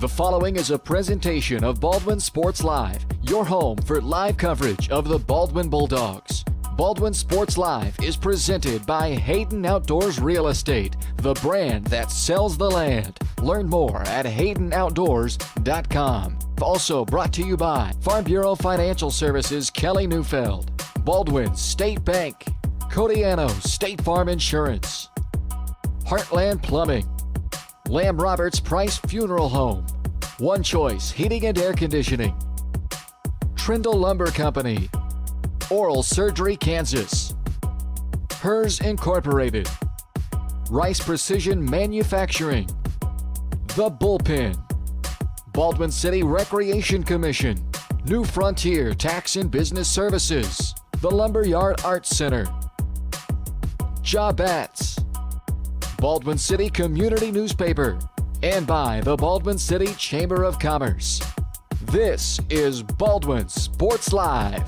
The following is a presentation of Baldwin Sports Live, your home for live coverage of the Baldwin Bulldogs. Baldwin Sports Live is presented by Hayden Outdoors Real Estate, the brand that sells the land. Learn more at HaydenOutdoors.com. Also brought to you by Farm Bureau Financial Services, Kelly Neufeld, Baldwin State Bank, Codiano State Farm Insurance, Heartland Plumbing, Lamb Roberts Price Funeral Home, One Choice Heating and Air Conditioning, Trindle Lumber Company, Oral Surgery Kansas, Hers Incorporated, Rice Precision Manufacturing, The Bullpen, Baldwin City Recreation Commission, New Frontier Tax and Business Services, the Lumberyard Arts Center, Jobats, Baldwin City Community Newspaper, and by the Baldwin City Chamber of Commerce. This is Baldwin Sports Live.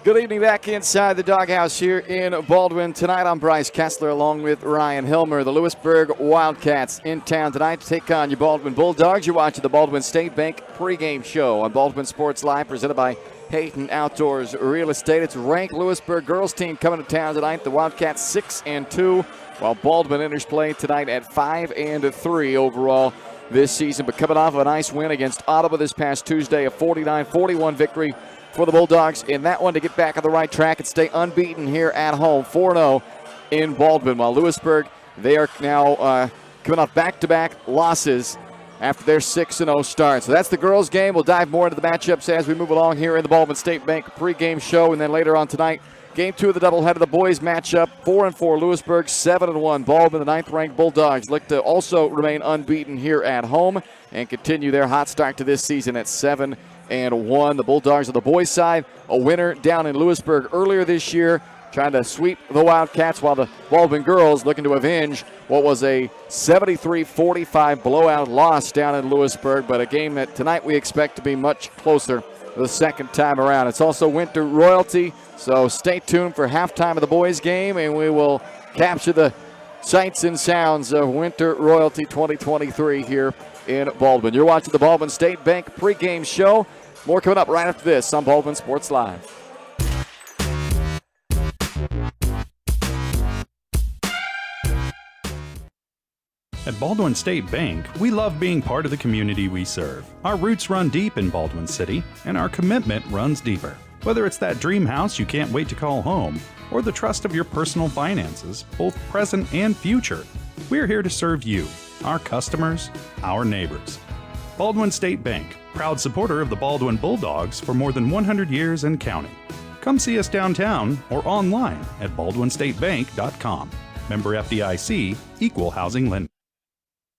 Good evening, back inside the doghouse here in Baldwin. Tonight I'm Bryce Kessler along with Ryan Hilmer. The Louisburg Wildcats in town tonight to take on your Baldwin Bulldogs. You're watching the Baldwin State Bank pregame show on Baldwin Sports Live, presented by Hayden Outdoors Real Estate. It's ranked Louisburg girls team coming to town tonight. The Wildcats 6-2, while Baldwin enters play tonight at 5-3 overall this season. But coming off of a nice win against Ottawa this past Tuesday, a 49-41 victory for the Bulldogs in that one to get back on the right track and stay unbeaten here at home, 4-0 in Baldwin. While Louisburg, they are now coming off back-to-back losses after their 6-0 start. So that's the girls' game. We'll dive more into the matchups as we move along here in the Baldwin State Bank pregame show. And then later on tonight, game 2 of the doubleheader, the boys matchup, 4-4 Louisburg, 7-1 Baldwin. The 9th-ranked Bulldogs look to also remain unbeaten here at home and continue their hot start to this season at 7-1. The Bulldogs on the boys' side, a winner down in Lewisburg earlier this year, trying to sweep the Wildcats, while the Baldwin girls looking to avenge what was a 73-45 blowout loss down in Lewisburg, but a game that tonight we expect to be much closer the second time around. It's also winter royalty, so stay tuned for halftime of the boys' game, and we will capture the sights and sounds of winter royalty 2023 here in Baldwin. You're watching the Baldwin State Bank pregame show. More coming up right after this on Baldwin Sports Live. At Baldwin State Bank, we love being part of the community we serve. Our roots run deep in Baldwin City, and our commitment runs deeper. Whether it's that dream house you can't wait to call home, or the trust of your personal finances, both present and future, we're here to serve you, our customers, our neighbors. Baldwin State Bank, proud supporter of the Baldwin Bulldogs for more than 100 years and counting. Come see us downtown or online at baldwinstatebank.com. Member FDIC, Equal Housing Lender.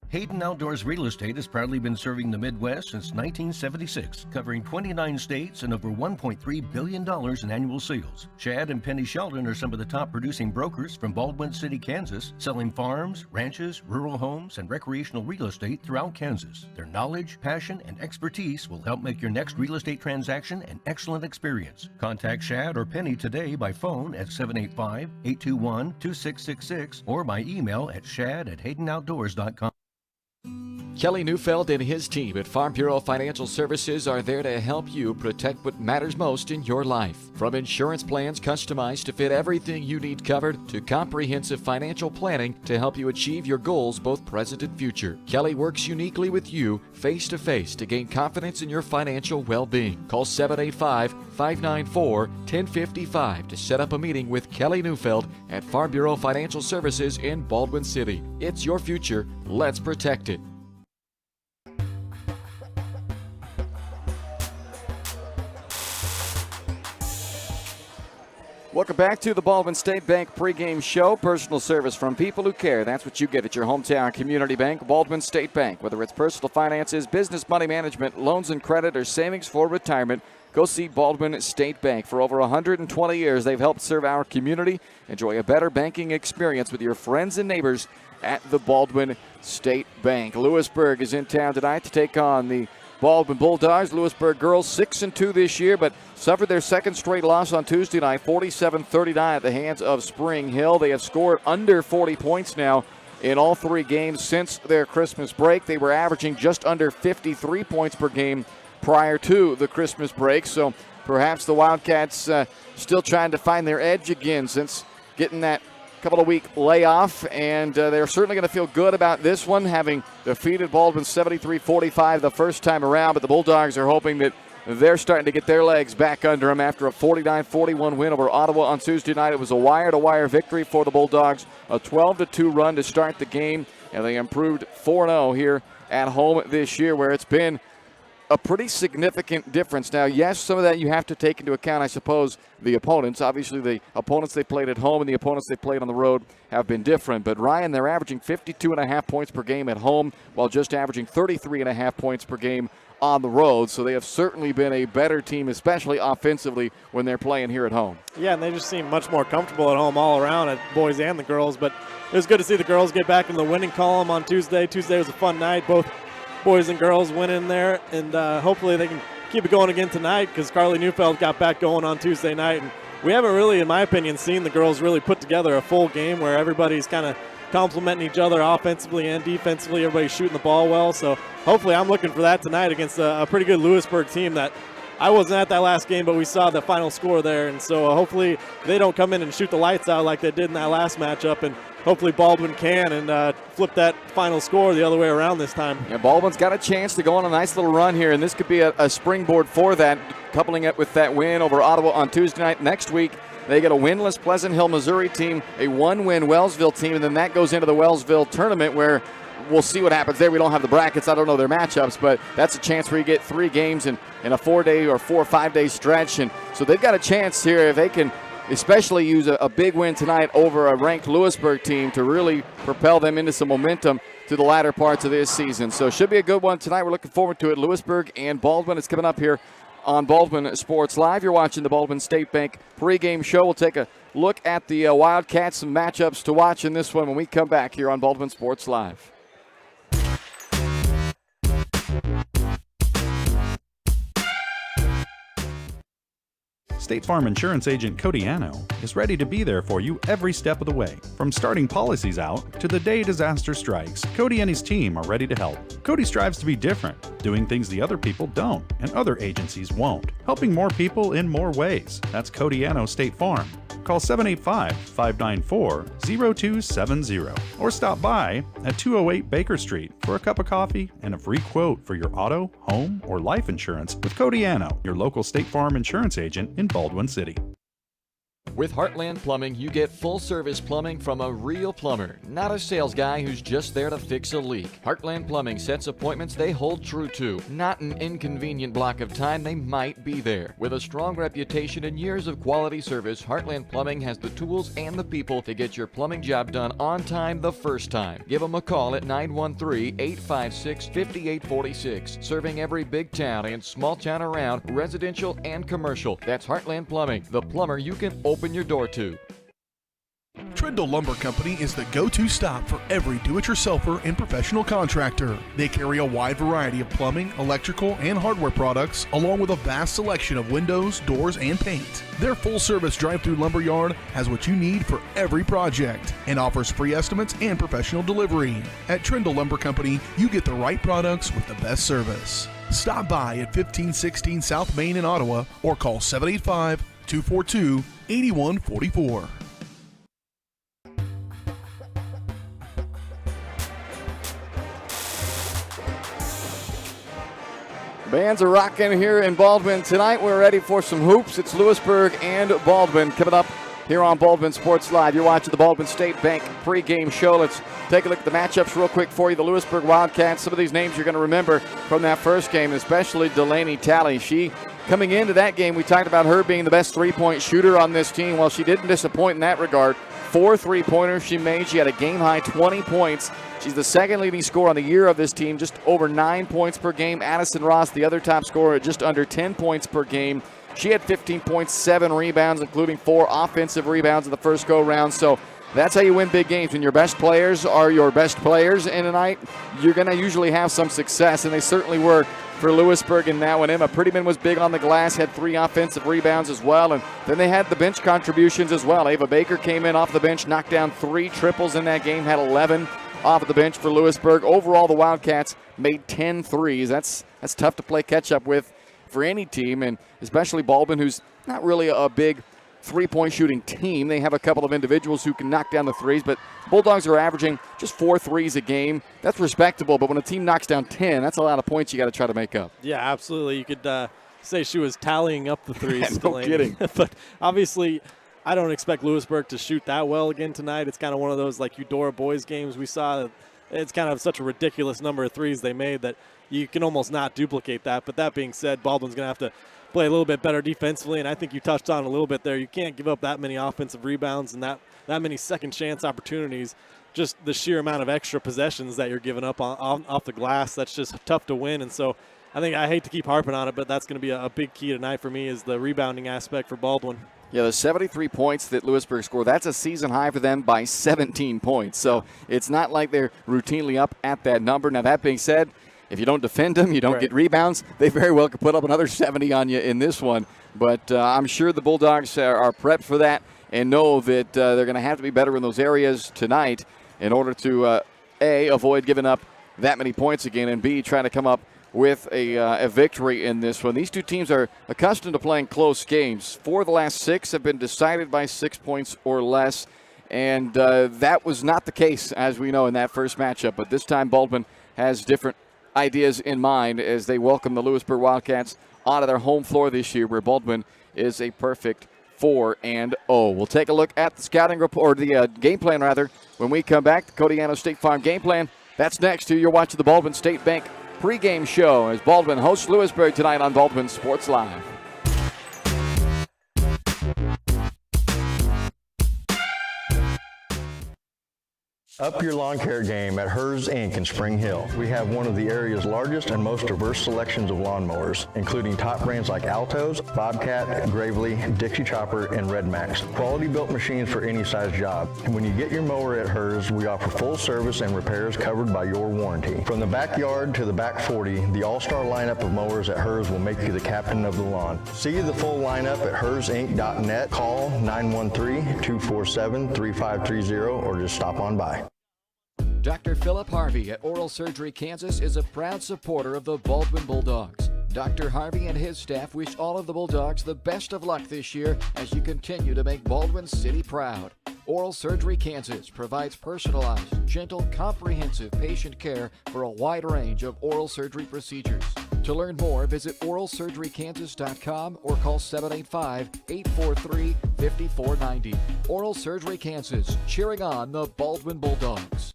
Hayden Outdoors Real Estate has proudly been serving the Midwest since 1976, covering 29 states and over $1.3 billion in annual sales. Shad and Penny Sheldon are some of the top producing brokers from Baldwin City, Kansas, selling farms, ranches, rural homes, and recreational real estate throughout Kansas. Their knowledge, passion, and expertise will help make your next real estate transaction an excellent experience. Contact Shad or Penny today by phone at 785-821-2666 or by email at shad@haydenoutdoors.com. Kelly Neufeld and his team at Farm Bureau Financial Services are there to help you protect what matters most in your life. From insurance plans customized to fit everything you need covered, to comprehensive financial planning to help you achieve your goals both present and future. Kelly works uniquely with you face-to-face to gain confidence in your financial well-being. Call 785-594-1055 to set up a meeting with Kelly Neufeld at Farm Bureau Financial Services in Baldwin City. It's your future. Let's protect it. Welcome back to the Baldwin State Bank pregame show. Personal service from people who care. That's what you get at your hometown community bank, Baldwin State Bank. Whether it's personal finances, business money management, loans and credit, or savings for retirement, go see Baldwin State Bank. For over 120 years, they've helped serve our community. Enjoy a better banking experience with your friends and neighbors at the Baldwin State Bank. Lewisburg is in town tonight to take on the Baldwin Bulldogs. Lewisburg girls 6-2 this year, but suffered their second straight loss on Tuesday night, 47-39 at the hands of Spring Hill. They have scored under 40 points now in all 3 games since their Christmas break. They were averaging just under 53 points per game prior to the Christmas break. So perhaps the Wildcats still trying to find their edge again since getting that couple of week layoff, and they're certainly going to feel good about this one, having defeated Baldwin 73-45 the first time around. But the Bulldogs are hoping that they're starting to get their legs back under them after a 49-41 win over Ottawa on Tuesday night. It was a wire-to-wire victory for the Bulldogs, a 12-2 run to start the game, and they improved 4-0 here at home this year, where it's been a pretty significant difference. Now, yes, some of that you have to take into account, I suppose, the opponents. Obviously, the opponents they played at home and the opponents they played on the road have been different. But, Ryan, they're averaging 52.5 points per game at home while just averaging 33.5 points per game on the road. So they have certainly been a better team, especially offensively, when they're playing here at home. Yeah, and they just seem much more comfortable at home all around, at boys and the girls. But it was good to see the girls get back in the winning column on Tuesday. Tuesday was a fun night. Both boys and girls went in there, and hopefully they can keep it going again tonight, because Carly Neufeld got back going on Tuesday night. And we haven't really, in my opinion, seen the girls really put together a full game where everybody's kind of complimenting each other offensively and defensively. Everybody's shooting the ball well. So hopefully I'm looking for that tonight against a pretty good Louisburg team that I wasn't at that last game, but we saw the final score there. And so hopefully they don't come in and shoot the lights out like they did in that last matchup. And hopefully Baldwin can and flip that final score the other way around this time. Yeah, Baldwin's got a chance to go on a nice little run here, and this could be a springboard for that, coupling it with that win over Ottawa on Tuesday night. Next week, they get a winless Pleasant Hill, Missouri team, a 1-win Wellsville team, and then that goes into the Wellsville tournament where we'll see what happens there. We don't have the brackets. I don't know their matchups, but that's a chance where you get 3 games in a 4-day or 4 or 5-day stretch. And so they've got a chance here if they can especially use a big win tonight over a ranked Louisburg team to really propel them into some momentum to the latter parts of this season. So it should be a good one tonight. We're looking forward to it. Louisburg and Baldwin. It's coming up here on Baldwin Sports Live. You're watching the Baldwin State Bank pregame show. We'll take a look at the Wildcats, some matchups to watch in this one when we come back here on Baldwin Sports Live. State Farm Insurance Agent Cody Anno is ready to be there for you every step of the way. From starting policies out to the day disaster strikes, Cody and his team are ready to help. Cody strives to be different, doing things the other people don't and other agencies won't, helping more people in more ways. That's Cody Anno State Farm. Call 785-594-0270 or stop by at 208 Baker Street for a cup of coffee and a free quote for your auto, home, or life insurance with Cody Anno, your local State Farm insurance agent in Baldwin City. With Heartland Plumbing, you get full-service plumbing from a real plumber, not a sales guy who's just there to fix a leak. Heartland Plumbing sets appointments they hold true to, not an inconvenient block of time they might be there. With a strong reputation and years of quality service, Heartland Plumbing has the tools and the people to get your plumbing job done on time the first time. Give them a call at 913-856-5846, serving every big town and small town around, residential and commercial. That's Heartland Plumbing, the plumber you can open your door to. Trindle Lumber Company is the go-to stop for every do-it-yourselfer and professional contractor. They carry a wide variety of plumbing, electrical, and hardware products, along with a vast selection of windows, doors, and paint. Their full-service drive-through lumber yard has what you need for every project and offers free estimates and professional delivery. At Trindle Lumber Company, you get the right products with the best service. Stop by at 1516 South Main in Ottawa or call 785-242-8144. Bands are rocking here in Baldwin tonight. We're ready for some hoops. It's Louisburg and Baldwin coming up here on Baldwin Sports Live. You're watching the Baldwin State Bank pregame show. Let's take a look at the matchups real quick for you. The Louisburg Wildcats, some of these names you're going to remember from that first game, especially Delaney Talley. She, coming into that game, we talked about her being the best three-point shooter on this team. Well, she didn't disappoint in that regard. 4 3-pointers she made. She had a game-high 20 points. She's the second leading scorer on the year of this team, just over 9 points per game. Addison Ross, the other top scorer, at just under 10 points per game. She had 15 points, 7 rebounds, including 4 offensive rebounds in the first go-round. So that's how you win big games. When your best players are your best players in a night, you're going to usually have some success, and they certainly were for Louisburg in that one. Emma Prettyman was big on the glass, had 3 offensive rebounds as well, and then they had the bench contributions as well. Ava Baker came in off the bench, knocked down 3 triples in that game, had 11. off of the bench for Louisburg. Overall, the Wildcats made 10 threes. That's tough to play catch-up with for any team, and especially Baldwin, who's not really a big three-point shooting team. They have a couple of individuals who can knock down the threes, but Bulldogs are averaging just 4 threes a game. That's respectable, but when a team knocks down 10, that's a lot of points you got to try to make up. Yeah, absolutely. You could say she was tallying up the threes. No kidding. But obviously, I don't expect Louisburg to shoot that well again tonight. It's kind of one of those like Eudora boys games we saw. It's kind of such a ridiculous number of threes they made that you can almost not duplicate that. But that being said, Baldwin's going to have to play a little bit better defensively, and I think you touched on a little bit there. You can't give up that many offensive rebounds and that many second chance opportunities. Just the sheer amount of extra possessions that you're giving up off the glass, that's just tough to win. And so I hate to keep harping on it, but that's going to be a big key tonight for me is the rebounding aspect for Baldwin. Yeah, the 73 points that Louisburg scored, that's a season high for them by 17 points. So it's not like they're routinely up at that number. Now, that being said, if you don't defend them, you don't get rebounds, they very well could put up another 70 on you in this one. But I'm sure the Bulldogs are prepped for that and know that they're going to have to be better in those areas tonight in order to, A, avoid giving up that many points again, and B, trying to come up with a victory in this one. These two teams are accustomed to playing close games. 4 of the last 6 have been decided by 6 points or less, and that was not the case, as we know, in that first matchup. But this time Baldwin has different ideas in mind as they welcome the Louisburg Wildcats onto their home floor this year, where Baldwin is a perfect 4-0. We'll take a look at the scouting report, or the game plan rather, when we come back. The Codiano State Farm game plan. That's next. You're watching the Baldwin State Bank pregame show as Baldwin hosts Louisburg tonight on Baldwin Sports Live. Up your lawn care game at Hers Inc. in Spring Hill. We have one of the area's largest and most diverse selections of lawnmowers, including top brands like Altos, Bobcat, Gravely, Dixie Chopper, and Red Max. Quality built machines for any size job. And when you get your mower at Hers, we offer full service and repairs covered by your warranty. From the backyard to the back 40, the all-star lineup of mowers at Hers will make you the captain of the lawn. See the full lineup at hersinc.net. Call 913-247-3530 or just stop on by. Dr. Philip Harvey at Oral Surgery Kansas is a proud supporter of the Baldwin Bulldogs. Dr. Harvey and his staff wish all of the Bulldogs the best of luck this year as you continue to make Baldwin City proud. Oral Surgery Kansas provides personalized, gentle, comprehensive patient care for a wide range of oral surgery procedures. To learn more, visit oralsurgerykansas.com or call 785-843-5490. Oral Surgery Kansas, cheering on the Baldwin Bulldogs.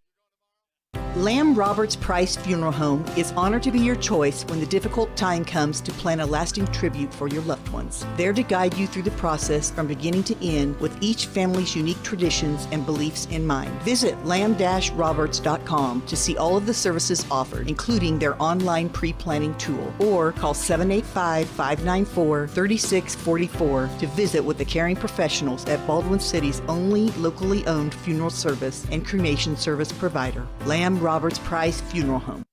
Lamb Roberts Price Funeral Home is honored to be your choice when the difficult time comes to plan a lasting tribute for your loved ones. There to guide you through the process from beginning to end with each family's unique traditions and beliefs in mind. Visit lamb-roberts.com to see all of the services offered, including their online pre-planning tool, or call 785-594-3644 to visit with the caring professionals at Baldwin City's only locally owned funeral service and cremation service provider, Lamb Roberts Price Funeral Home.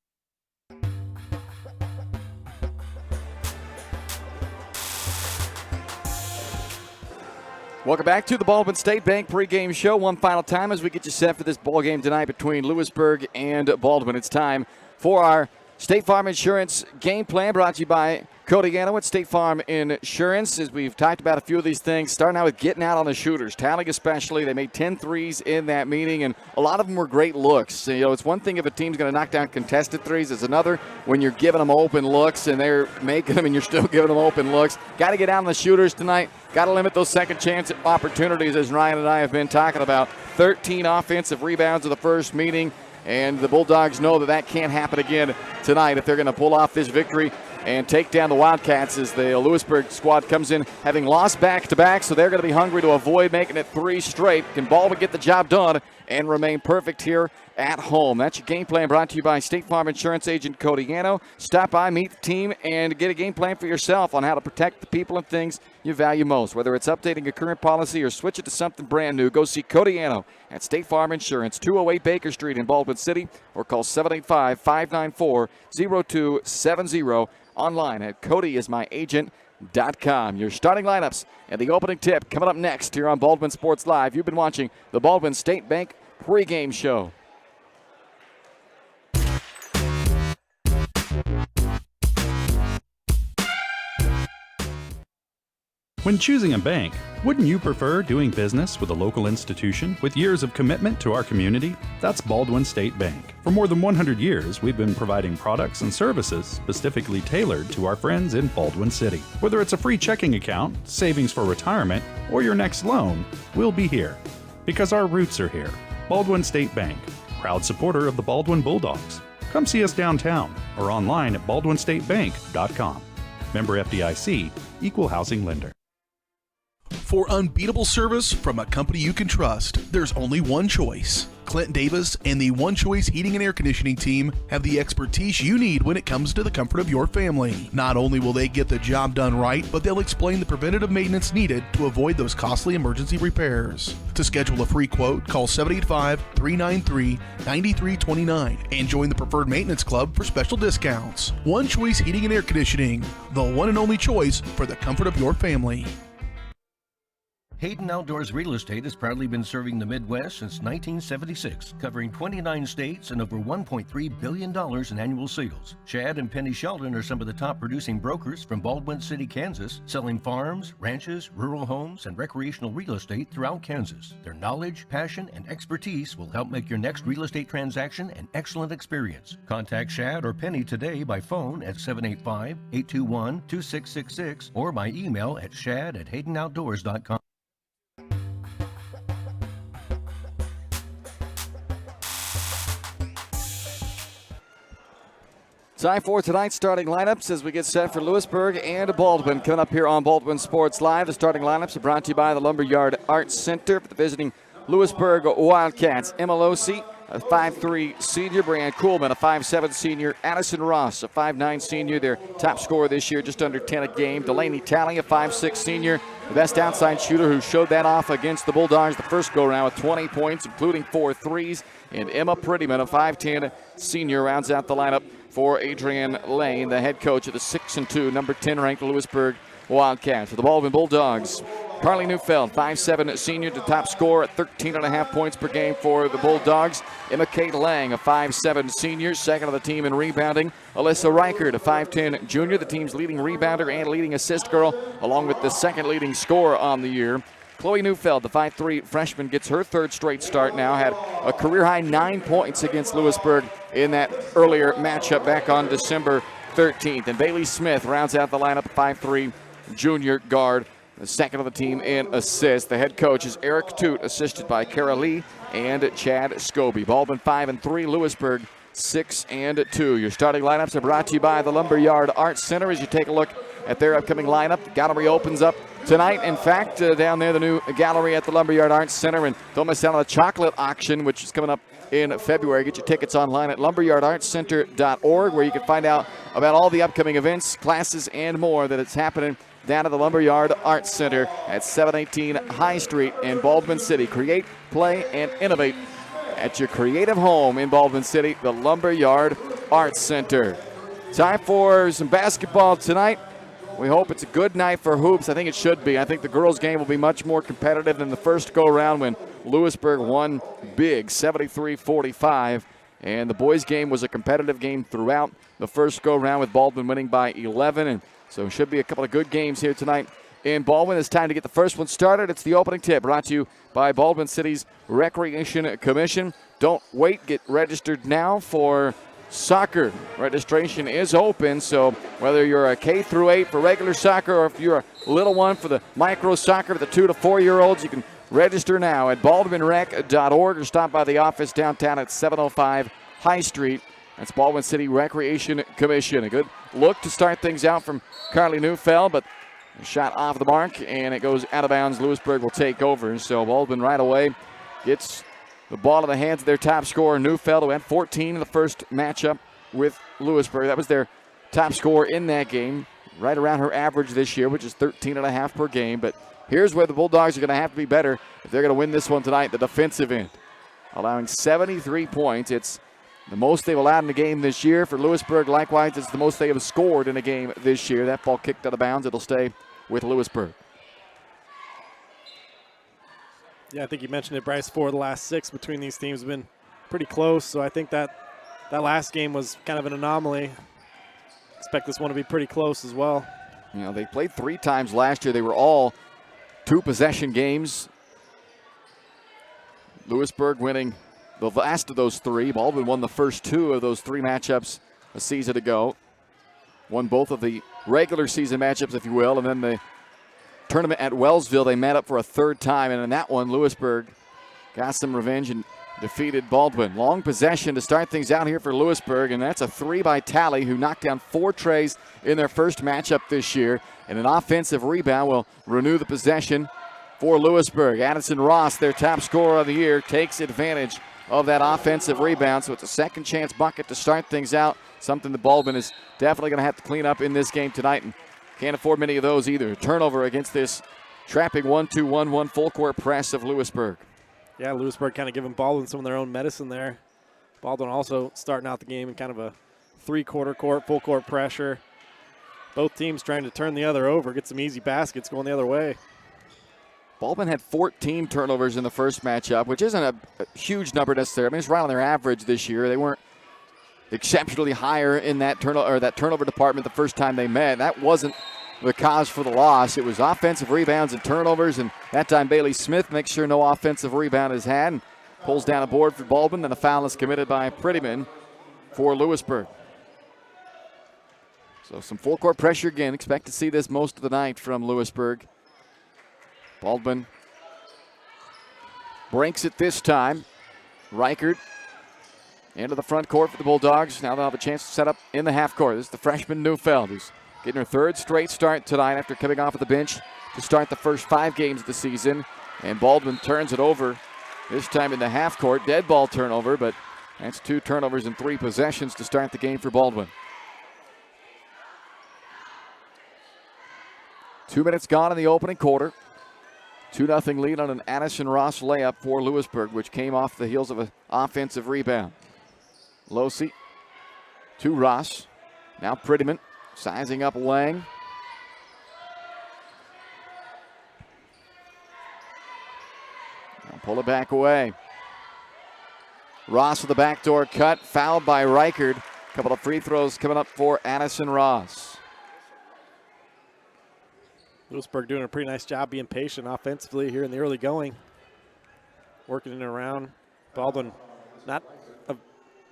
Welcome back to the Baldwin State Bank pregame show. One final time as we get you set for this ball game tonight between Louisburg and Baldwin. It's time for our State Farm Insurance game plan, brought to you by Codiano at State Farm Insurance. As we've talked about a few of these things, starting out with getting out on the shooters. Tallying especially, they made 10 threes in that meeting, and a lot of them were great looks. You know, it's one thing if a team's going to knock down contested threes. It's another when you're giving them open looks, and they're making them, and you're still giving them open looks. Got to get out on the shooters tonight. Got to limit those second chance opportunities, as Ryan and I have been talking about. 13 offensive rebounds in the first meeting. And the Bulldogs know that can't happen again tonight if they're going to pull off this victory and take down the Wildcats, as the Louisburg squad comes in having lost back-to-back, so they're going to be hungry to avoid making it 3 straight. Can Baldwin get the job done and remain perfect here at home? That's your game plan, brought to you by State Farm Insurance Agent Codiano. Stop by, meet the team, and get a game plan for yourself on how to protect the people and things you value most. Whether it's updating a current policy or switch it to something brand new, go see Codiano at State Farm Insurance, 208 Baker Street in Baldwin City, or call 785-594-0270. Online at codyismyagent.com. Your starting lineups and the opening tip coming up next here on Baldwin Sports Live. You've been watching the Baldwin State Bank pregame show. When choosing a bank, wouldn't you prefer doing business with a local institution with years of commitment to our community? That's Baldwin State Bank. For more than 100 years, we've been providing products and services specifically tailored to our friends in Baldwin City. Whether it's a free checking account, savings for retirement, or your next loan, we'll be here. Because our roots are here. Baldwin State Bank, proud supporter of the Baldwin Bulldogs. Come see us downtown or online at baldwinstatebank.com. Member FDIC, Equal Housing Lender. For unbeatable service from a company you can trust, there's only one choice. Clint Davis and the One Choice Heating and Air Conditioning team have the expertise you need when it comes to the comfort of your family. Not only will they get the job done right, but they'll explain the preventative maintenance needed to avoid those costly emergency repairs. To schedule a free quote, call 785-393-9329 and join the Preferred Maintenance Club for special discounts. One Choice Heating and Air Conditioning, the one and only choice for the comfort of your family. Hayden Outdoors Real Estate has proudly been serving the Midwest since 1976, covering 29 states and over $1.3 billion in annual sales. Chad and Penny Sheldon are some of the top producing brokers from Baldwin City, Kansas, selling farms, ranches, rural homes, and recreational real estate throughout Kansas. Their knowledge, passion, and expertise will help make your next real estate transaction an excellent experience. Contact Chad or Penny today by phone at 785-821-2666 or by email at shad@haydenoutdoors.com. Time for tonight's starting lineups as we get set for Louisburg and Baldwin. Coming up here on Baldwin Sports Live, the starting lineups are brought to you by the Lumberyard Arts Center for the visiting Louisburg Wildcats. Emma Losi, a 5'3 senior. Brianne Kuhlman, a 5'7 senior. Addison Ross, a 5'9 senior. Their top scorer this year, just under 10 a game. Delaney Talley, a 5'6 senior. The best outside shooter who showed that off against the Bulldogs the first go-around with 20 points, including 4 threes. And Emma Prettyman, a 5'10 senior, rounds out the lineup for Adrienne Lane, the head coach of the 6-2, number 10 ranked Louisburg Wildcats. For the Baldwin Bulldogs, Carly Neufeld, 5'7 senior, the top scorer at 13.5 points per game for the Bulldogs. Emma Kate Lang, a 5'7 senior, second of the team in rebounding. Alyssa Reichert, a 5'10 junior, the team's leading rebounder and leading assist girl, along with the second leading scorer on the year. Chloe Neufeld, the 5'3 freshman, gets her third straight start now. Had a career-high 9 points against Louisburg in that earlier matchup back on December 13th. And Bailey Smith rounds out the lineup, 5'3 junior guard, the second of the team in assists. The head coach is Eric Toot, assisted by Kara Lee and Chad Scobie. Baldwin 5-3, Louisburg 6-2. Your starting lineups are brought to you by the Lumberyard Arts Center as you take a look at their upcoming lineup. The gallery opens up tonight. In fact, down there, the new gallery at the Lumberyard Arts Center. And don't miss out on the chocolate auction, which is coming up in February. Get your tickets online at lumberyardartscenter.org, where you can find out about all the upcoming events, classes, and more that is happening down at the Lumberyard Arts Center at 718 High Street in Baldwin City. Create, play, and innovate at your creative home in Baldwin City, the Lumberyard Arts Center. Time for some basketball tonight. We hope it's a good night for hoops. I think it should be. I think the girls' game will be much more competitive than the first go-around when Louisburg won big, 73-45. And the boys' game was a competitive game throughout the first go-around with Baldwin winning by 11. And so it should be a couple of good games here tonight in Baldwin. It's time to get the first one started. It's the opening tip brought to you by Baldwin City's Recreation Commission. Don't wait. Get registered now for soccer. Registration is open, so whether you're a K through 8 for regular soccer or if you're a little one for the micro soccer for the 2 to 4 year olds, you can register now at baldwinrec.org or stop by the office downtown at 705 High Street. That's Baldwin City Recreation Commission. A good look to start things out from Carly Neufeld, but a shot off the mark and it goes out of bounds. Louisburg will take over, so Baldwin right away gets the ball in the hands of their top scorer, Neufeld, who had 14 in the first matchup with Lewisburg. That was their top scorer in that game, right around her average this year, which is 13.5 per game. But here's where the Bulldogs are going to have to be better if they're going to win this one tonight, the defensive end. Allowing 73 points. It's the most they've allowed in a game this year. For Lewisburg, likewise, it's the most they have scored in a game this year. That ball kicked out of bounds. It'll stay with Lewisburg. Yeah, I think you mentioned it, Bryce. 4 of the last 6 between these teams have been pretty close. So I think that last game was kind of an anomaly. Expect this one to be pretty close as well. You know, they played 3 times last year. They were all 2-possession games. Louisburg winning the last of those 3. Baldwin won the first 2 of those 3 matchups a season ago. Won both of the regular season matchups, if you will, and then the tournament at Wellsville, they met up for a 3rd time, and in that one, Louisburg got some revenge and defeated Baldwin. Long possession to start things out here for Louisburg, and that's a 3 by Talley, who knocked down 4 trays in their first matchup this year, and an offensive rebound will renew the possession for Louisburg. Addison Ross, their top scorer of the year, takes advantage of that offensive rebound, so it's a second chance bucket to start things out, something that Baldwin is definitely going to have to clean up in this game tonight, and can't afford many of those either. Turnover against this trapping 1-2-1-1 full court press of Louisburg. Yeah, Louisburg kind of giving Baldwin some of their own medicine there. Baldwin also starting out the game in kind of a 3-quarter court, full court pressure. Both teams trying to turn the other over, get some easy baskets going the other way. Baldwin had 14 turnovers in the first matchup, which isn't a huge number necessarily. I mean, it's right on their average this year. They weren't exceptionally higher in that turnover department the first time they met. That wasn't the cause for the loss. It was offensive rebounds and turnovers, and that time Bailey Smith makes sure no offensive rebound is had and pulls down a board for Baldwin. Then a foul is committed by Prettyman for Louisburg. So some full court pressure again. Expect to see this most of the night from Louisburg. Baldwin breaks it this time. Reichert into the front court for the Bulldogs. Now they'll have a chance to set up in the half court. This is the freshman Neufeld, who's getting her 3rd straight start tonight after coming off of the bench to start the first 5 games of the season. And Baldwin turns it over, this time in the half court. Dead ball turnover, but that's 2 turnovers in 3 possessions to start the game for Baldwin. 2 minutes gone in the opening quarter. 2-0 lead on an Addison Ross layup for Louisburg, which came off the heels of an offensive rebound. Losi to Ross. Now Prettyman sizing up Lang. Now pull it back away. Ross with the backdoor cut, fouled by Reichert. A couple of free throws coming up for Addison Ross. Louisburg doing a pretty nice job being patient offensively here in the early going. Working it around. Baldwin, not a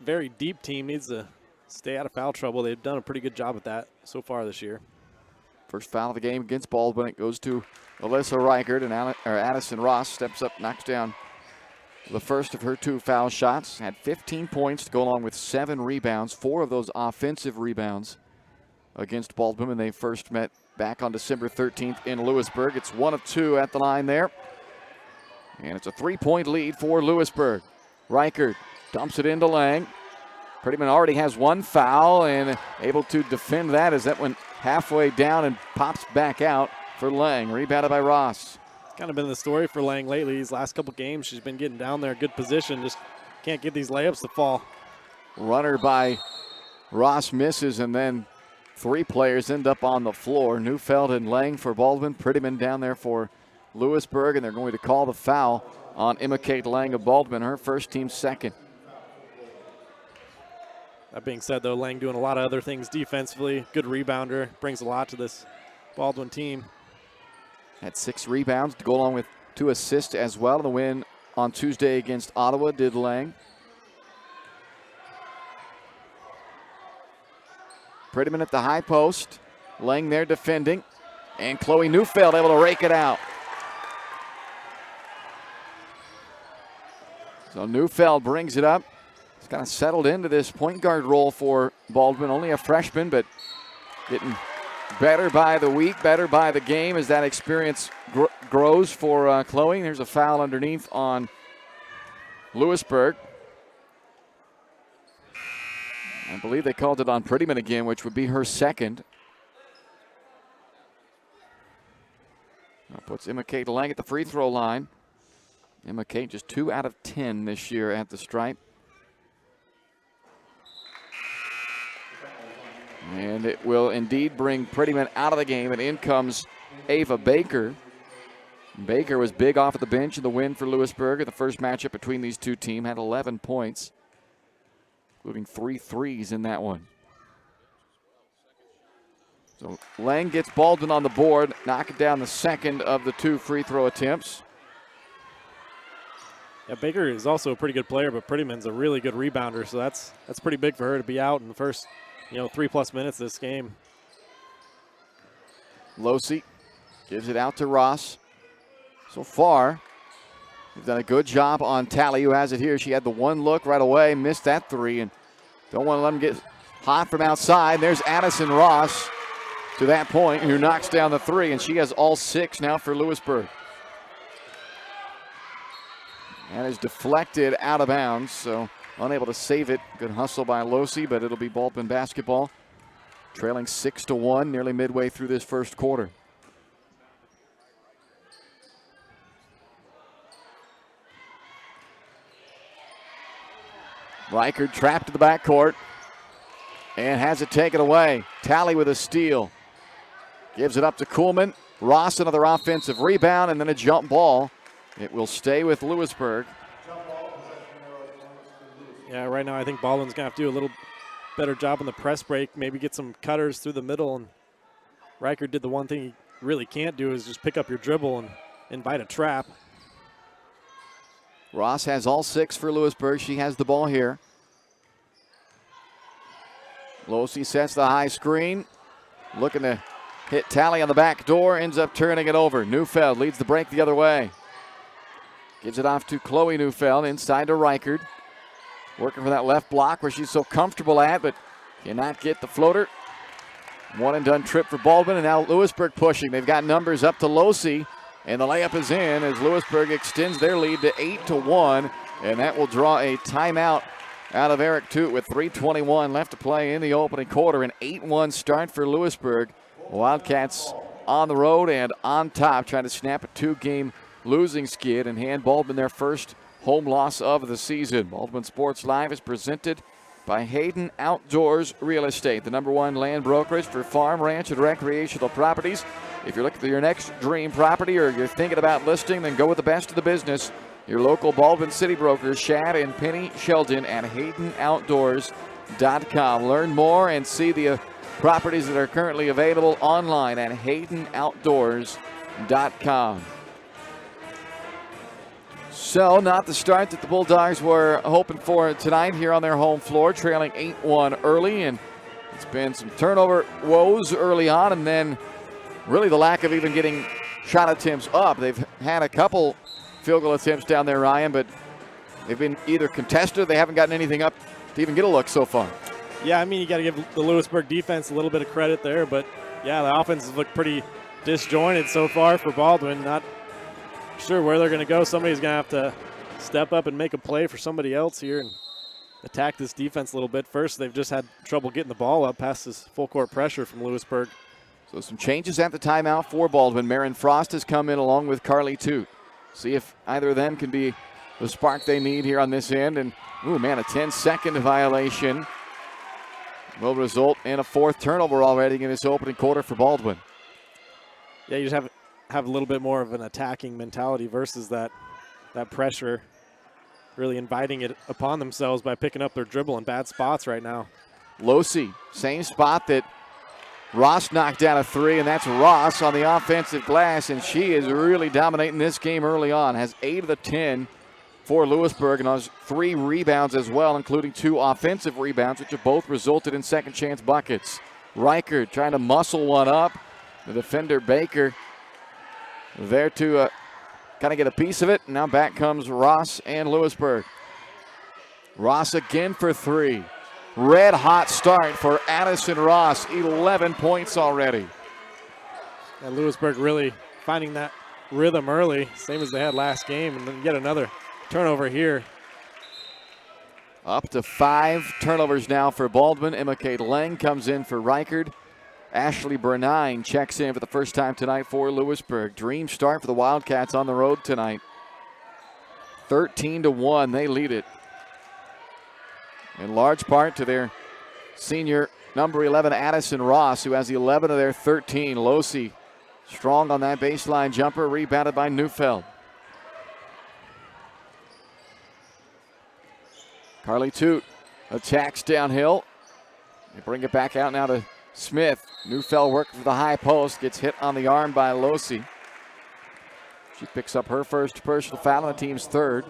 very deep team, needs to stay out of foul trouble. They've done a pretty good job with that so far this year. First foul of the game against Baldwin. It goes to Alyssa Reichert, and Addison Ross steps up, knocks down the first of her 2 foul shots. Had 15 points to go along with 7 rebounds, 4 of those offensive rebounds against Baldwin when they first met back on December 13th in Lewisburg. It's 1 of 2 at the line there. And it's a 3-point lead for Lewisburg. Reichert dumps it into Lang. Prettyman already has 1 foul and able to defend that as that went halfway down and pops back out for Lang. Rebounded by Ross. It's kind of been the story for Lang lately. These last couple games, she's been getting down there, good position, just can't get these layups to fall. Runner by Ross misses, and then 3 players end up on the floor. Neufeld and Lang for Baldwin. Prettyman down there for Lewisburg, and they're going to call the foul on Emma Kate Lang of Baldwin, her first, team second. That being said, though, Lang doing a lot of other things defensively. Good rebounder, brings a lot to this Baldwin team. Had 6 rebounds to go along with 2 assists as well. The win on Tuesday against Ottawa did Lang. Prettyman at the high post. Lang there defending. And Chloe Neufeld able to rake it out. So Neufeld brings it up. He's kind of settled into this point guard role for Baldwin. Only a freshman, but getting better by the week, better by the game as that experience grows for Chloe. There's a foul underneath on Lewisburg. I believe they called it on Prettyman again, which would be her second. That puts Emma Kate Lang at the free throw line. Emma Kate just 2 out of 10 this year at the stripe. And it will indeed bring Prettyman out of the game, and in comes Ava Baker. Baker was big off of the bench in the win for Lewisburg. The first matchup between these two teams had 11 points, including 3 threes in that one. So Lang gets Baldwin on the board, knocking down the second of the 2 free throw attempts. Yeah, Baker is also a pretty good player, but Prettyman's a really good rebounder, so that's pretty big for her to be out in the first, 3+ minutes of this game. Losey gives it out to Ross. So far, he's done a good job on Tally, who has it here. She had the one look right away, missed that 3, and don't want to let him get hot from outside. There's Addison Ross to that point, who knocks down the 3, and she has all 6 now for Louisburg. And is deflected out of bounds, so unable to save it. Good hustle by Losey, but it'll be Baldwin basketball. Trailing 6-1, nearly midway through this first quarter. Reichard trapped to the backcourt and has it taken away. Tally with a steal. Gives it up to Kuhlman. Ross another offensive rebound and then a jump ball. It will stay with Louisburg. Yeah, right now I think Baldwin's going to have to do a little better job on the press break, maybe get some cutters through the middle. And Reichard did the one thing he really can't do is just pick up your dribble and invite a trap. Ross has all 6 for Louisburg. She has the ball here. Losey sets the high screen. Looking to hit Tally on the back door. Ends up turning it over. Neufeld leads the break the other way. Gives it off to Chloe Neufeld inside to Reichard. Working for that left block where she's so comfortable at, but cannot get the floater. One and done trip for Baldwin, and now Louisburg pushing. They've got numbers up to Losey, and the layup is in as Louisburg extends their lead to 8-1, and that will draw a timeout out of Eric Toot with 3:21 left to play in the opening quarter. An 8-1 start for Louisburg. Wildcats on the road and on top, trying to snap a 2-game losing skid and hand Baldwin their first home loss of the season. Baldwin Sports Live is presented by Hayden Outdoors Real Estate, the #1 land brokerage for farm, ranch, and recreational properties. If you're looking for your next dream property or you're thinking about listing, then go with the best of the business. Your local Baldwin City brokers, Shad and Penny Sheldon at HaydenOutdoors.com. Learn more and see the properties that are currently available online at HaydenOutdoors.com. So, not the start that the Bulldogs were hoping for tonight here on their home floor, trailing 8-1 early, and it's been some turnover woes early on, and then really the lack of even getting shot attempts up. They've had a couple field goal attempts down there, Ryan, but they've been either contested or they haven't gotten anything up to even get a look so far. Yeah, I mean, you got to give the Louisburg defense a little bit of credit there, but yeah, the offense has looked pretty disjointed so far for Baldwin. Not sure where they're going to go. Somebody's going to have to step up and make a play for somebody else here and attack this defense a little bit. First, they've just had trouble getting the ball up past this full court pressure from Louisburg. So some changes at the timeout for Baldwin. Marin Frost has come in along with Carly Toot. See if either of them can be the spark they need here on this end. And, ooh, man, a 10-second violation will result in a 4th turnover already in this opening quarter for Baldwin. Yeah, you just have a little bit more of an attacking mentality versus that pressure, really inviting it upon themselves by picking up their dribble in bad spots right now. Losey, same spot that Ross knocked down a 3, and that's Ross on the offensive glass, and she is really dominating this game early on. Has 8 of the 10 for Louisburg and has 3 rebounds as well, including 2 offensive rebounds, which have both resulted in second chance buckets. Reichard trying to muscle one up. The defender Baker there to kind of get a piece of it. Now back comes Ross and Louisburg. Ross again for 3. Red hot start for Addison Ross. 11 points already. And Louisburg really finding that rhythm early, same as they had last game, and then yet another turnover here. Up to 5 turnovers now for Baldwin. Emma Kate Lang comes in for Reichard. Ashley Bernine checks in for the first time tonight for Louisburg. Dream start for the Wildcats on the road tonight. 13-1, they lead it. In large part to their senior number 11, Addison Ross, who has 11 of their 13. Losey strong on that baseline jumper, rebounded by Neufeld. Carly Toot attacks downhill. They bring it back out now to Smith, Neufeld working for the high post, gets hit on the arm by Losi. She picks up her first personal foul on the team's third.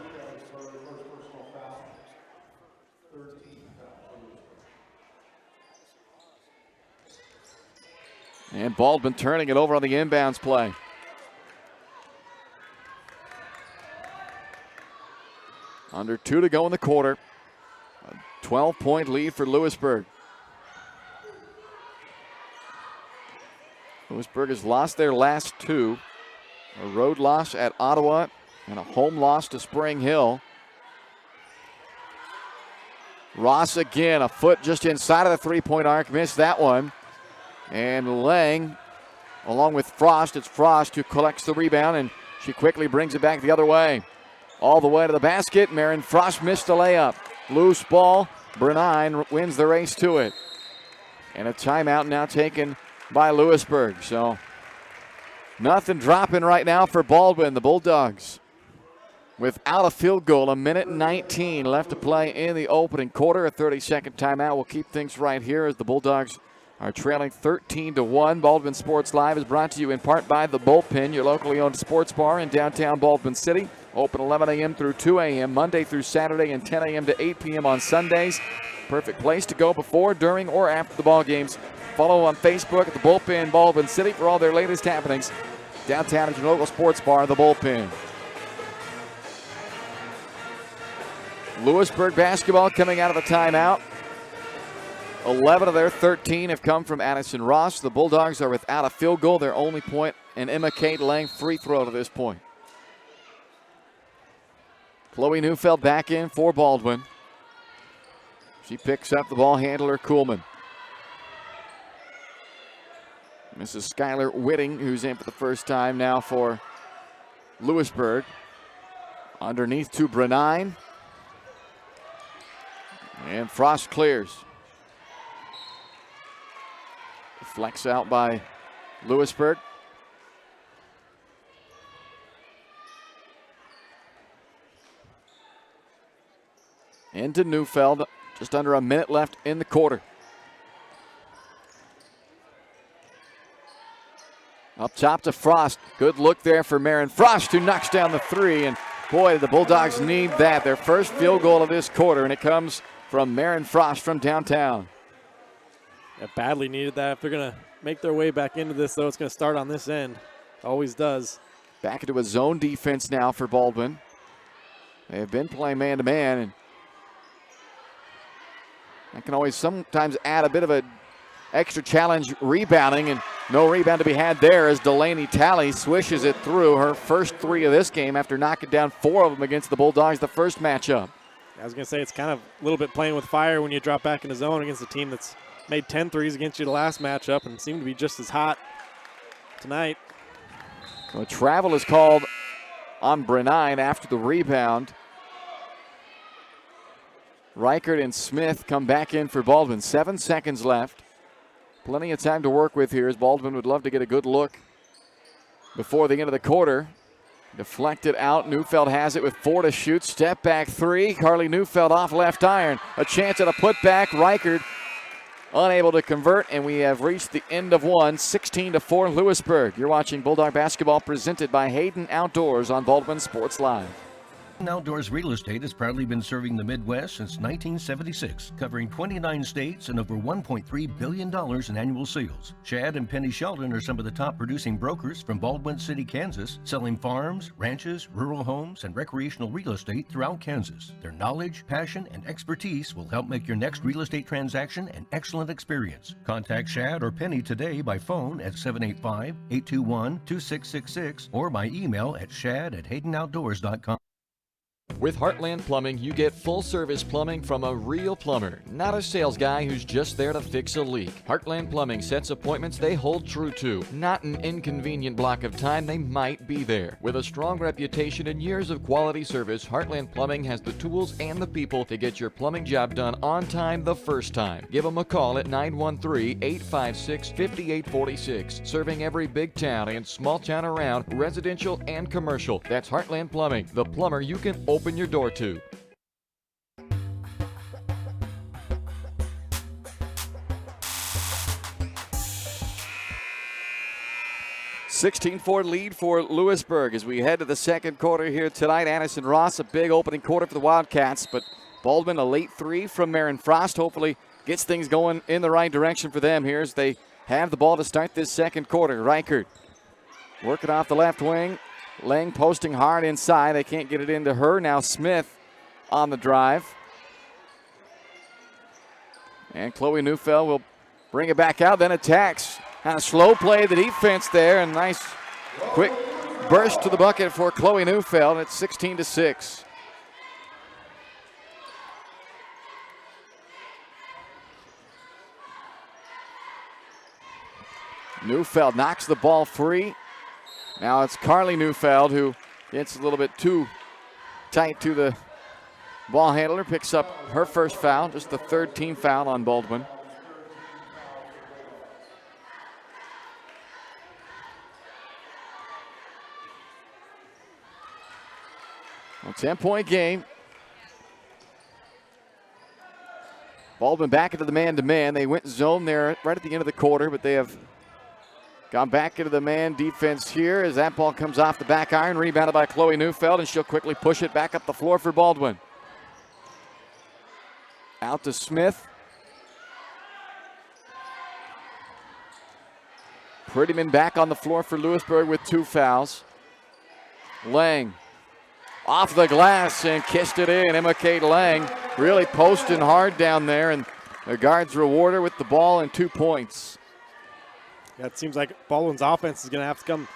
And Baldwin turning it over on the inbounds play. Under 2 to go in the quarter. A 12-point lead for Louisburg. Louisburg has lost their last 2. A road loss at Ottawa and a home loss to Spring Hill. Ross again, a foot just inside of the three-point arc, missed that one. And Lang, along with Frost, it's Frost who collects the rebound, and she quickly brings it back the other way. All the way to the basket. Marin Frost missed a layup. Loose ball. Bernine wins the race to it. And a timeout now taken by Louisburg. So nothing dropping right now for Baldwin. The Bulldogs without a field goal. 1:19 left to play in the opening quarter. A 30-second timeout will keep things right here as the Bulldogs are trailing 13-1. Baldwin Sports Live is brought to you in part by The Bullpen, your locally owned sports bar in downtown Baldwin City. Open 11 a.m. through 2 a.m. Monday through Saturday, and 10 a.m. to 8 p.m. on Sundays. Perfect place to go before, during, or after the ball games. Follow on Facebook at The Bullpen Baldwin City for all their latest happenings. Downtown at your local sports bar, The Bullpen. Louisburg basketball coming out of the timeout. 11 of their 13 have come from Addison Ross. The Bulldogs are without a field goal. Their only point, an Emma Kate Lang free throw to this point. Chloe Neufeld back in for Baldwin. She picks up the ball handler, Kuhlman. Mrs. Skylar Whitting, who's in for the first time now for Louisburg. Underneath to Brenine. And Frost clears. Flex out by Louisburg. Into Neufeld, just under a minute left in the quarter. Up top to Frost. Good look there for Marin Frost, who knocks down the three. And boy, the Bulldogs need that. Their first field goal of this quarter, and it comes from Marin Frost from downtown. Yeah, badly needed that. If they're going to make their way back into this, though, it's going to start on this end. Always does. Back into a zone defense now for Baldwin. They've been playing man-to-man, and that can always sometimes add a bit of an extra challenge rebounding, and no rebound to be had there as Delaney Talley swishes it through. Her first 3 of this game after knocking down 4 of them against the Bulldogs the first matchup. I was going to say it's kind of a little bit playing with fire when you drop back in the zone against a team that's made 10 threes against you the last matchup and seemed to be just as hot tonight. So a travel is called on Brenine after the rebound. Reichert and Smith come back in for Baldwin. 7 seconds left. Plenty of time to work with here as Baldwin would love to get a good look before the end of the quarter. Deflected out. Neufeld has it with 4 to shoot. Step back 3. Carly Neufeld off left iron. A chance at a putback. Reichert unable to convert, and we have reached the end of one. 16-4 Louisburg. You're watching Bulldog basketball presented by Hayden Outdoors on Baldwin Sports Live. Outdoors Real Estate has proudly been serving the Midwest since 1976, covering 29 states and over $1.3 billion in annual sales. Chad and Penny Sheldon are some of the top producing brokers from Baldwin City, Kansas, selling farms, ranches, rural homes, and recreational real estate throughout Kansas. Their knowledge, passion, and expertise will help make your next real estate transaction an excellent experience. Contact Chad or Penny today by phone at 785-821-2666 or by email at shad@haydenoutdoors.com. With Heartland Plumbing, you get full-service plumbing from a real plumber, not a sales guy who's just there to fix a leak. Heartland Plumbing sets appointments they hold true to, not an inconvenient block of time they might be there. With a strong reputation and years of quality service, Heartland Plumbing has the tools and the people to get your plumbing job done on time the first time. Give them a call at 913-856-5846, serving every big town and small town around, residential and commercial. That's Heartland Plumbing, the plumber you can open your door to. 16-4 lead for Louisburg as we head to the second quarter here tonight. Addison Ross, a big opening quarter for the Wildcats, but Baldwin, a late three from Marin Frost, hopefully gets things going in the right direction for them here as they have the ball to start this second quarter. Reichert working off the left wing. Lang posting hard inside. They can't get it into her. Now Smith on the drive. And Chloe Neufeld will bring it back out, then attacks. Kind of slow play the defense there, and nice quick burst to the bucket for Chloe Neufeld. It's 16-6. Neufeld knocks the ball free. Now it's Carly Neufeld who gets a little bit too tight to the ball handler, picks up her first foul, just the third team foul on Baldwin. A 10-point game. Baldwin back into the man-to-man. They went zone there right at the end of the quarter, but they have gone back into the man defense here as that ball comes off the back iron, rebounded by Chloe Neufeld, and she'll quickly push it back up the floor for Baldwin. Out to Smith. Prettyman back on the floor for Louisburg with 2 fouls. Lang off the glass and kissed it in. Emma Kate Lang really posting hard down there, and the guards reward her with the ball and 2 points. Yeah, it seems like Baldwin's offense is going to have to come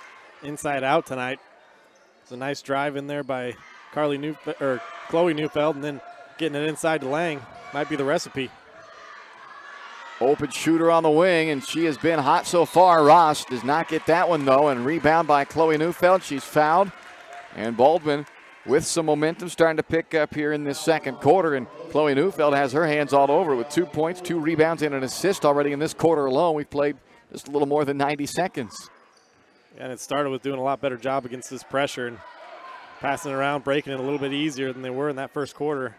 inside out tonight. It's a nice drive in there by Chloe Neufeld, and then getting it inside to Lang might be the recipe. Open shooter on the wing, and she has been hot so far. Ross does not get that one, though, and rebound by Chloe Neufeld. She's fouled, and Baldwin with some momentum starting to pick up here in this second quarter, and Chloe Neufeld has her hands all over it with 2 points, 2 rebounds, and an assist already in this quarter alone. We've played just a little more than 90 seconds. And it started with doing a lot better job against this pressure and passing it around, breaking it a little bit easier than they were in that first quarter.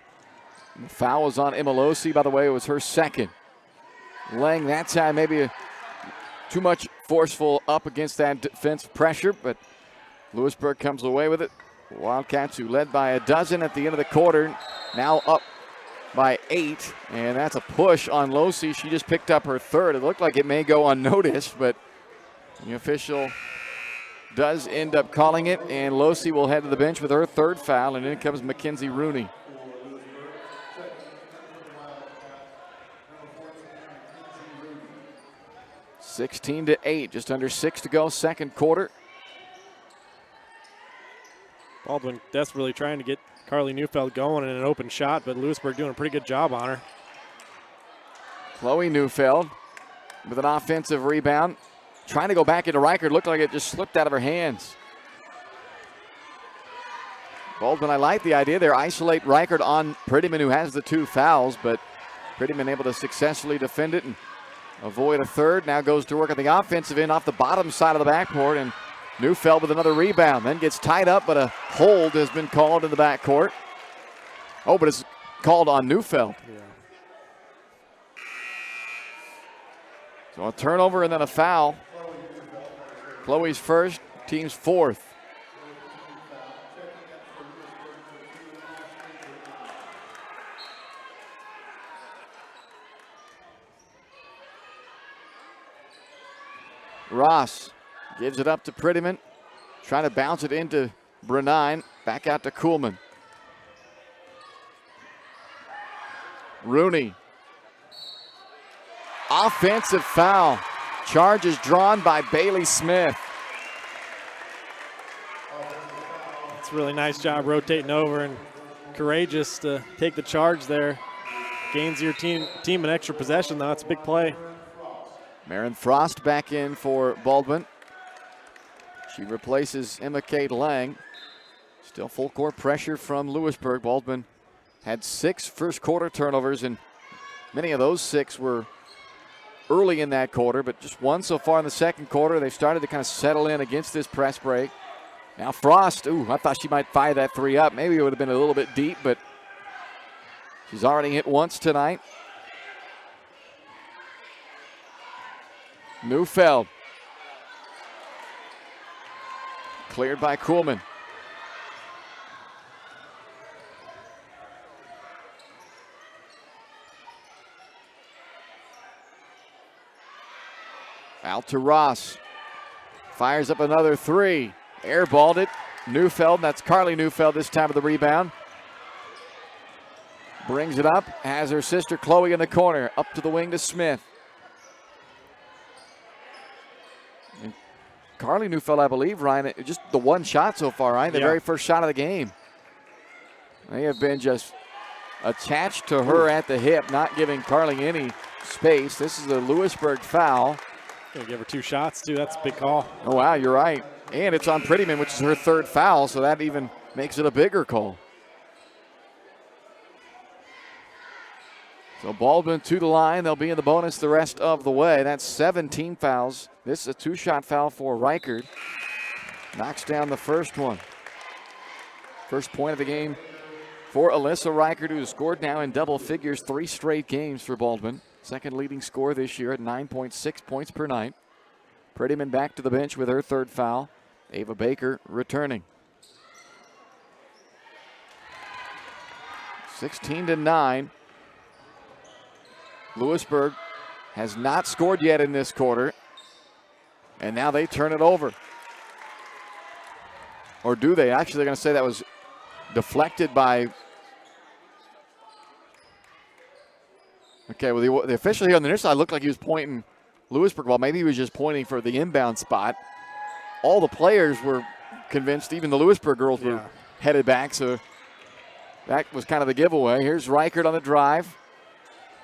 The foul was on Imalosi, by the way. It was her second. Lang that time maybe too much forceful up against that defensive pressure, but Louisburg comes away with it. Wildcats, who led by a dozen at the end of the quarter, now up by 8, and that's a push on Losi. She just picked up her third. It looked like it may go unnoticed, but the official does end up calling it, and Losi will head to the bench with her third foul, and in comes Mackenzie Rooney. (16-8), just under 6 to go, second quarter. Baldwin desperately trying to get Carly Neufeld going in an open shot, but Louisburg doing a pretty good job on her. Chloe Neufeld with an offensive rebound. Trying to go back into Reichert. Looked like it just slipped out of her hands. Baldwin, I like the idea there. Isolate Reichert on Prettyman, who has the 2 fouls, but Prettyman able to successfully defend it and avoid a third. Now goes to work at the offensive end off the bottom side of the backcourt, and Neufeld with another rebound, then gets tied up, but a hold has been called in the backcourt. Oh, but it's called on Neufeld. Yeah. So a turnover and then a foul. Chloe's first, team's fourth. Ross gives it up to Prettyman. Trying to bounce it into Brenine. Back out to Kuhlman. Rooney. Offensive foul. Charge is drawn by Bailey Smith. It's a really nice job rotating over and courageous to take the charge there. Gains your team an extra possession, though. It's a big play. Marin Frost back in for Baldwin. She replaces Emma Kate Lang. Still full court pressure from Louisburg. Baldwin had 6 first quarter turnovers, and many of those 6 were early in that quarter, but just 1 so far in the second quarter. They've started to kind of settle in against this press break. Now Frost, I thought she might fire that 3 up. Maybe it would have been a little bit deep, but she's already hit once tonight. Neufeld. Cleared by Kuhlman. Out to Ross. Fires up another three. Airballed it. Neufeld, that's Carly Neufeld this time of the rebound. Brings it up, has her sister Chloe in the corner. Up to the wing to Smith. And Carly Neufeld, I believe, Ryan, just the one shot so far, right? The very first shot of the game. They have been just attached to her at the hip, not giving Carly any space. This is a Louisburg foul. Gonna give her 2 shots, too. That's a big call. Oh, wow, you're right. And it's on Prettyman, which is her 3rd foul, so that even makes it a bigger call. So Baldwin to the line. They'll be in the bonus the rest of the way. That's 17 fouls. This is a 2-shot foul for Reichert. Knocks down the first one. First point of the game for Alyssa Reichert, who has scored now in double figures 3 straight games for Baldwin. Second leading scorer this year at 9.6 points per night. Prettyman back to the bench with her 3rd foul. Ava Baker returning. 16-9. Louisburg has not scored yet in this quarter. And now they turn it over. Or do they? Actually, they're going to say that was deflected by... Okay, well, the official here on the near side looked like he was pointing Louisburg. Well, maybe he was just pointing for the inbound spot. All the players were convinced, even the Louisburg girls were headed back, so that was kind of the giveaway. Here's Reichert on the drive.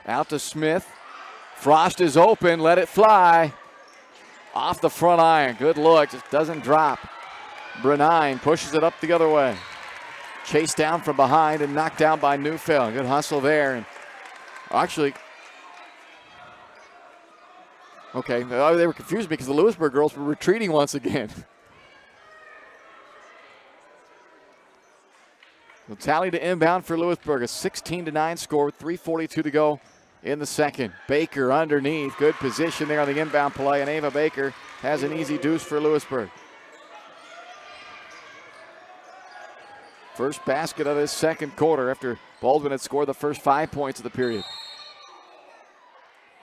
Out to Smith. Frost is open. Let it fly. Off the front iron. Good look. Just doesn't drop. Brenine pushes it up the other way. Chased down from behind and knocked down by Neufeld. Good hustle there. And actually, okay, they were confused because the Louisburg girls were retreating once again. The tally to inbound for Louisburg, a 16-9 score with 3:42 to go in the second. Baker underneath, good position there on the inbound play, and Ava Baker has an easy deuce for Louisburg. First basket of this second quarter after Baldwin had scored the first 5 points of the period.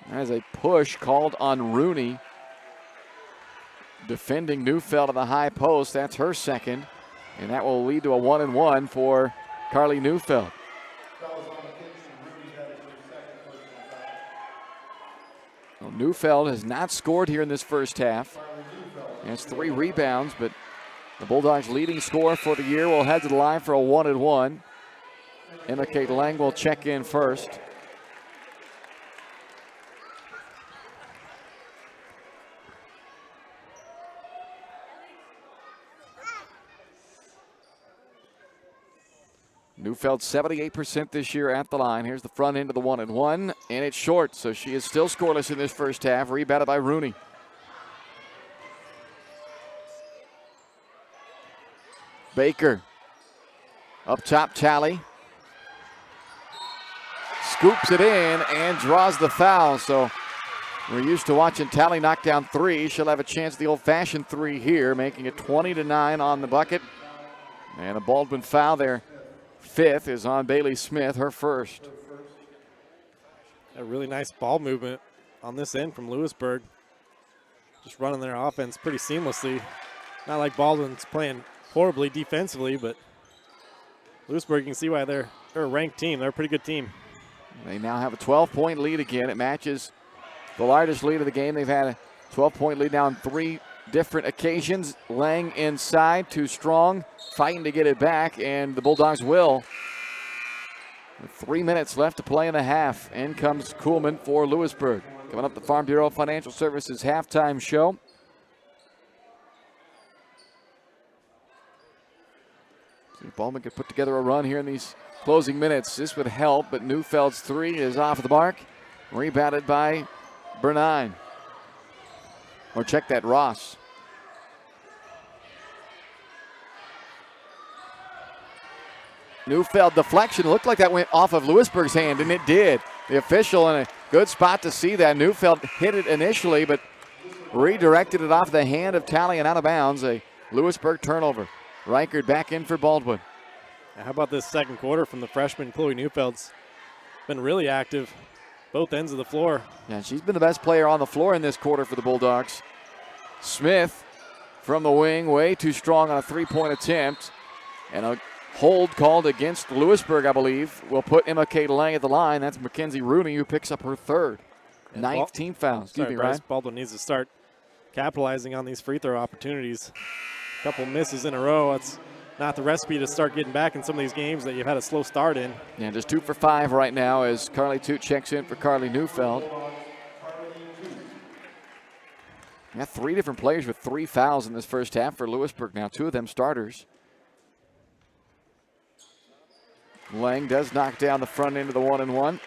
There's a push called on Rooney. Defending Neufeld on the high post. That's her second. And that will lead to a 1-and-1 for Carly Neufeld. Well, Neufeld has not scored here in this first half. He has 3 rebounds, but the Bulldogs' leading scorer for the year will head to the line for a 1-and-1. Emma Kate Lang will check in first. Neufeld 78% this year at the line. Here's the front end of the 1-and-1, and it's short, so she is still scoreless in this first half. Rebounded by Rooney. Baker. Up top, Talley. Scoops it in and draws the foul. So we're used to watching Talley knock down 3. She'll have a chance at the old-fashioned 3 here, making it 20-9 on the bucket. And a Baldwin foul there. 5th is on Bailey Smith, her first. A really nice ball movement on this end from Louisburg. Just running their offense pretty seamlessly. Not like Baldwin's playing horribly defensively, but Louisburg, you can see why they're a ranked team. They're a pretty good team. They now have a 12-point lead again. It matches the largest lead of the game. They've had a 12-point lead now on 3 different occasions. Lang inside, too strong, fighting to get it back, and the Bulldogs will. With 3 minutes left to play in the half. In comes Kuhlman for Louisburg. Coming up, the Farm Bureau Financial Services halftime show. See if Baldwin could put together a run here in these closing minutes. This would help, but Neufeld's 3 is off the mark. Rebounded by Bernine. Or check that, Ross. Neufeld deflection. Looked like that went off of Louisburg's hand, and it did. The official in a good spot to see that. Neufeld hit it initially, but redirected it off the hand of Talley and out of bounds. A Louisburg turnover. Reichert back in for Baldwin. How about this second quarter from the freshman Chloe Neufeld's been really active, both ends of the floor. Yeah, she's been the best player on the floor in this quarter for the Bulldogs. Smith from the wing, way too strong on a three-point attempt. And a hold called against Louisburg, I believe, will put Emma Kate Lang at the line. That's Mackenzie Rooney, who picks up her third. Ninth team foul. Excuse me, Ryan. Baldwin needs to start capitalizing on these free throw opportunities. A couple misses in a row. That's not the recipe to start getting back in some of these games that you've had a slow start in. Yeah, just 2 for 5 right now as Carly Toot checks in for Carly Neufeld. Yeah, 3 different players with 3 fouls in this first half for Louisburg now. 2 of them starters. Lang does knock down the front end of the 1-and-1.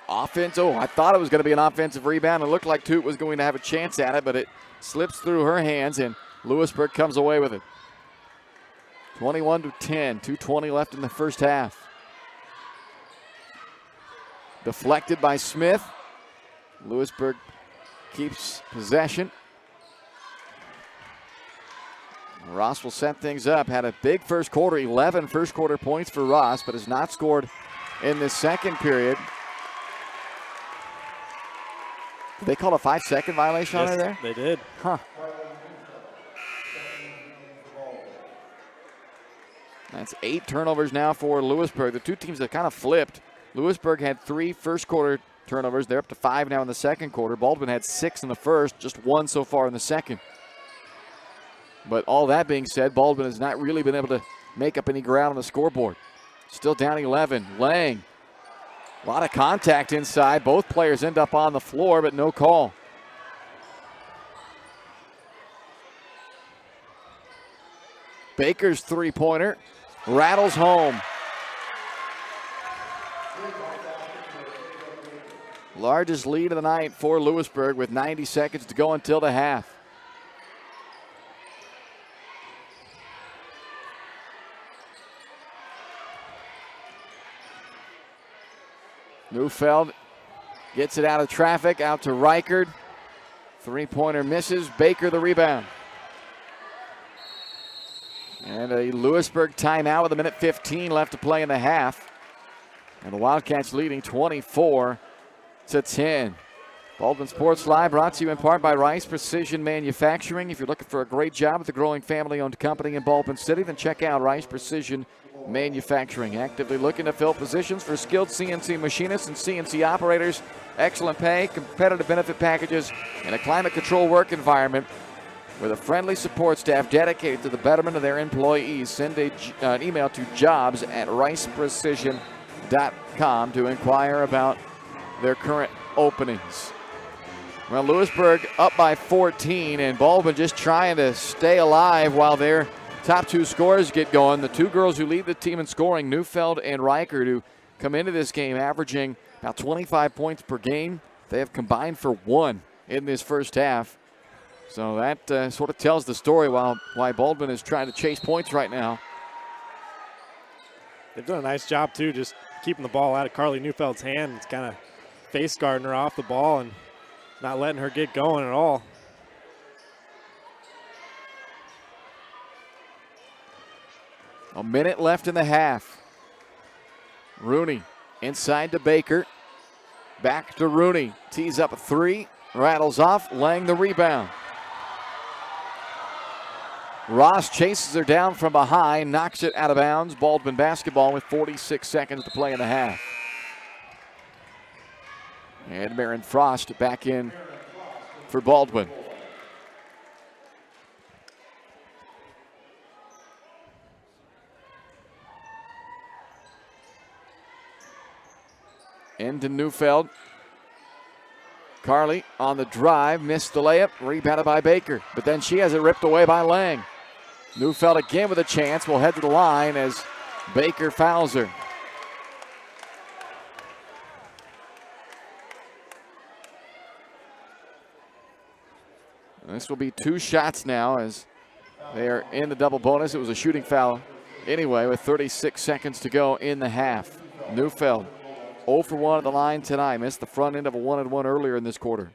Offense, I thought it was going to be an offensive rebound. It looked like Toot was going to have a chance at it, but it slips through her hands, and Louisburg comes away with it. 21-10, 2:20 left in the first half. Deflected by Smith. Louisburg keeps possession. Ross will set things up. Had a big first quarter, 11 first quarter points for Ross, but has not scored in the second period. Did they call a 5-second violation on her there? They did. Huh. That's 8 turnovers now for Louisburg. The two teams have kind of flipped. Louisburg had 3 first quarter turnovers. They're up to 5 now in the second quarter. Baldwin had 6 in the first, just 1 so far in the second. But all that being said, Baldwin has not really been able to make up any ground on the scoreboard. Still down 11. Lang. A lot of contact inside. Both players end up on the floor, but no call. Baker's three-pointer rattles home. Largest lead of the night for Louisburg with 90 seconds to go until the half. Neufeld gets it out of traffic, out to Reichert. Three-pointer misses. Baker the rebound. And a Louisburg timeout with 1:15 left to play in the half. And the Wildcats leading 24-10. Baldwin Sports Live brought to you in part by Rice Precision Manufacturing. If you're looking for a great job at the growing family-owned company in Baldwin City, then check out Rice Precision Manufacturing. Actively looking to fill positions for skilled CNC machinists and CNC operators. Excellent pay, competitive benefit packages, and a climate-controlled work environment with a friendly support staff dedicated to the betterment of their employees. Send an email to jobs@riceprecision.com to inquire about their current openings. Well, Louisburg up by 14, and Baldwin just trying to stay alive while their top 2 scorers get going. The 2 girls who lead the team in scoring, Neufeld and Reichert, who come into this game averaging about 25 points per game. They have combined for 1 in this first half. So that sort of tells the story why Baldwin is trying to chase points right now. They've done a nice job, too, just keeping the ball out of Carly Neufeld's hand. It's kind of face guarding her off the ball and not letting her get going at all. A minute left in the half. Rooney inside to Baker. Back to Rooney. Tees up a 3. Rattles off. Lang the rebound. Ross chases her down from behind. Knocks it out of bounds. Baldwin basketball with 46 seconds to play in the half. And Marin Frost back in for Baldwin. Into Neufeld. Carly on the drive, missed the layup, rebounded by Baker. But then she has it ripped away by Lang. Neufeld again with a chance, will head to the line as Baker fouls her. And this will be 2 shots now as They're in the double bonus. It was a shooting foul anyway with 36 seconds to go in the half. Neufeld 0 for 1 at the line tonight. Missed the front end of a 1-and-1 earlier in this quarter.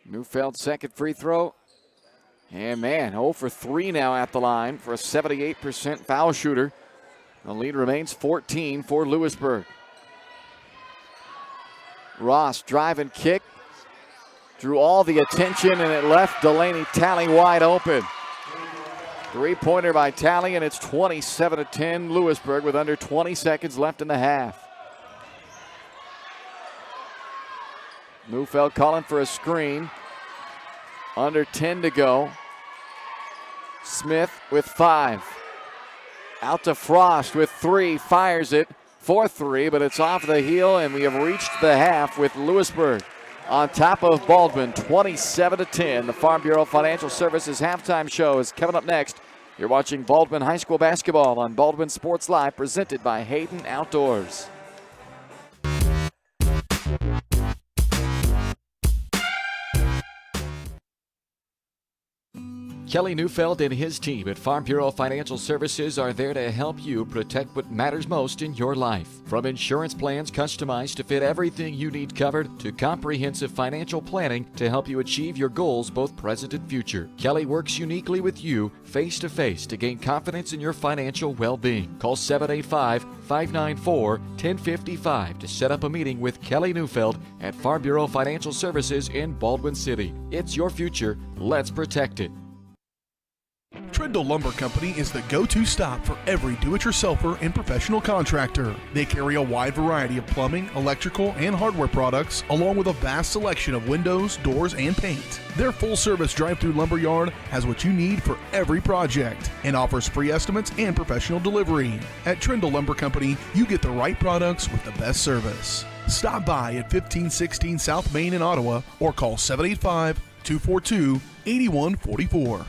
Neufeld's second free throw. And man, 0 for 3 now at the line for a 78% foul shooter. The lead remains 14 for Louisburg. Ross drive and kick. Drew all the attention and it left Delaney Talley wide open. Three-pointer by Talley and it's 27-10 Louisburg with under 20 seconds left in the half. Neufeld calling for a screen. Under 10 to go. Smith with 5. Out to Frost with 3. Fires it for 3, but it's off the heel, and we have reached the half with Louisburg on top of Baldwin, 27-10. The Farm Bureau Financial Services halftime show is coming up next. You're watching Baldwin High School basketball on Baldwin Sports Live, presented by Hayden Outdoors. Kelly Neufeld and his team at Farm Bureau Financial Services are there to help you protect what matters most in your life. From insurance plans customized to fit everything you need covered to comprehensive financial planning to help you achieve your goals both present and future. Kelly works uniquely with you face-to-face to gain confidence in your financial well-being. Call 785-594-1055 to set up a meeting with Kelly Neufeld at Farm Bureau Financial Services in Baldwin City. It's your future. Let's protect it. Trindle Lumber Company is the go-to stop for every do-it-yourselfer and professional contractor. They carry a wide variety of plumbing, electrical, and hardware products, along with a vast selection of windows, doors, and paint. Their full-service drive-through lumber yard has what you need for every project and offers free estimates and professional delivery. At Trindle Lumber Company, you get the right products with the best service. Stop by at 1516 South Main in Ottawa or call 785-242-8144.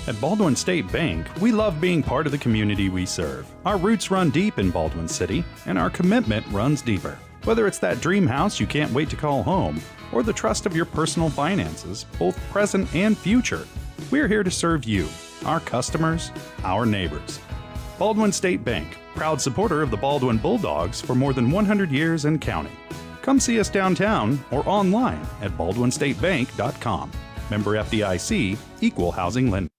At Baldwin State Bank, we love being part of the community we serve. Our roots run deep in Baldwin City, and our commitment runs deeper. Whether it's that dream house you can't wait to call home, or the trust of your personal finances, both present and future, we're here to serve you, our customers, our neighbors. Baldwin State Bank, proud supporter of the Baldwin Bulldogs for more than 100 years and counting. Come see us downtown or online at baldwinstatebank.com. Member FDIC, Equal Housing Lender.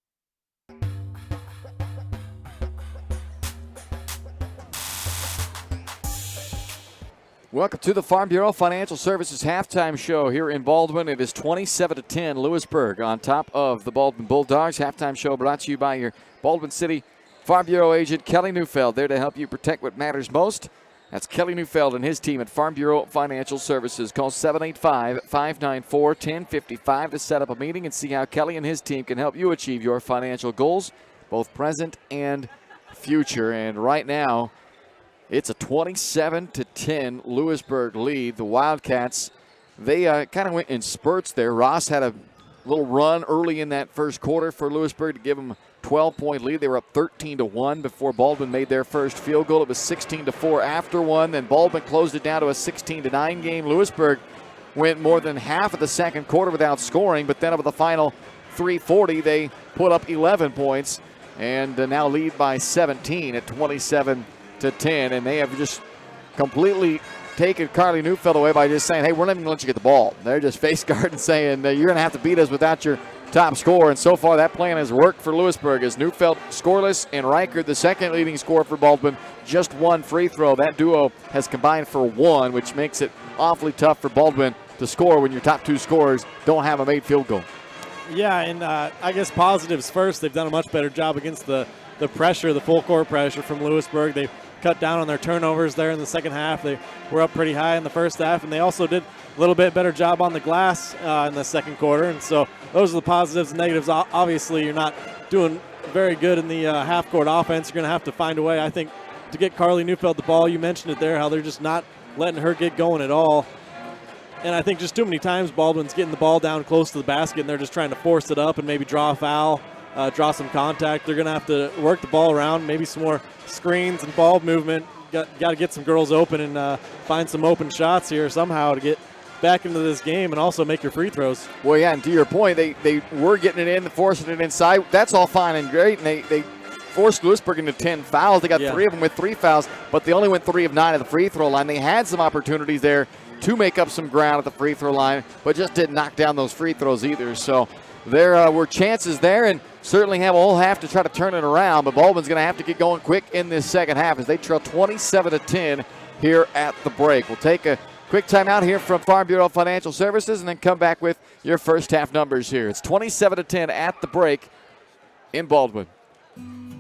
Welcome to the Farm Bureau Financial Services halftime show here in Baldwin. It is 27-10 Louisburg on top of the Baldwin Bulldogs. Halftime show brought to you by your Baldwin City Farm Bureau agent Kelly Neufeld, there to help you protect what matters most. That's Kelly Neufeld and his team at Farm Bureau Financial Services. Call 785-594-1055 to set up a meeting and see how Kelly and his team can help you achieve your financial goals, both present and future. And right now, it's a 27-10 Louisburg lead. The Wildcats, they kind of went in spurts there. Ross had a little run early in that first quarter for Louisburg to give them a 12-point lead. They were up 13-1 before Baldwin made their first field goal. It was 16-4 after one. Then Baldwin closed it down to a 16-9 game. Lewisburg went more than half of the second quarter without scoring, but then over the final 3:40, they put up 11 points and now lead by 17 at 27-10, and they have just completely taken Carly Neufeld away by just saying, hey, we're not even going to let you get the ball. They're just face guarding, saying you're going to have to beat us without your top scorer, and so far that plan has worked for Lewisburg as Neufeld scoreless and Reichert, the second leading scorer for Baldwin, just one free throw. That duo has combined for one, which makes it awfully tough for Baldwin to score when your top two scorers don't have a made field goal. Yeah, and I guess positives first. They've done a much better job against the pressure, the full court pressure from Lewisburg. They cut down on their turnovers there in the second half. They were up pretty high in the first half, and they also did a little bit better job on the glass in the second quarter. And so those are the positives and negatives. Obviously, you're not doing very good in the half-court offense. You're going to have to find a way, I think, to get Carly Neufeld the ball. You mentioned it there, how they're just not letting her get going at all. And I think just too many times Baldwin's getting the ball down close to the basket, and they're just trying to force it up and maybe draw a foul, draw some contact. They're going to have to work the ball around, maybe some more screens and ball movement. Got to get some girls open and find some open shots here somehow to get back into this game and also make your free throws. Well, yeah, and to your point, they were getting it in, forcing it inside. That's all fine and great, and they forced Louisburg into 10 fouls. They got 3 of them with 3 fouls, but they only went 3 of 9 at the free throw line. They had some opportunities there to make up some ground at the free throw line, but just didn't knock down those free throws either. So there were chances there, and certainly have a whole half to try to turn it around, but Baldwin's going to have to get going quick in this second half as they trail 27-10 here at the break. We'll take a quick timeout here from Farm Bureau Financial Services and then come back with your first half numbers here. It's 27-10 at the break in Baldwin.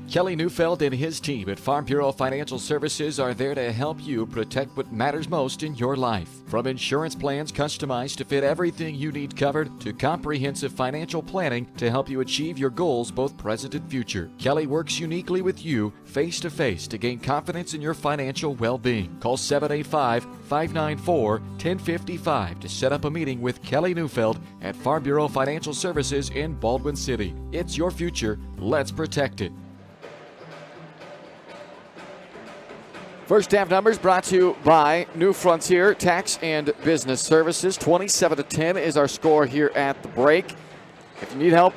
Kelly Neufeld and his team at Farm Bureau Financial Services are there to help you protect what matters most in your life. From insurance plans customized to fit everything you need covered to comprehensive financial planning to help you achieve your goals both present and future. Kelly works uniquely with you face-to-face to gain confidence in your financial well-being. Call 785-594-1055 to set up a meeting with Kelly Neufeld at Farm Bureau Financial Services in Baldwin City. It's your future. Let's protect it. First half numbers brought to you by New Frontier Tax and Business Services. 27-10 is our score here at the break. If you need help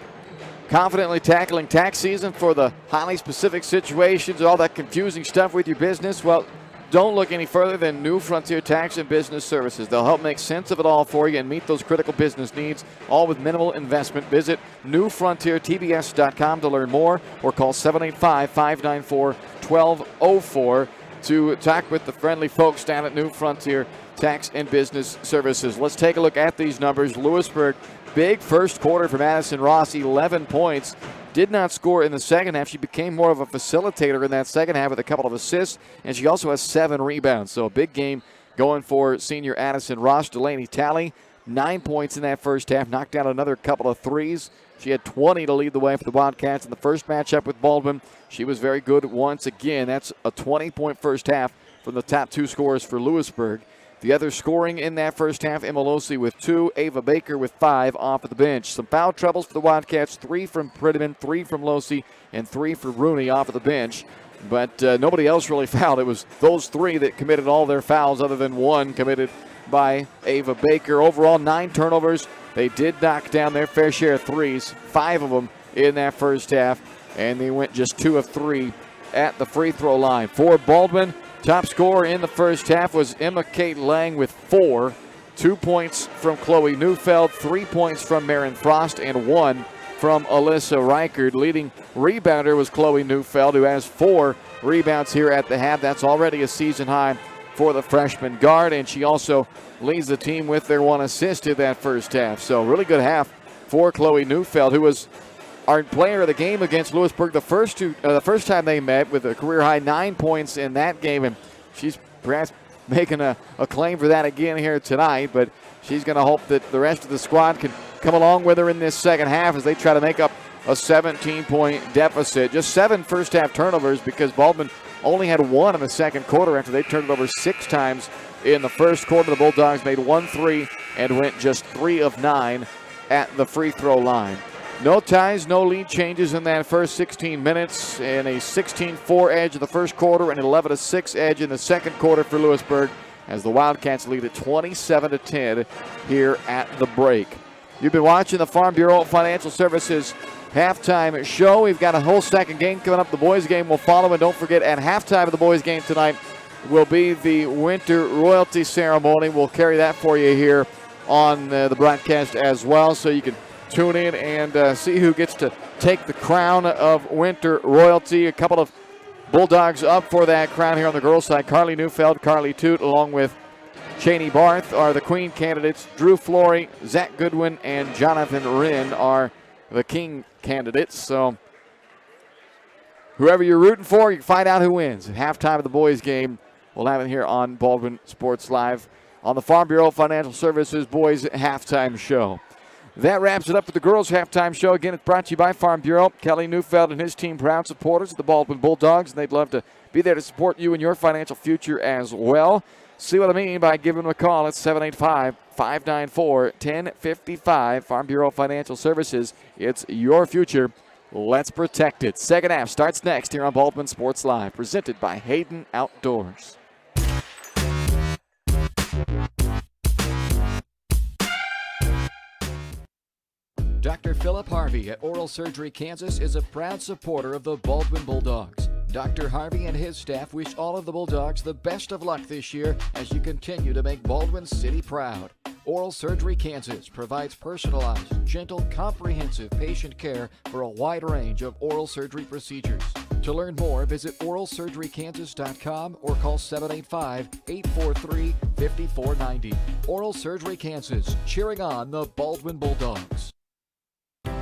confidently tackling tax season for the highly specific situations, all that confusing stuff with your business, well, don't look any further than New Frontier Tax and Business Services. They'll help make sense of it all for you and meet those critical business needs, all with minimal investment. Visit newfrontiertbs.com to learn more or call 785-594-1204 to talk with the friendly folks down at New Frontier Tax and Business Services. Let's take a look at these numbers. Louisburg, big first quarter for Madison Ross, 11 points. Did not score in the second half. She became more of a facilitator in that second half with a couple of assists, and she also has 7 rebounds. So a big game going for senior Addison Ross. Delaney Talley, 9 points in that first half, knocked down another couple of threes. She had 20 to lead the way for the Wildcats in the first matchup with Baldwin. She was very good once again. That's a 20-point first half from the top 2 scorers for Louisburg. The other scoring in that first half, Emalosi with 2, Ava Baker with 5 off of the bench. Some foul troubles for the Wildcats, 3 from Pregame, 3 from Losi, and 3 for Rooney off of the bench. But nobody else really fouled. It was those 3 that committed all their fouls other than 1 committed by Ava Baker. Overall, 9 turnovers. They did knock down their fair share of threes, 5 of them in that first half, and they went just 2 of 3 at the free throw line. For Baldwin, top scorer in the first half was Emma Kate Lang with 4. 2 points from Chloe Neufeld, 3 points from Marin Frost, and 1 from Alyssa Reichard. Leading rebounder was Chloe Neufeld, who has 4 rebounds here at the half. That's already a season high for the freshman guard, and she also leads the team with their 1 assist in that first half. So really good half for Chloe Neufeld, who was our player of the game against Louisburg the first time they met, with a career-high 9 points in that game, and she's perhaps making a claim for that again here tonight, but she's going to hope that the rest of the squad can come along with her in this second half as they try to make up a 17-point deficit. Just 7 first-half turnovers because Baldwin only had 1 in the second quarter after they turned it over 6 times in the first quarter. The Bulldogs made 1 3 and went just 3 of 9 at the free throw line. No ties, no lead changes in that first 16 minutes, and a 16-4 edge in the first quarter and an 11-6 edge in the second quarter for Louisburg as the Wildcats lead at 27-10 here at the break. You've been watching the Farm Bureau Financial Services halftime show. We've got a whole stack of game coming up. The boys game will follow, and don't forget, at halftime of the boys game tonight will be the Winter Royalty Ceremony. We'll carry that for you here on the broadcast as well, so you can tune in and see who gets to take the crown of Winter Royalty. A couple of Bulldogs up for that crown here on the girls' side. Carly Neufeld, Carly Toot, along with Cheney Barth are the queen candidates. Drew Flory, Zach Goodwin, and Jonathan Wren are the king candidates. So whoever you're rooting for, you can find out who wins at halftime of the boys' game. We'll have it here on Baldwin Sports Live on the Farm Bureau Financial Services Boys Halftime Show. That wraps it up for the girls' halftime show. Again, it's brought to you by Farm Bureau. Kelly Neufeld and his team, proud supporters of the Baldwin Bulldogs, and they'd love to be there to support you in your financial future as well. See what I mean by giving them a call at 785-594-1055. Farm Bureau Financial Services. It's your future. Let's protect it. Second half starts next here on Baldwin Sports Live, presented by Hayden Outdoors. Dr. Philip Harvey at Oral Surgery Kansas is a proud supporter of the Baldwin Bulldogs. Dr. Harvey and his staff wish all of the Bulldogs the best of luck this year as you continue to make Baldwin City proud. Oral Surgery Kansas provides personalized, gentle, comprehensive patient care for a wide range of oral surgery procedures. To learn more, visit oralsurgerykansas.com or call 785-843-5490. Oral Surgery Kansas, cheering on the Baldwin Bulldogs.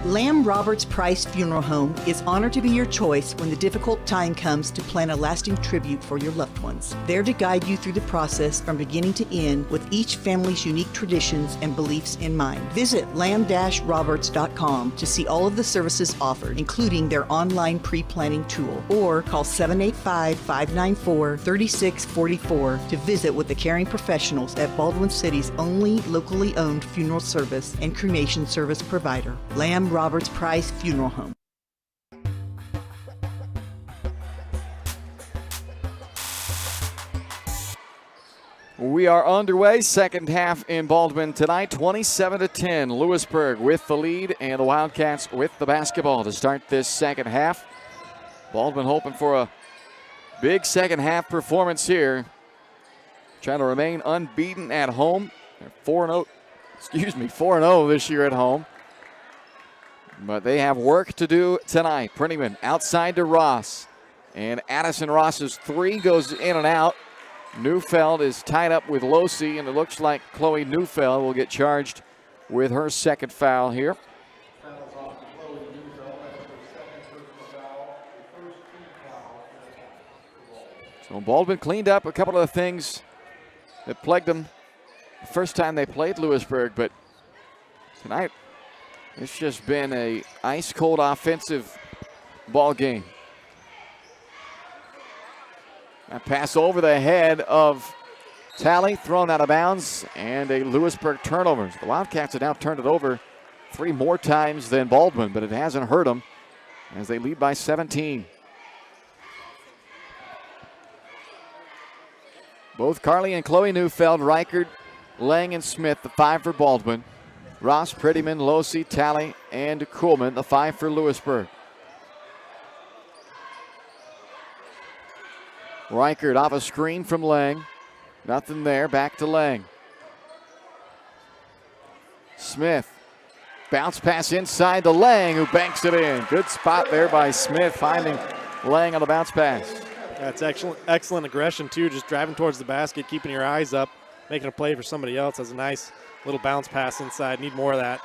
Lamb Roberts Price Funeral Home is honored to be your choice when the difficult time comes to plan a lasting tribute for your loved ones. There to guide you through the process from beginning to end with each family's unique traditions and beliefs in mind. Visit lamb-roberts.com to see all of the services offered, including their online pre-planning tool, or call 785-594-3644 to visit with the caring professionals at Baldwin City's only locally owned funeral service and cremation service provider, Lamb Roberts Price Funeral Home. We are underway. Second half in Baldwin tonight, 27-10. Louisburg with the lead, and the Wildcats with the basketball to start this second half. Baldwin hoping for a big second half performance here. Trying to remain unbeaten at home. They're 4-0 this year at home. But they have work to do tonight. Pregame outside to Ross. And Addison Ross's three goes in and out. Neufeld is tied up with Losey, and it looks like Chloe Neufeld will get charged with her second foul here. So Baldwin cleaned up a couple of the things that plagued them the first time they played Louisburg, but tonight it's just been a ice-cold offensive ball game. A pass over the head of Talley, thrown out of bounds, and a Louisburg turnover. The Wildcats have now turned it over 3 more times than Baldwin, but it hasn't hurt them as they lead by 17. Both Carly and Chloe Neufeld, Reichert, Lang, and Smith, the 5 for Baldwin. Ross, Prettyman, Losey, Talley, and Kuhlman, the 5 for Louisburg. Reichert off a screen from Lang. Nothing there, back to Lang. Smith, bounce pass inside to Lang, who banks it in. Good spot there by Smith, finding Lang on the bounce pass. That's excellent aggression, too, just driving towards the basket, keeping your eyes up, making a play for somebody else. That's a nice little bounce pass inside. Need more of that.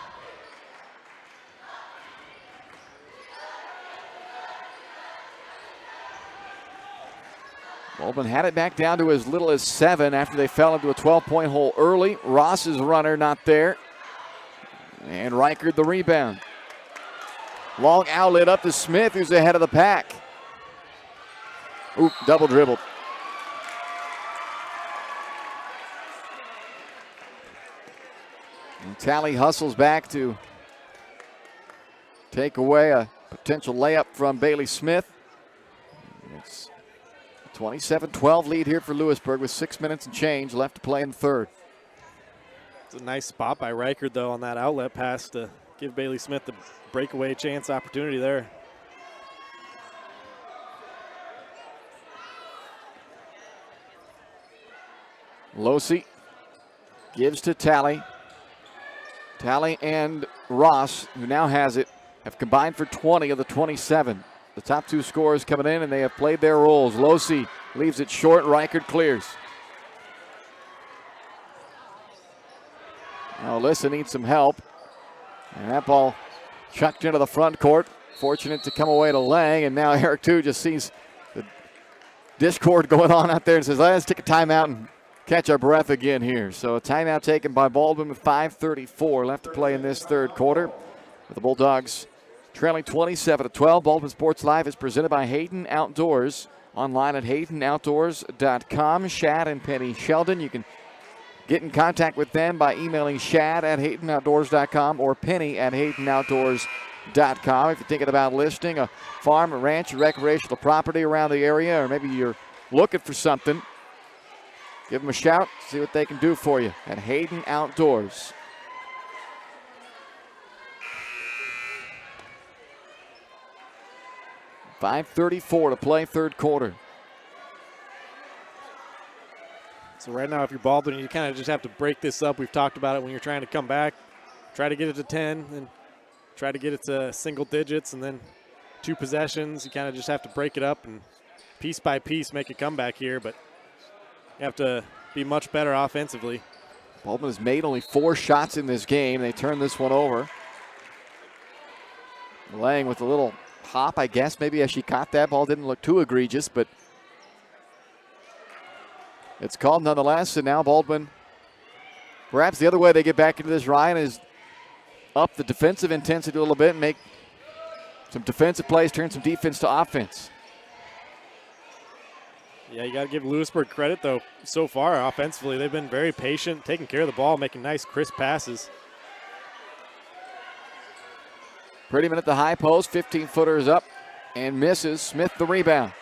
Baldwin had it back down to as little as 7 after they fell into a 12-point hole early. Ross's runner not there. And Reichert the rebound. Long outlet up to Smith, who's ahead of the pack. Oop, double dribbled. And Talley hustles back to take away a potential layup from Bailey Smith. It's a 27-12 lead here for Louisburg with 6 minutes and change left to play in the third. It's a nice spot by Reichert, though, on that outlet pass to give Bailey Smith the breakaway chance opportunity there. Losey gives to Talley. Talley and Ross, who now has it, have combined for 20 of the 27. The top 2 scorers coming in, and they have played their roles. Losey leaves it short. Reichert clears. Now Alyssa needs some help. And that ball chucked into the front court. Fortunate to come away to Lang, and now Eric, too, just sees the discord going on out there and says, let's take a timeout and catch our breath again here. So a timeout taken by Baldwin with 5:34 left to play in this third quarter. With the Bulldogs trailing 27-12. Baldwin Sports Live is presented by Hayden Outdoors. online at HaydenOutdoors.com. Shad and Penny Sheldon. You can get in contact with them by emailing Shad at HaydenOutdoors.com or Penny at HaydenOutdoors.com. If you're thinking about listing a farm, a ranch, a recreational property around the area, or maybe you're looking for something, give them a shout, see what they can do for you at Hayden Outdoors. .534 to play, third quarter. So right now, if you're Baldwin, you kind of just have to break this up. We've talked about it when you're trying to come back. Try to get it to 10 and try to get it to single digits, and then 2 possessions. You kind of just have to break it up and piece by piece make a comeback here, but you have to be much better offensively. Baldwin has made only 4 shots in this game. They turn this one over. Lang with a little hop, I guess, maybe as she caught that ball. Didn't look too egregious, but it's called nonetheless. And now Baldwin, perhaps the other way they get back into this, Ryan, is up the defensive intensity a little bit and make some defensive plays, turn some defense to offense. Yeah, you got to give Louisburg credit, though. So far, offensively, they've been very patient, taking care of the ball, making nice, crisp passes. Prettyman at the high post, 15-footer is up and misses. Smith the rebound.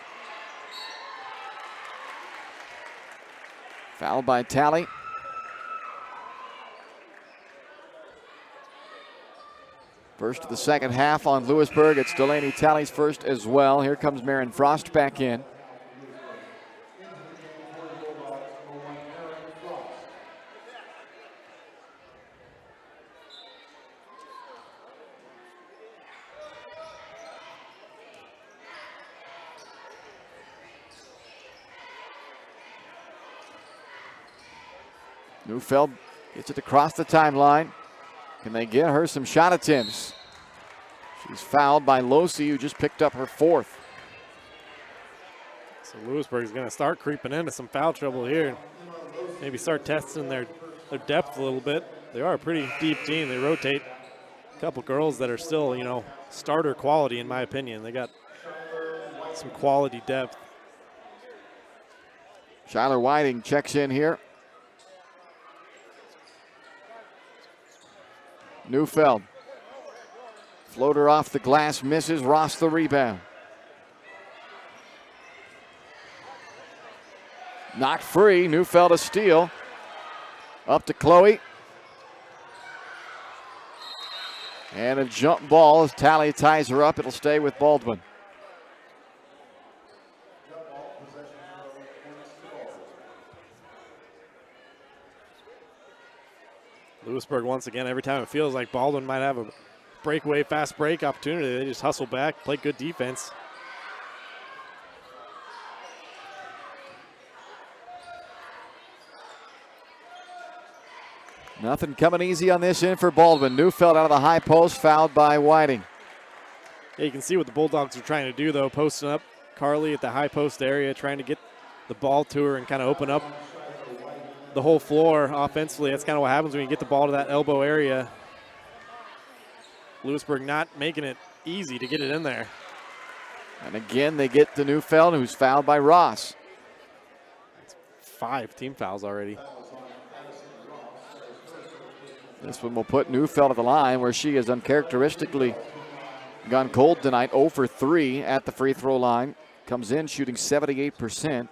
Fouled by Talley. First of the second half on Louisburg. It's Delaney Talley's first as well. Here comes Marin Frost back in. Neufeld gets it across the timeline. Can they get her some shot attempts? She's fouled by Losi, who just picked up her 4th. So Louisburg is going to start creeping into some foul trouble here. Maybe start testing their depth a little bit. They are a pretty deep team. They rotate a couple girls that are still, starter quality in my opinion. They got some quality depth. Skylar Whiting checks in here. Neufeld. Floater off the glass, misses. Ross the rebound. Knocked free. Neufeld a steal. Up to Chloe. And a jump ball as Talley ties her up. It'll stay with Baldwin. Louisburg, once again, every time it feels like Baldwin might have a breakaway, fast break opportunity, they just hustle back, play good defense. Nothing coming easy on this end for Baldwin. Neufeld out of the high post, fouled by Whiting. Yeah, you can see what the Bulldogs are trying to do, though, posting up Carly at the high post area, trying to get the ball to her and kind of open up the whole floor offensively. That's kind of what happens when you get the ball to that elbow area. Louisburg not making it easy to get it in there. And again, they get to Neufeld, who's fouled by Ross. It's 5 team fouls already. This one will put Neufeld at the line, where she has uncharacteristically gone cold tonight. 0 for 3 at the free throw line. Comes in shooting 78%.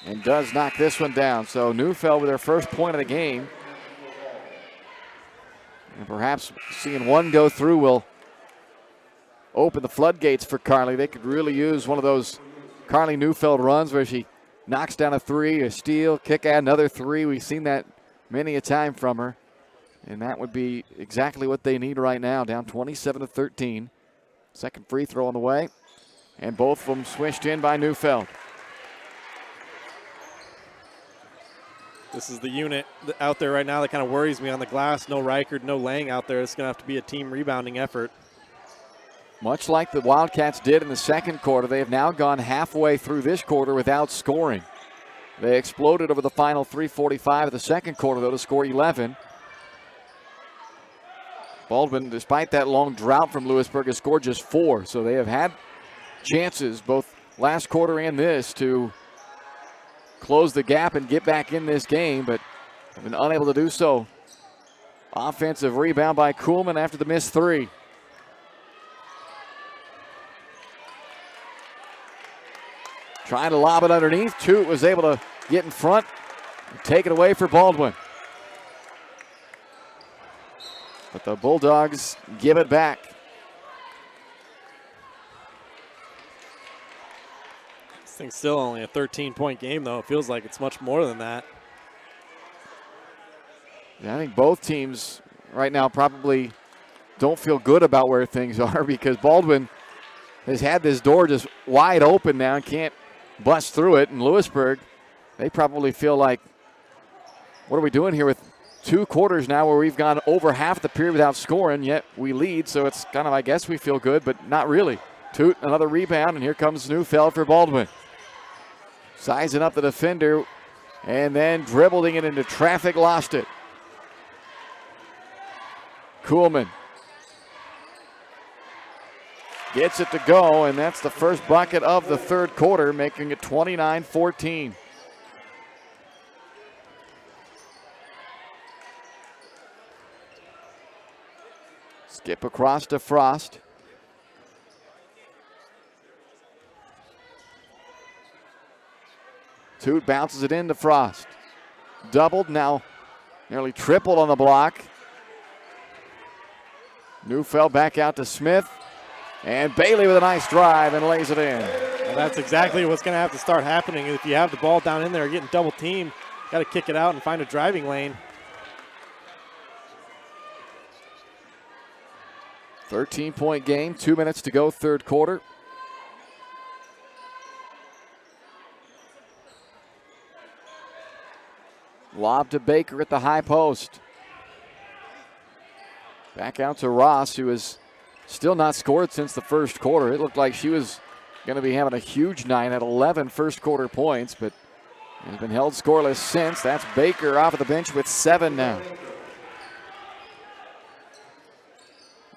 And does knock this one down. So Neufeld with her first point of the game. And perhaps seeing one go through will open the floodgates for Carly. They could really use one of those Carly Neufeld runs where she knocks down a 3, a steal, kick out another 3. We've seen that many a time from her. And that would be exactly what they need right now, down 27-13. Second free throw on the way. And both of them swished in by Neufeld. This is the unit out there right now that kind of worries me on the glass. No Reichard, no Lang out there. It's going to have to be a team rebounding effort. Much like the Wildcats did in the second quarter, they have now gone halfway through this quarter without scoring. They exploded over the final 3:45 of the second quarter, though, to score 11. Baldwin, despite that long drought from Louisburg, has scored just 4. So they have had chances, both last quarter and this, to close the gap and get back in this game, but have been unable to do so. Offensive rebound by Kuhlman after the missed three. Trying to lob it underneath. Toot was able to get in front and take it away for Baldwin. But the Bulldogs give it back. This thing's still only a 13-point game, though. It feels like it's much more than that. Yeah, I think both teams right now probably don't feel good about where things are because Baldwin has had this door just wide open now and can't bust through it. And Louisburg, they probably feel like, what are we doing here with 2 quarters now where we've gone over half the period without scoring, yet we lead. So it's kind of, I guess we feel good, but not really. Toot, another rebound, and here comes Neufeld for Baldwin. Sizing up the defender and then dribbling it into traffic, lost it. Kuhlman gets it to go, and that's the first bucket of the third quarter, making it 29-14. Skip across to Frost. Toot bounces it into Frost. Doubled, now nearly tripled on the block. Neufeld back out to Smith. And Bailey with a nice drive and lays it in. Well, that's exactly what's going to have to start happening. If you have the ball down in there getting double teamed, got to kick it out and find a driving lane. 13-point game, 2 minutes to go, third quarter. Lob to Baker at the high post. Back out to Ross, who has still not scored since the first quarter. It looked like she was going to be having a huge night at 11 first quarter points, but has been held scoreless since. That's Baker off of the bench with 7 now.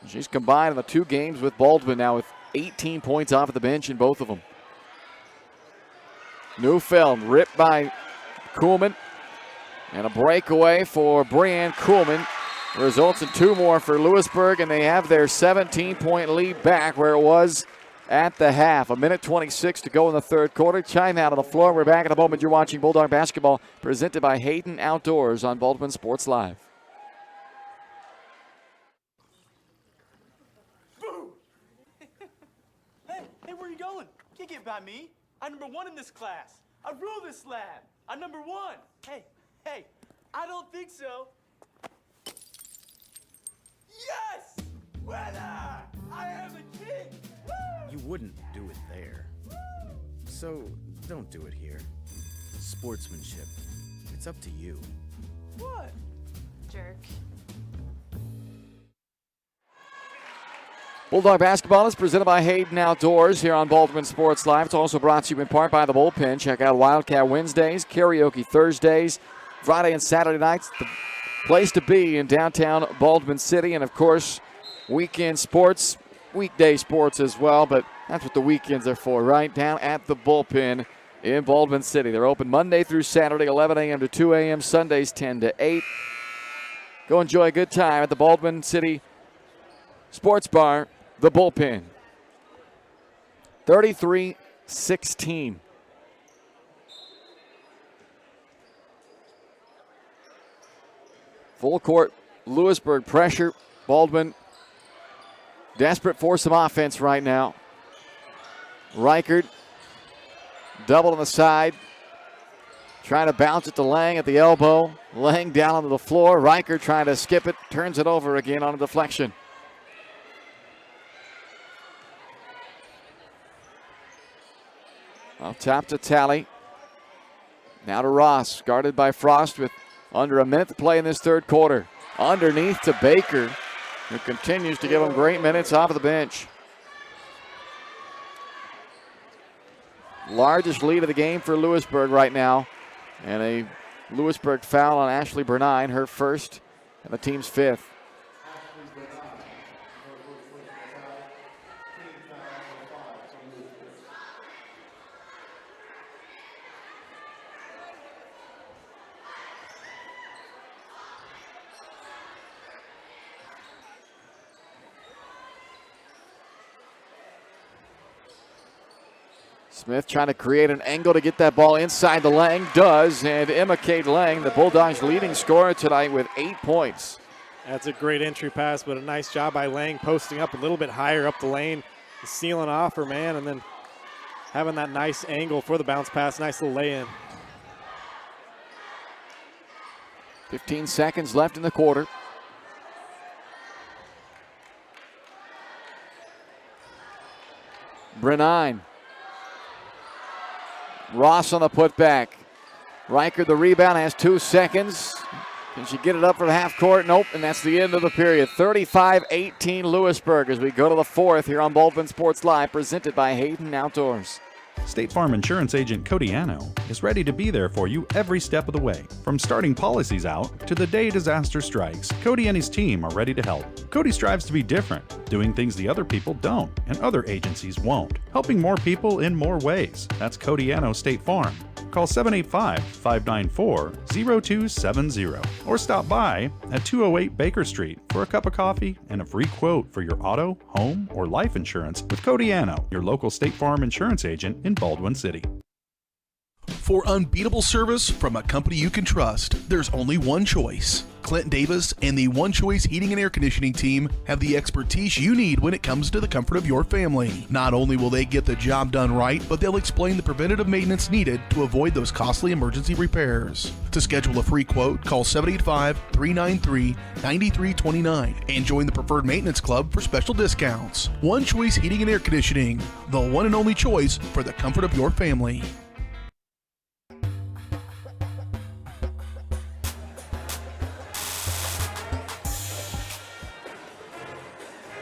She's combined in the 2 games with Baldwin now with 18 points off of the bench in both of them. Neufeld ripped by Kuhlman. And a breakaway for Brianne Kuhlman. Results in 2 more for Louisburg, and they have their 17-point lead back where it was at the half. 1:26 to go in the third quarter. Timeout on the floor. We're back in a moment. You're watching Bulldog basketball presented by Hayden Outdoors on Baldwin Sports Live. Boo! Hey, where are you going? Can't get by me. I'm number 1 in this class. I rule this lab. I'm number 1. Hey, I don't think so. Yes! Winner! I am the king! Woo! You wouldn't do it there. So don't do it here. Sportsmanship. It's up to you. What? Jerk. Bulldog basketball is presented by Hayden Outdoors here on Baldwin Sports Live. It's also brought to you in part by the Bullpen. Check out Wildcat Wednesdays, Karaoke Thursdays, Friday and Saturday nights. The place to be in downtown Baldwin City. And, of course, weekend sports, weekday sports as well. But that's what the weekends are for, right? Down at the Bullpen in Baldwin City. They're open Monday through Saturday, 11 a.m. to 2 a.m., Sundays 10 to 8. Go enjoy a good time at the Baldwin City Sports Bar, the Bullpen. 33-16. Full court Louisburg pressure. Baldwin desperate for some offense right now. Reichert double on the side. Trying to bounce it to Lang at the elbow. Lang down onto the floor. Reichert trying to skip it. Turns it over again on a deflection. Up top to Talley. Now to Ross. Guarded by Frost with under a minute to play in this third quarter. Underneath to Baker, who continues to give him great minutes off of the bench. Largest lead of the game for Louisburg right now. And a Louisburg foul on Ashley Bernine, her first and the team's 5th. Smith trying to create an angle to get that ball inside the Lang. Does, and Emma Kate Lang, the Bulldogs' leading scorer tonight with 8 points. That's a great entry pass, but a nice job by Lang posting up a little bit higher up the lane, sealing off her man, and then having that nice angle for the bounce pass. Nice little lay-in. 15 seconds left in the quarter. Brenine. Ross on the putback. Riker the rebound, has 2 seconds. Can she get it up for the half court? Nope, and that's the end of the period. 35-18 Louisburg as we go to the fourth here on Baldwin Sports Live, presented by Hayden Outdoors. State Farm Insurance Agent Cody Anno is ready to be there for you every step of the way. From starting policies out to the day disaster strikes, Cody and his team are ready to help. Cody strives to be different, doing things the other people don't and other agencies won't, helping more people in more ways. That's Cody Anno State Farm. Call 785-594-0270 or stop by at 208 Baker Street for a cup of coffee and a free quote for your auto, home, or life insurance with Cody Anno, your local State Farm insurance agent in Baldwin City. For unbeatable service from a company you can trust, there's only one choice. Clint Davis and the One Choice Heating and Air Conditioning team have the expertise you need when it comes to the comfort of your family. Not only will they get the job done right, but they'll explain the preventative maintenance needed to avoid those costly emergency repairs. To schedule a free quote, call 785-393-9329 and join the Preferred Maintenance Club for special discounts. One Choice Heating and Air Conditioning, the one and only choice for the comfort of your family.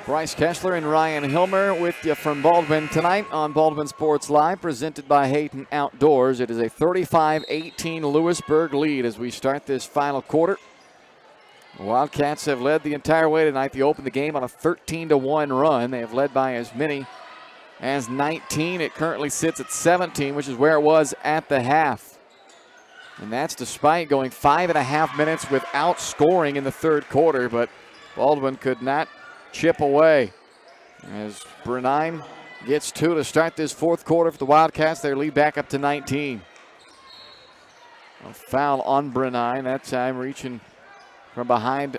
Bryce Kessler and Ryan Hilmer with you from Baldwin tonight on Baldwin Sports Live, presented by Hayden Outdoors. It is a 35-18 Louisburg lead as we start this final quarter. The Wildcats have led the entire way tonight. They opened the game on a 13-1 run. They have led by as many as 19. It currently sits at 17, which is where it was at the half. And that's despite going 5.5 minutes without scoring in the third quarter, but Baldwin could not chip away as Brenine gets 2 to start this fourth quarter for the Wildcats. Their lead back up to 19. A foul on Brenine, that time reaching from behind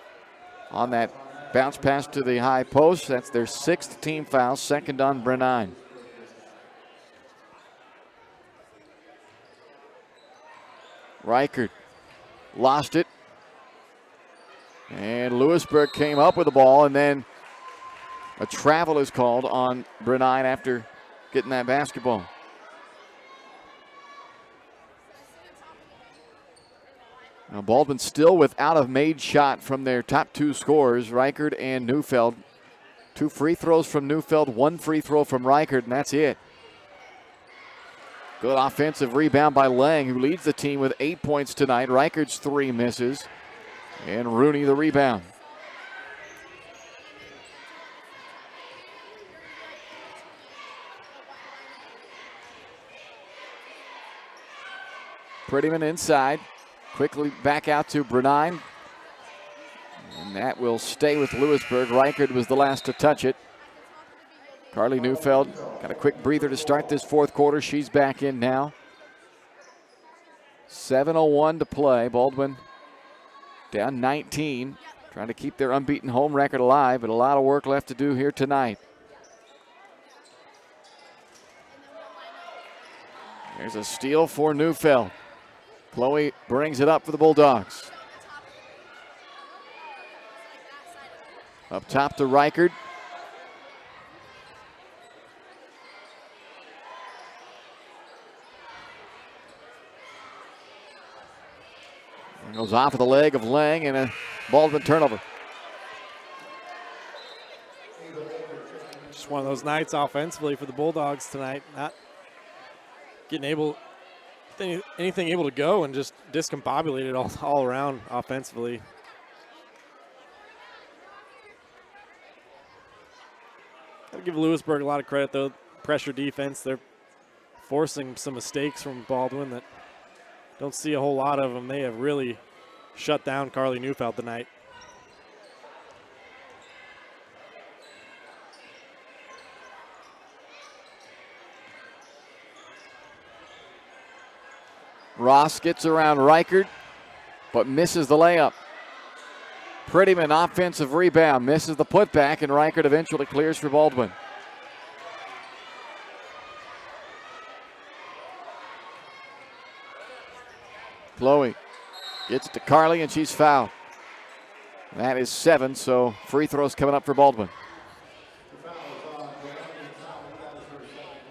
on that bounce pass to the high post. That's their 6th team foul, 2nd on Brenine. Reichert lost it. And Louisburg came up with the ball, and then a travel is called on Brenine after getting that basketball. Now Baldwin still without a made shot from their top 2 scorers, Reichert and Neufeld. 2 free throws from Neufeld, 1 free throw from Reichert, and that's it. Good offensive rebound by Lang, who leads the team with 8 points tonight. Reichert's 3 misses, and Rooney the rebound. Prettyman inside. Quickly back out to Brenine. And that will stay with Louisburg. Reichert was the last to touch it. Carly Neufeld got a quick breather to start this fourth quarter. She's back in now. 7:01 to play. Baldwin down 19. Trying to keep their unbeaten home record alive, but a lot of work left to do here tonight. There's a steal for Neufeld. Chloe brings it up for the Bulldogs. Up top to Reichert. And goes off of the leg of Lang, and a Baldwin turnover. Just one of those nights offensively for the Bulldogs tonight. Not getting anything able to go, and just discombobulated all around offensively. I'll give Louisburg a lot of credit, though. Pressure defense, they're forcing some mistakes from Baldwin that don't see a whole lot of them. They have really shut down Carly Neufeld tonight. Ross gets around Reichert, but misses the layup. Prettyman, offensive rebound, misses the putback, and Reichert eventually clears for Baldwin. Chloe gets it to Carly, and she's fouled. That is 7, so free throws coming up for Baldwin.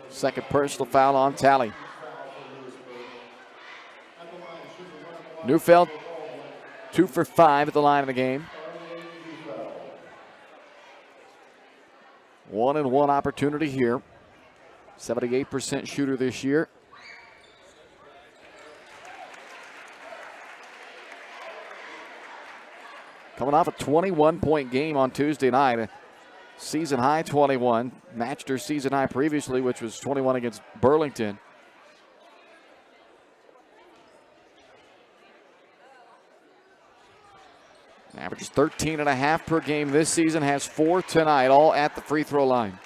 Second personal foul on Tally. Neufeld, 2 for 5 at the line of the game. 1-and-1 opportunity here. 78% shooter this year. Coming off a 21-point game on Tuesday night. A season high 21. Matched her season high previously, which was 21 against Burlington. Averages 13.5 per game this season, has 4 tonight, all at the free throw line.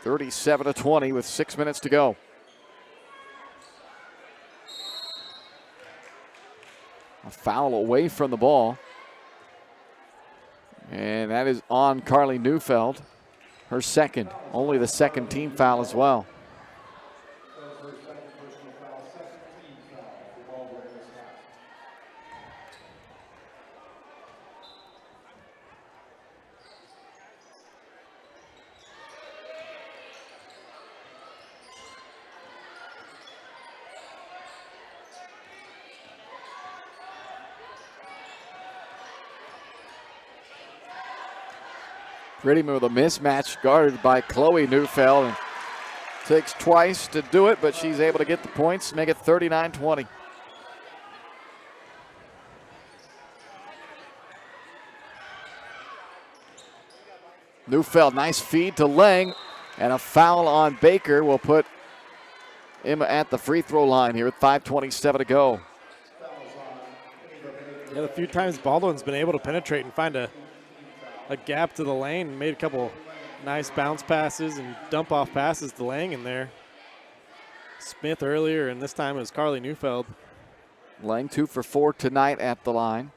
37-20 with 6 minutes to go. A foul away from the ball. And that is on Carly Neufeld. Her second, only the second team foul as well. Prettyman with a mismatch guarded by Chloe Neufeld. And takes twice to do it, but she's able to get the points, make it 39-20. Neufeld, nice feed to Lang, and a foul on Baker will put him at the free throw line here with 5:27 to go. Yeah, a few times Baldwin's been able to penetrate and find a gap to the lane, made a couple nice bounce passes and dump off passes to Lang in there. Smith earlier, and this time it was Carly Neufeld. Lang 2 for 4 tonight at the line.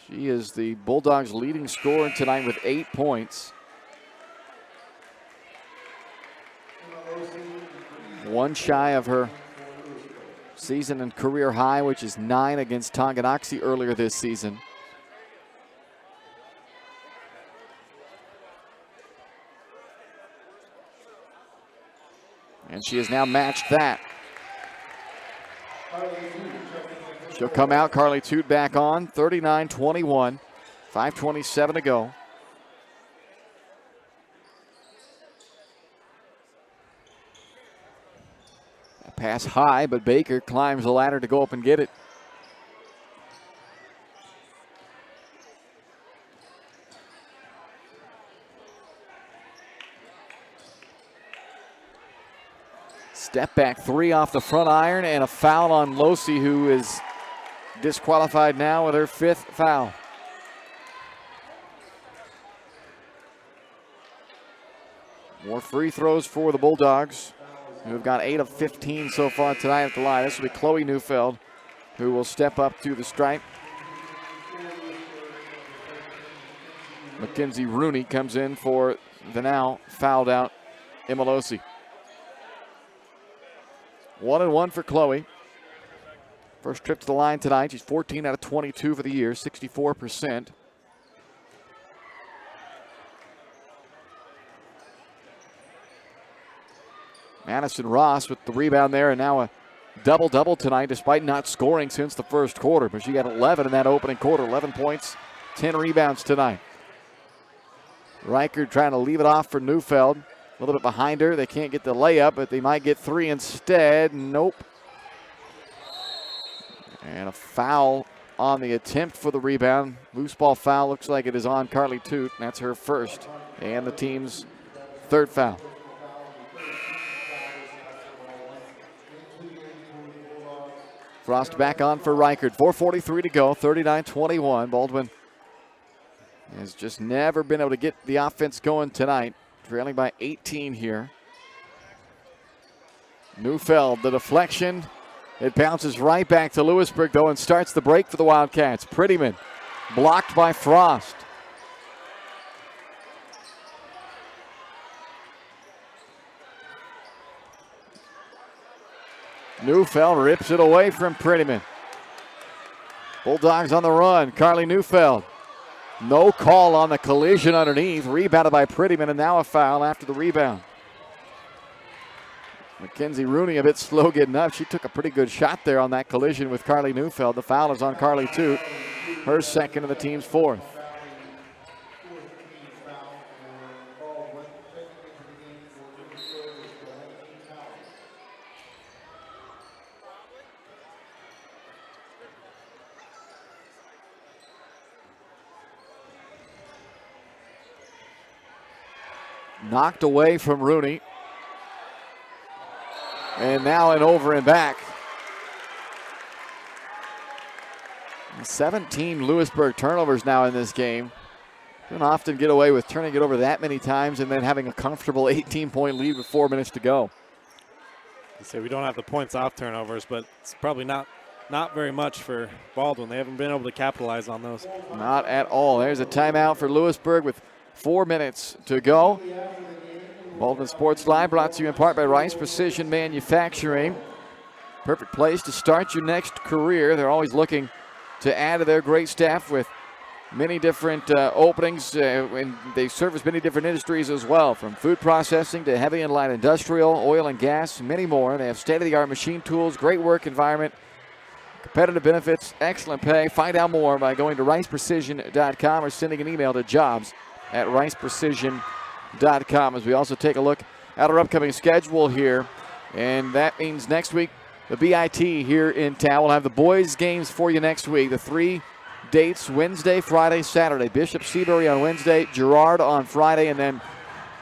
She is the Bulldogs' leading scorer tonight with 8 points. One shy of her season and career high, which is 9 against Tonganoxie earlier this season. And she has now matched that. She'll come out. Carly Toot back on. 39-21. 5:27 to go. A pass high, but Baker climbs the ladder to go up and get it. Step back 3 off the front iron, and a foul on Losi, who is disqualified now with her 5th foul. More free throws for the Bulldogs, who have got 8 of 15 so far tonight at the line. This will be Chloe Neufeld, who will step up to the stripe. Mackenzie Rooney comes in for the now fouled out Imalosi. 1-and-1 for Chloe. First trip to the line tonight. She's 14 out of 22 for the year, 64%. Madison Ross with the rebound there, and now a double-double tonight despite not scoring since the first quarter. But she got 11 in that opening quarter, 11 points, 10 rebounds tonight. Reichert trying to leave it off for Neufeld. A little bit behind her. They can't get the layup, but they might get 3 instead. Nope. And a foul on the attempt for the rebound. Loose ball foul. Looks like it is on Carly Toot. That's her first and the team's 3rd foul. Frost back on for Reichert. 4:43 to go. 39-21. Baldwin has just never been able to get the offense going tonight. Trailing by 18 here. Neufeld, the deflection. It bounces right back to Louisburg, though, and starts the break for the Wildcats. Prettyman blocked by Frost. Neufeld rips it away from Prettyman. Bulldogs on the run. Carly Neufeld. No call on the collision underneath. Rebounded by Prettyman, and now a foul after the rebound. Mackenzie Rooney a bit slow getting up. She took a pretty good shot there on that collision with Carly Neufeld. The foul is on Carly Toot, her second and the team's fourth. Knocked away from Rooney. And now an over and back. 17 Louisburg turnovers now in this game. Don't often get away with turning it over that many times and then having a comfortable 18-point lead with 4 minutes to go. So we don't have the points off turnovers, but it's probably not very much for Baldwin. They haven't been able to capitalize on those. Not at all. There's a timeout for Louisburg with 4 minutes to go. Baldwin Sports Live brought to you in part by Rice Precision Manufacturing. Perfect place to start your next career. They're always looking to add to their great staff with many different openings, and they service many different industries as well, from food processing to heavy and light industrial, oil and gas, many more. They have state-of-the-art machine tools, great work environment, competitive benefits, excellent pay. Find out more by going to riceprecision.com or sending an email to jobs@riceprecision.com as we also take a look at our upcoming schedule here. And that means next week, the BIT here in town. We'll have the boys' games for you next week. The 3 dates, Wednesday, Friday, Saturday. Bishop Seabury on Wednesday, Girard on Friday, and then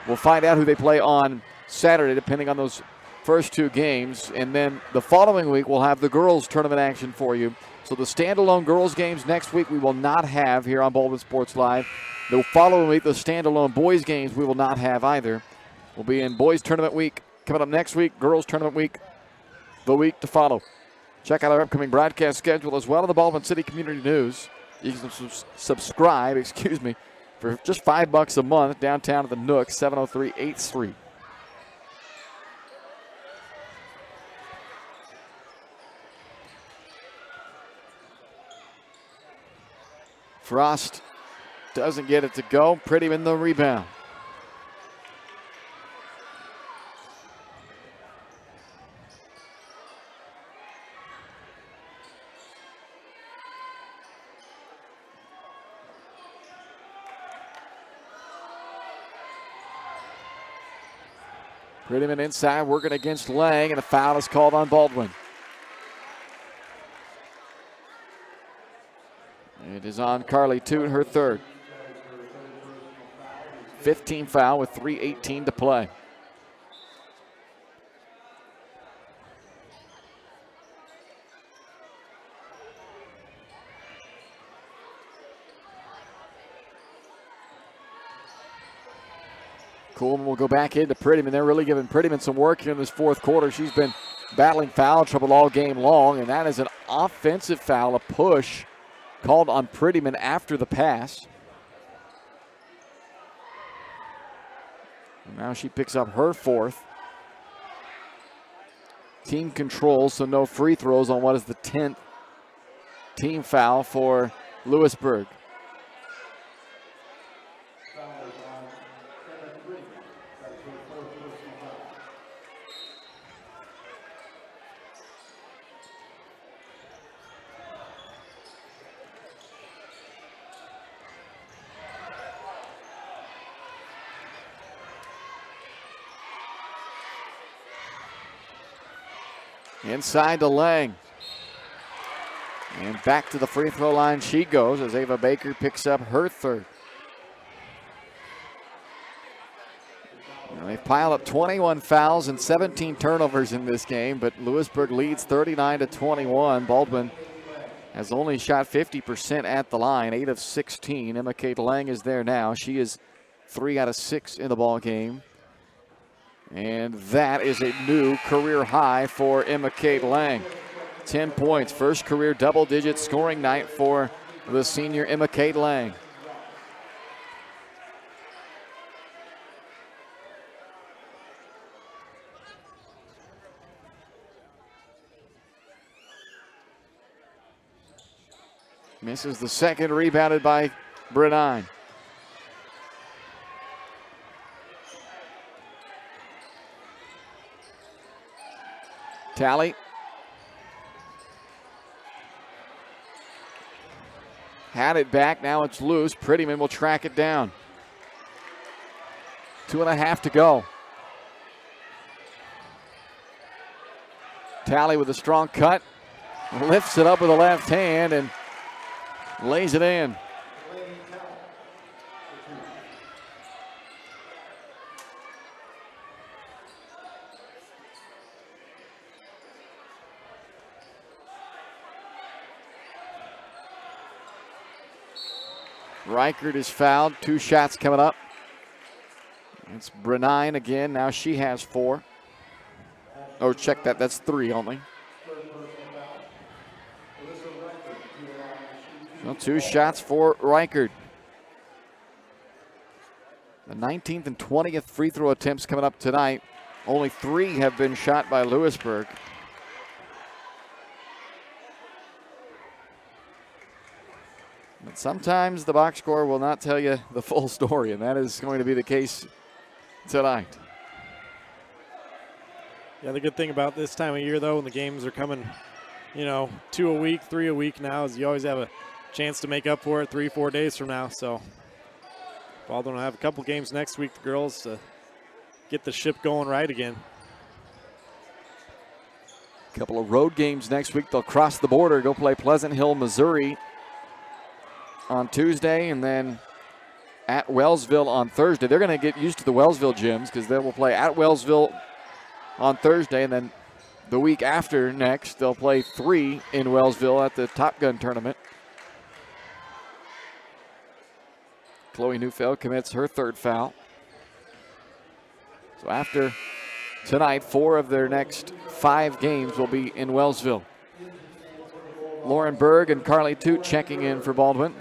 we'll find out who they play on Saturday, depending on those first 2 games. And then the following week, we'll have the girls' tournament action for you. So the standalone girls' games next week we will not have here on Baldwin Sports Live. The following week, the standalone boys games we will not have either. We'll be in boys tournament week coming up next week, girls tournament week the week to follow. Check out our upcoming broadcast schedule as well as the Baldwin City Community News. You can subscribe, for just $5 a month downtown at the Nook, 703 8th Street. Frost doesn't get it to go. Prettyman the rebound. Prettyman inside working against Lang, and a foul is called on Baldwin. It is on Carly Toot, her third. 15 foul with 3:18 to play. Coleman will go back into Prettyman. They're really giving Prettyman some work here in this fourth quarter. She's been battling foul trouble all game long, and that is an offensive foul, a push called on Prettyman after the pass. And now she picks up her fourth. Team control, so no free throws on what is the 10th team foul for Louisburg. Inside to Lang. And back to the free throw line she goes as Ava Baker picks up her third. They've piled up 21 fouls and 17 turnovers in this game, but Louisburg leads 39-21. Baldwin has only shot 50% at the line, 8 of 16. Emma Kate Lang is there now. She is 3 out of 6 in the ball game. And that is a new career high for Emma Kate Lang. 10 points, first career double-digit scoring night for the senior Emma Kate Lang. Misses the second, rebounded by Brenine. Tally. Had it back, now it's loose. Prettyman will track it down. 2.5 to go. Tally with a strong cut. Lifts it up with the left hand and lays it in. Reichert is fouled. 2 shots coming up. It's Brenine again. Now she has 4. Oh, check that. That's 3 only. So 2 shots for Reichert. The 19th and 20th free throw attempts coming up tonight. Only 3 have been shot by Louisburg. But sometimes the box score will not tell you the full story, and that is going to be the case tonight. Yeah, the good thing about this time of year, though, when the games are coming, 2 a week, 3 a week now, is you always have a chance to make up for it 3-4 days from now. So Baldwin will have a couple games next week, the girls, to get the ship going right again. A couple of road games next week. They'll cross the border, go play Pleasant Hill, Missouri on Tuesday, and then at Wellsville on Thursday. They're going to get used to the Wellsville gyms because they will play at Wellsville on Thursday, and then the week after next, they'll play 3 in Wellsville at the Top Gun tournament. Chloe Neufeld commits her 3rd foul. So after tonight, 4 of their next 5 games will be in Wellsville. Lauren Berg and Carly Toot checking in for Baldwin.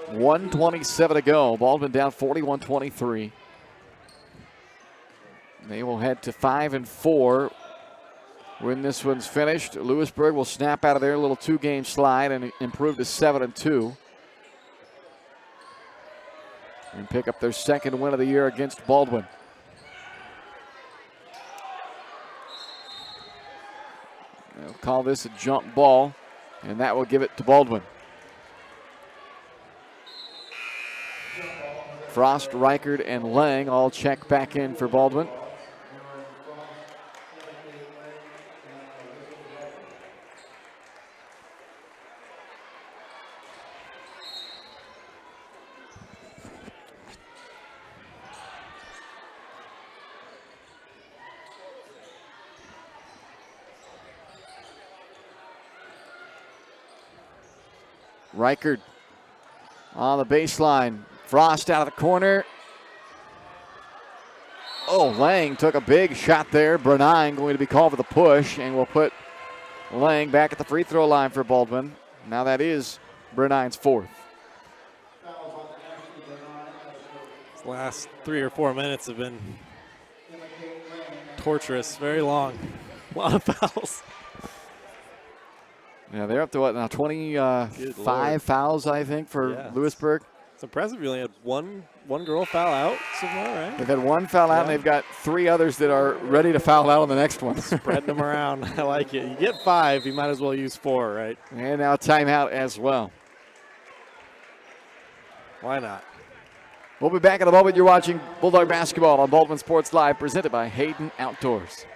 1:27 to go. Baldwin down 41-23. They will head to 5-4 when this one's finished. Louisburg will snap out of their little 2-game slide and improve to 7-2. And pick up their 2nd win of the year against Baldwin. They'll call this a jump ball, and that will give it to Baldwin. Frost, Reichert, and Lang all check back in for Baldwin. Reichert on the baseline. Frost out of the corner. Oh, Lang took a big shot there. Brenine going to be called for the push, and we'll put Lang back at the free throw line for Baldwin. Now that is Brenine's 4th. These last 3 or 4 minutes have been torturous, very long. A lot of fouls. Yeah, they're up to what now? 25 fouls, I think, for Louisburg. It's impressive. You only had one girl foul out so far, right? They've had 1 foul out, and they've got 3 others that are ready to foul out on the next one. Spreading them around. I like it. You get 5, you might as well use 4, right? And now timeout as well. Why not? We'll be back in a moment. You're watching Bulldog Basketball on Baldwin Sports Live, presented by Hayden Outdoors.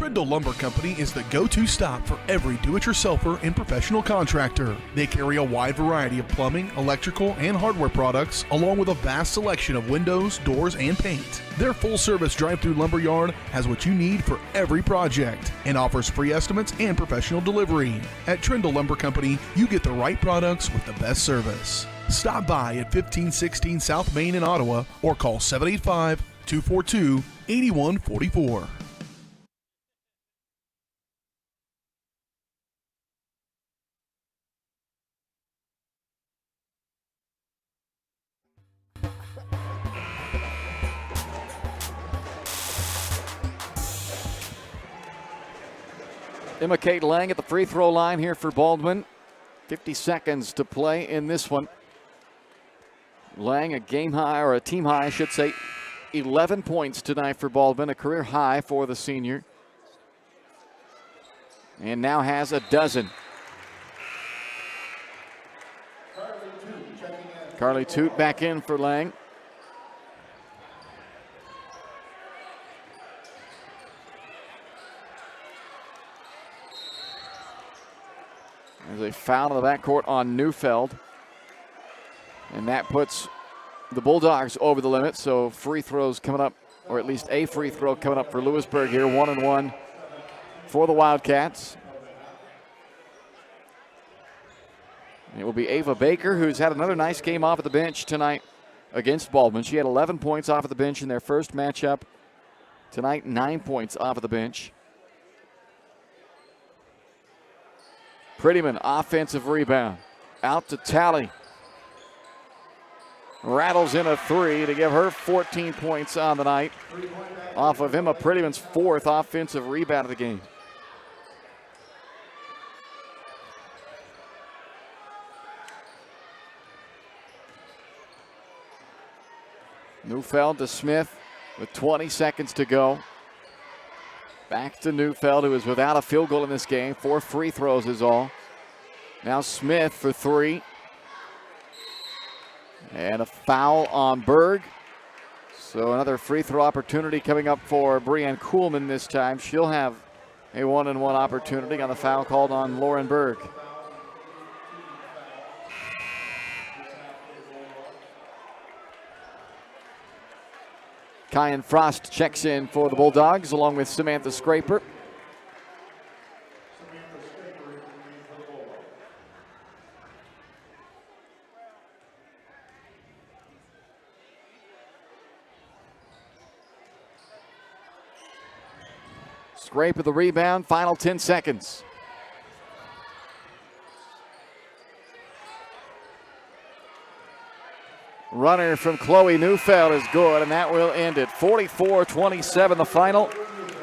Trindle Lumber Company is the go-to stop for every do-it-yourselfer and professional contractor. They carry a wide variety of plumbing, electrical, and hardware products, along with a vast selection of windows, doors, and paint. Their full-service drive-through lumber yard has what you need for every project and offers free estimates and professional delivery. At Trindle Lumber Company, you get the right products with the best service. Stop by at 1516 South Main in Ottawa or call 785-242-8144. Emma Kate Lang at the free throw line here for Baldwin. 50 seconds to play in this one. Lang a game high, or a team high, I should say, 11 points tonight for Baldwin, a career high for the senior. And now has a dozen. Carly Toot back in for Lang. There's a foul in the backcourt on Neufeld. And that puts the Bulldogs over the limit. So free throws coming up, or at least a free throw coming up for Louisburg here. 1-1 for the Wildcats. And it will be Ava Baker, who's had another nice game off of the bench tonight against Baldwin. She had 11 points off of the bench in their first matchup. Tonight, 9 points off of the bench. Prettyman, offensive rebound. Out to Talley. Rattles in a three to give her 14 points on the night. Off of Emma Prettyman's fourth offensive rebound of the game. Neufeld to Smith with 20 seconds to go. Back to Neufeld, who is without a field goal in this game. 4 free throws is all. Now Smith for 3. And a foul on Berg. So another free throw opportunity coming up for Breanne Kuhlman this time. She'll have a 1-and-1 opportunity on the foul called on Lauren Berg. Kyan Frost checks in for the Bulldogs along with Samantha Scraper. Scraper the rebound, final 10 seconds. Runner from Chloe Neufeld is good, and that will end it. 44-27 the final.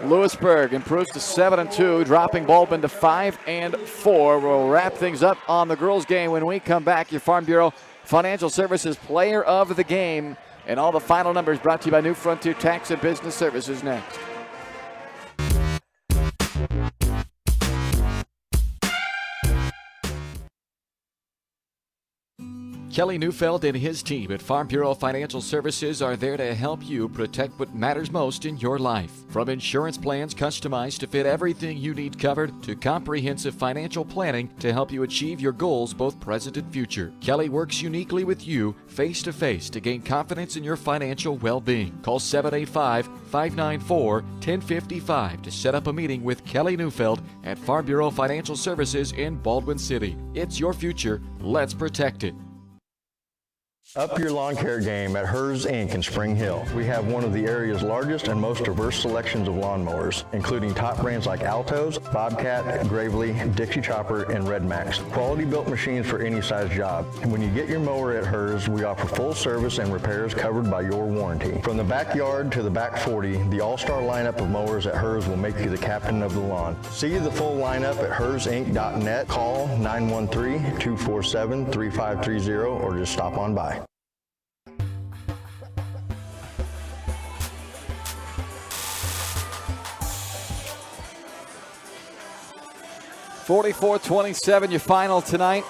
Louisburg improves to 7-2, dropping Baldwin to 5-4. We'll wrap things up on the girls' game when we come back. Your Farm Bureau Financial Services Player of the Game, and all the final numbers brought to you by New Frontier Tax and Business Services next. Kelly Neufeld and his team at Farm Bureau Financial Services are there to help you protect what matters most in your life. From insurance plans customized to fit everything you need covered, to comprehensive financial planning to help you achieve your goals both present and future. Kelly works uniquely with you face to face to gain confidence in your financial well-being. Call 785-594-1055 to set up a meeting with Kelly Neufeld at Farm Bureau Financial Services in Baldwin City. It's your future. Let's protect it. Up your lawn care game at Hers Inc. in Spring Hill. We have one of the area's largest and most diverse selections of lawnmowers, including top brands like Altos, Bobcat, Gravely, Dixie Chopper, and Red Max. Quality built machines for any size job. And when you get your mower at Hers, we offer full service and repairs covered by your warranty. From the backyard to the back 40, the all-star lineup of mowers at Hers will make you the captain of the lawn. See the full lineup at hersinc.net. Call 913-247-3530 or just stop on by. 44-27 your final tonight.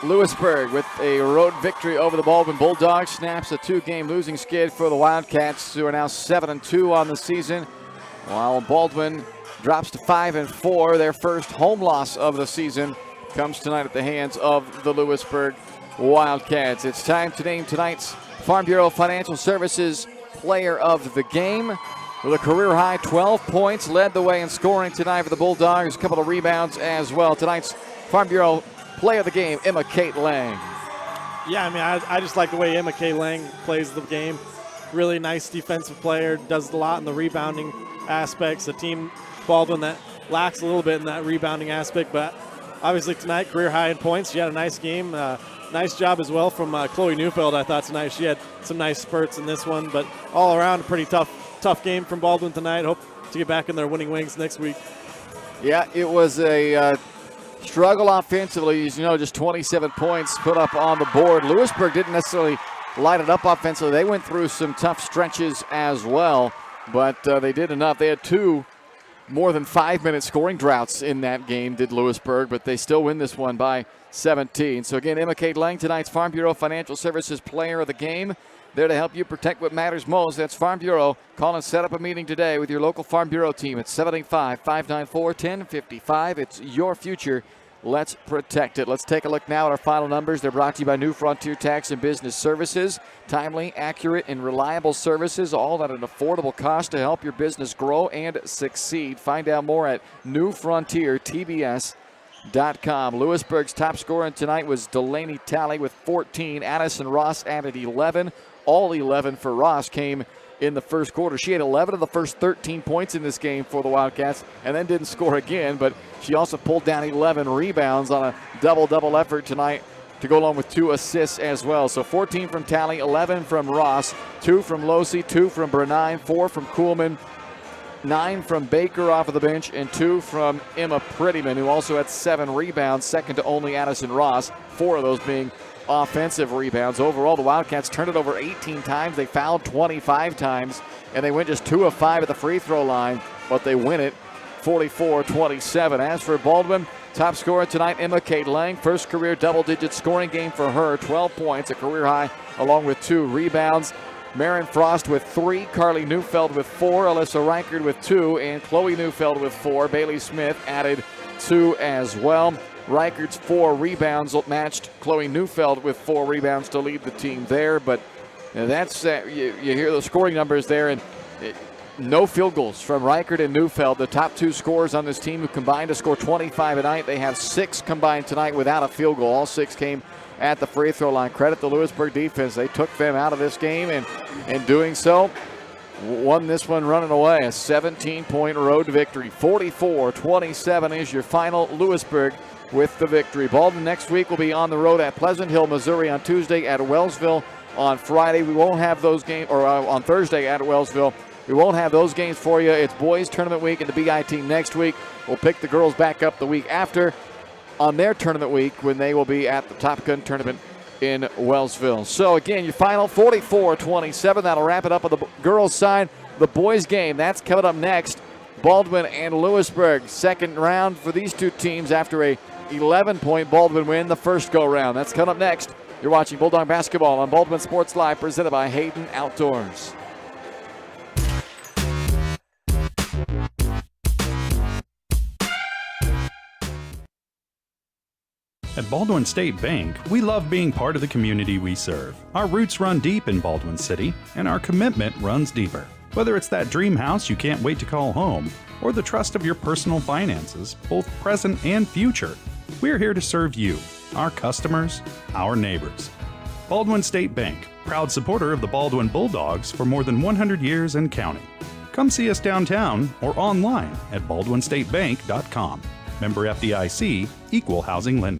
Lewisburg with a road victory over the Baldwin Bulldogs snaps a 2-game losing skid for the Wildcats, who are now 7-2 on the season, while Baldwin drops to 5-4. Their first home loss of the season comes tonight at the hands of the Louisburg Wildcats. It's time to name tonight's Farm Bureau Financial Services Player of the Game. With a career-high 12 points, led the way in scoring tonight for the Bulldogs. A couple of rebounds as well. Tonight's Farm Bureau Player of the Game, Emma Kate Lang. Yeah, I mean, I just like the way Emma K. Lang plays the game. Really nice defensive player, does a lot in the rebounding aspects. The team, Baldwin, that lacks a little bit in that rebounding aspect, but obviously tonight, career high in points. She had a nice game. Nice job as well from Chloe Neufeld, I thought, tonight. She had some nice spurts in this one, but all around a pretty tough game from Baldwin tonight. Hope to get back in their winning wings next week. Yeah, it was a struggle offensively. As you know, just 27 points put up on the board. Louisburg didn't necessarily light it up offensively. They went through some tough stretches as well, but they did enough. They had two more than 5-minute scoring droughts in that game, did Louisburg, but they still win this one by 17. So again, Emma Kate Lang, tonight's Farm Bureau Financial Services Player of the Game. There to help you protect what matters most. That's Farm Bureau. Call and set up a meeting today with your local Farm Bureau team at 785-594-1055. It's your future. Let's protect it. Let's take a look now at our final numbers. They're brought to you by New Frontier Tax and Business Services. Timely, accurate, and reliable services, all at an affordable cost to help your business grow and succeed. Find out more at newfrontiertbs.com. Louisburg's top scorer tonight was Delaney Talley with 14. Addison Ross added 11. All 11 for Ross came in the first quarter. She had 11 of the first 13 points in this game for the Wildcats and then didn't score again, but she also pulled down 11 rebounds on a double-double effort tonight to go along with 2 assists as well. So 14 from Talley, 11 from Ross, 2 from Losey, 2 from Bernine, 4 from Kuhlman, 9 from Baker off of the bench, and 2 from Emma Prettyman, who also had 7 rebounds, second to only Addison Ross, 4 of those being offensive rebounds. Overall, the Wildcats turned it over 18 times. They fouled 25 times, and they went just 2 of 5 at the free throw line, but they win it 44-27. As for Baldwin, top scorer tonight, Emma Kate Lang. First career double-digit scoring game for her, 12 points, a career high, along with 2 rebounds. Marin Frost with 3, Carly Neufeld with 4, Alyssa Reichard with 2, and Chloe Neufeld with 4. Bailey Smith added 2 as well. Reichard's 4 rebounds matched Chloe Neufeld with 4 rebounds to lead the team there. But that's you hear those scoring numbers there, and no field goals from Reichard and Neufeld, the top 2 scorers on this team, who combined to score 25 tonight. They have 6 combined tonight without a field goal. All 6 came at the free throw line. Credit the Louisburg defense. They took them out of this game, and in doing so, won this one running away. A 17-point road victory. 44-27 is your final. Louisburg with the victory. Baldwin next week will be on the road at Pleasant Hill, Missouri on Tuesday, at Wellsville on Friday. We won't have those games, or on Thursday at Wellsville. We won't have those games for you. It's boys tournament week and the BI team next week. We'll pick the girls back up the week after on their tournament week when they will be at the Top Gun tournament in Wellsville. So again, your final 44-27. That'll wrap it up on the girls' side. The boys' game, that's coming up next. Baldwin and Louisburg, second round for these two teams after a 11-point Baldwin win the first go-round. That's coming up next. You're watching Bulldog Basketball on Baldwin Sports Live, presented by Hayden Outdoors. At Baldwin State Bank, we love being part of the community we serve. Our roots run deep in Baldwin City, and our commitment runs deeper. Whether it's that dream house you can't wait to call home, or the trust of your personal finances, both present and future, we're here to serve you, our customers, our neighbors. Baldwin State Bank, proud supporter of the Baldwin Bulldogs for more than 100 years and counting. Come see us downtown or online at baldwinstatebank.com. Member FDIC, Equal Housing Lender.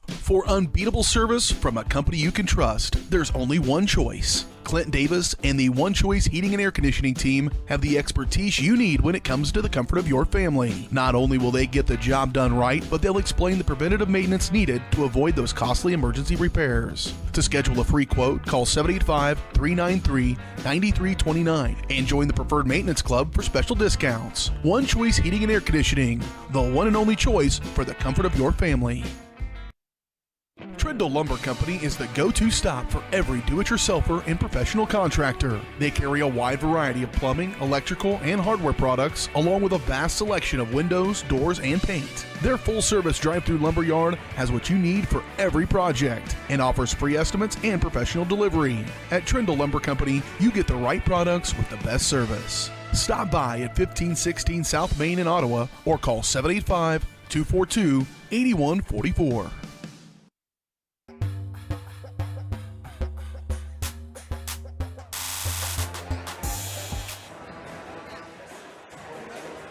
For unbeatable service from a company you can trust, there's only one choice. Clint Davis and the One Choice Heating and Air Conditioning team have the expertise you need when it comes to the comfort of your family. Not only will they get the job done right, but they'll explain the preventative maintenance needed to avoid those costly emergency repairs. To schedule a free quote, call 785-393-9329 and join the Preferred Maintenance Club for special discounts. One Choice Heating and Air Conditioning, the one and only choice for the comfort of your family. Tread Trindle Lumber Company is the go-to stop for every do-it-yourselfer and professional contractor. They carry a wide variety of plumbing, electrical, and hardware products, along with a vast selection of windows, doors, and paint. Their full-service drive-through lumber yard has what you need for every project and offers free estimates and professional delivery. At Trindle Lumber Company, you get the right products with the best service. Stop by at 1516 South Main in Ottawa or call 785-242-8144.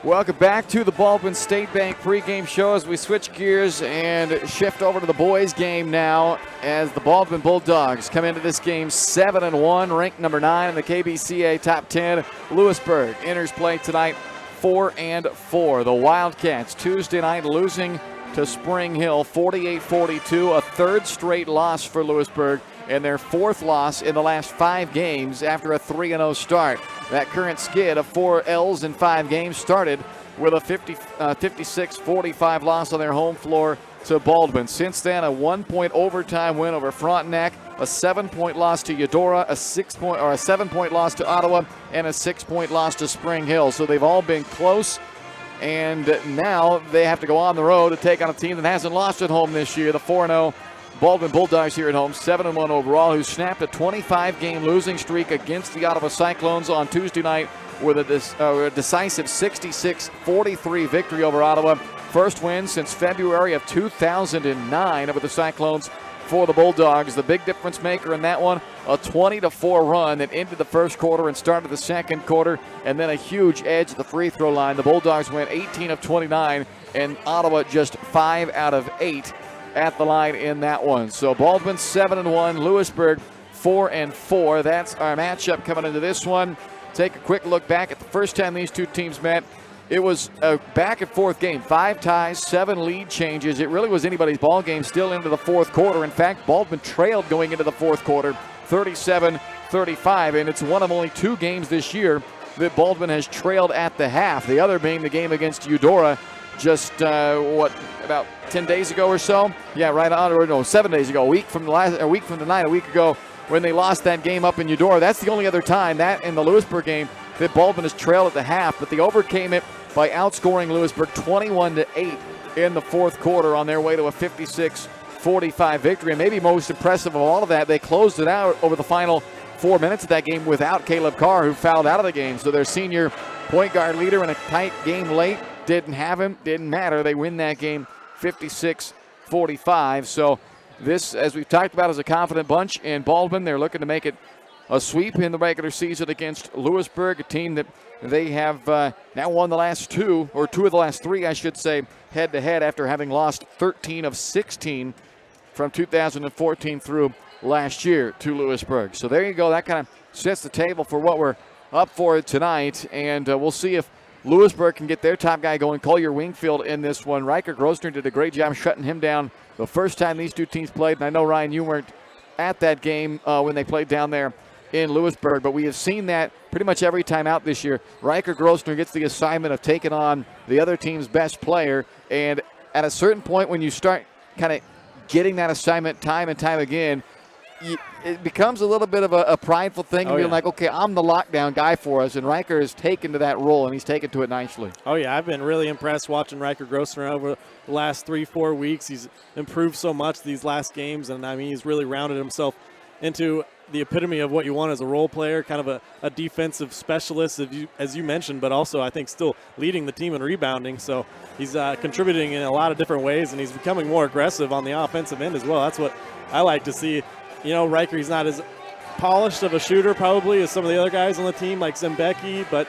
Welcome back to the Baldwin State Bank pregame show as we switch gears and shift over to the boys game now as the Baldwin Bulldogs come into this game 7-1, ranked number 9 in the KBCA top 10. Louisburg enters play tonight 4-4. The Wildcats Tuesday night losing to Spring Hill 48-42, a third straight loss for Louisburg and their fourth loss in the last 5 games after a 3-0 start. That current skid of 4 L's in 5 games started with a 56-45 loss on their home floor to Baldwin. Since then, a 1-point overtime win over Frontenac, a 7-point loss to Eudora, a 7-point loss to Ottawa, and a 6-point loss to Spring Hill. So they've all been close, and now they have to go on the road to take on a team that hasn't lost at home this year, the 4-0 Baldwin Bulldogs here at home, 7-1 overall, who snapped a 25-game losing streak against the Ottawa Cyclones on Tuesday night with a decisive 66-43 victory over Ottawa. First win since February of 2009 over the Cyclones for the Bulldogs. The big difference maker in that one, a 20-4 run that ended the first quarter and started the second quarter, and then a huge edge at the free throw line. The Bulldogs went 18 of 29, and Ottawa just 5 out of 8 at the line in that one. So Baldwin 7-1, Louisburg 4-4. That's our matchup coming into this one. Take a quick look back at the first time these two teams met. It was a back and forth game, 5 ties, 7 lead changes. It really was anybody's ball game still into the fourth quarter. In fact, Baldwin trailed going into the fourth quarter, 37-35, and it's one of only 2 games this year that Baldwin has trailed at the half. The other being the game against Eudora just, about 10 days ago or so? Yeah, right on, or no, 7 days ago, a week from tonight, a week ago, when they lost that game up in Eudora. That's the only other time, that in the Louisburg game, that Baldwin has trailed at the half, but they overcame it by outscoring Louisburg 21-8 in the fourth quarter on their way to a 56-45 victory. And maybe most impressive of all of that, they closed it out over the final 4 minutes of that game without Caleb Carr, who fouled out of the game. So their senior point guard leader in a tight game late, didn't have him, didn't matter. They win that game 56-45. So this, as we've talked about, is a confident bunch in Baldwin. They're looking to make it a sweep in the regular season against Louisburg, a team that they have now won the last 2 of the last 3, I should say, head-to-head after having lost 13 of 16 from 2014 through last year to Louisburg. So there you go. That kind of sets the table for what we're up for tonight, and we'll see if Louisburg can get their top guy going, Collier Wingfield, in this one. Riker Grosner did a great job shutting him down the first time these two teams played. And I know, Ryan, you weren't at that game when they played down there in Louisburg, but we have seen that pretty much every time out this year. Riker Grosner gets the assignment of taking on the other team's best player, and at a certain point when you start kind of getting that assignment time and time again, it becomes a little bit of a prideful thing, being like, okay, I'm the lockdown guy for us, and Riker has taken to that role, and he's taken to it nicely. Oh, yeah, I've been really impressed watching Riker Grosner over the last 3-4 weeks. He's improved so much these last games, and, I mean, he's really rounded himself into the epitome of what you want as a role player, kind of a defensive specialist, as you mentioned, but also I think still leading the team in rebounding. So he's contributing in a lot of different ways, and he's becoming more aggressive on the offensive end as well. That's what I like to see. You know, Riker, he's not as polished of a shooter probably as some of the other guys on the team like Zembecki, but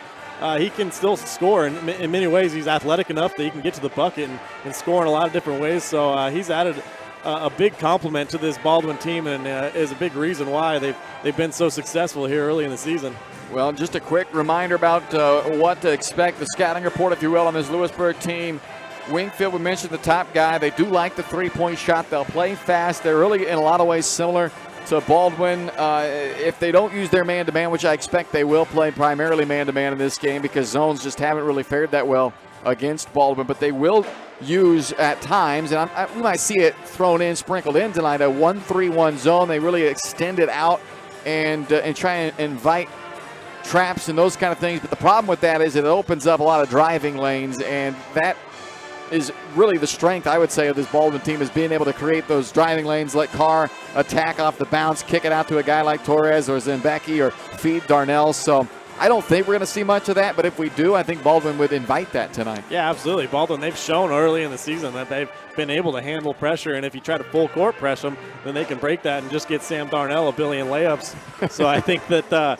he can still score. And in many ways, he's athletic enough that he can get to the bucket and score in a lot of different ways. So he's added a big compliment to this Baldwin team, and is a big reason why they've been so successful here early in the season. Well, just a quick reminder about what to expect, the scouting report, if you will, on this Louisburg team. Wingfield, we mentioned the top guy. They do like the three-point shot. They'll play fast. They're really, in a lot of ways, similar to Baldwin. If they don't use their man-to-man, which I expect they will play primarily man-to-man in this game because zones just haven't really fared that well against Baldwin, but they will use at times, and we might see it thrown in, sprinkled in tonight, a 1-3-1 zone. They really extend it out and try and invite traps and those kind of things. But the problem with that is it opens up a lot of driving lanes, and that is really the strength, I would say, of this Baldwin team, is being able to create those driving lanes, let Carr attack off the bounce, kick it out to a guy like Torres or Zembecki, or feed Darnell. So I don't think we're going to see much of that, but if we do, I think Baldwin would invite that tonight. Yeah, absolutely. Baldwin, they've shown early in the season that they've been able to handle pressure, and if you try to full court press them, then they can break that and just get Sam Darnell a billion layups. So I think that,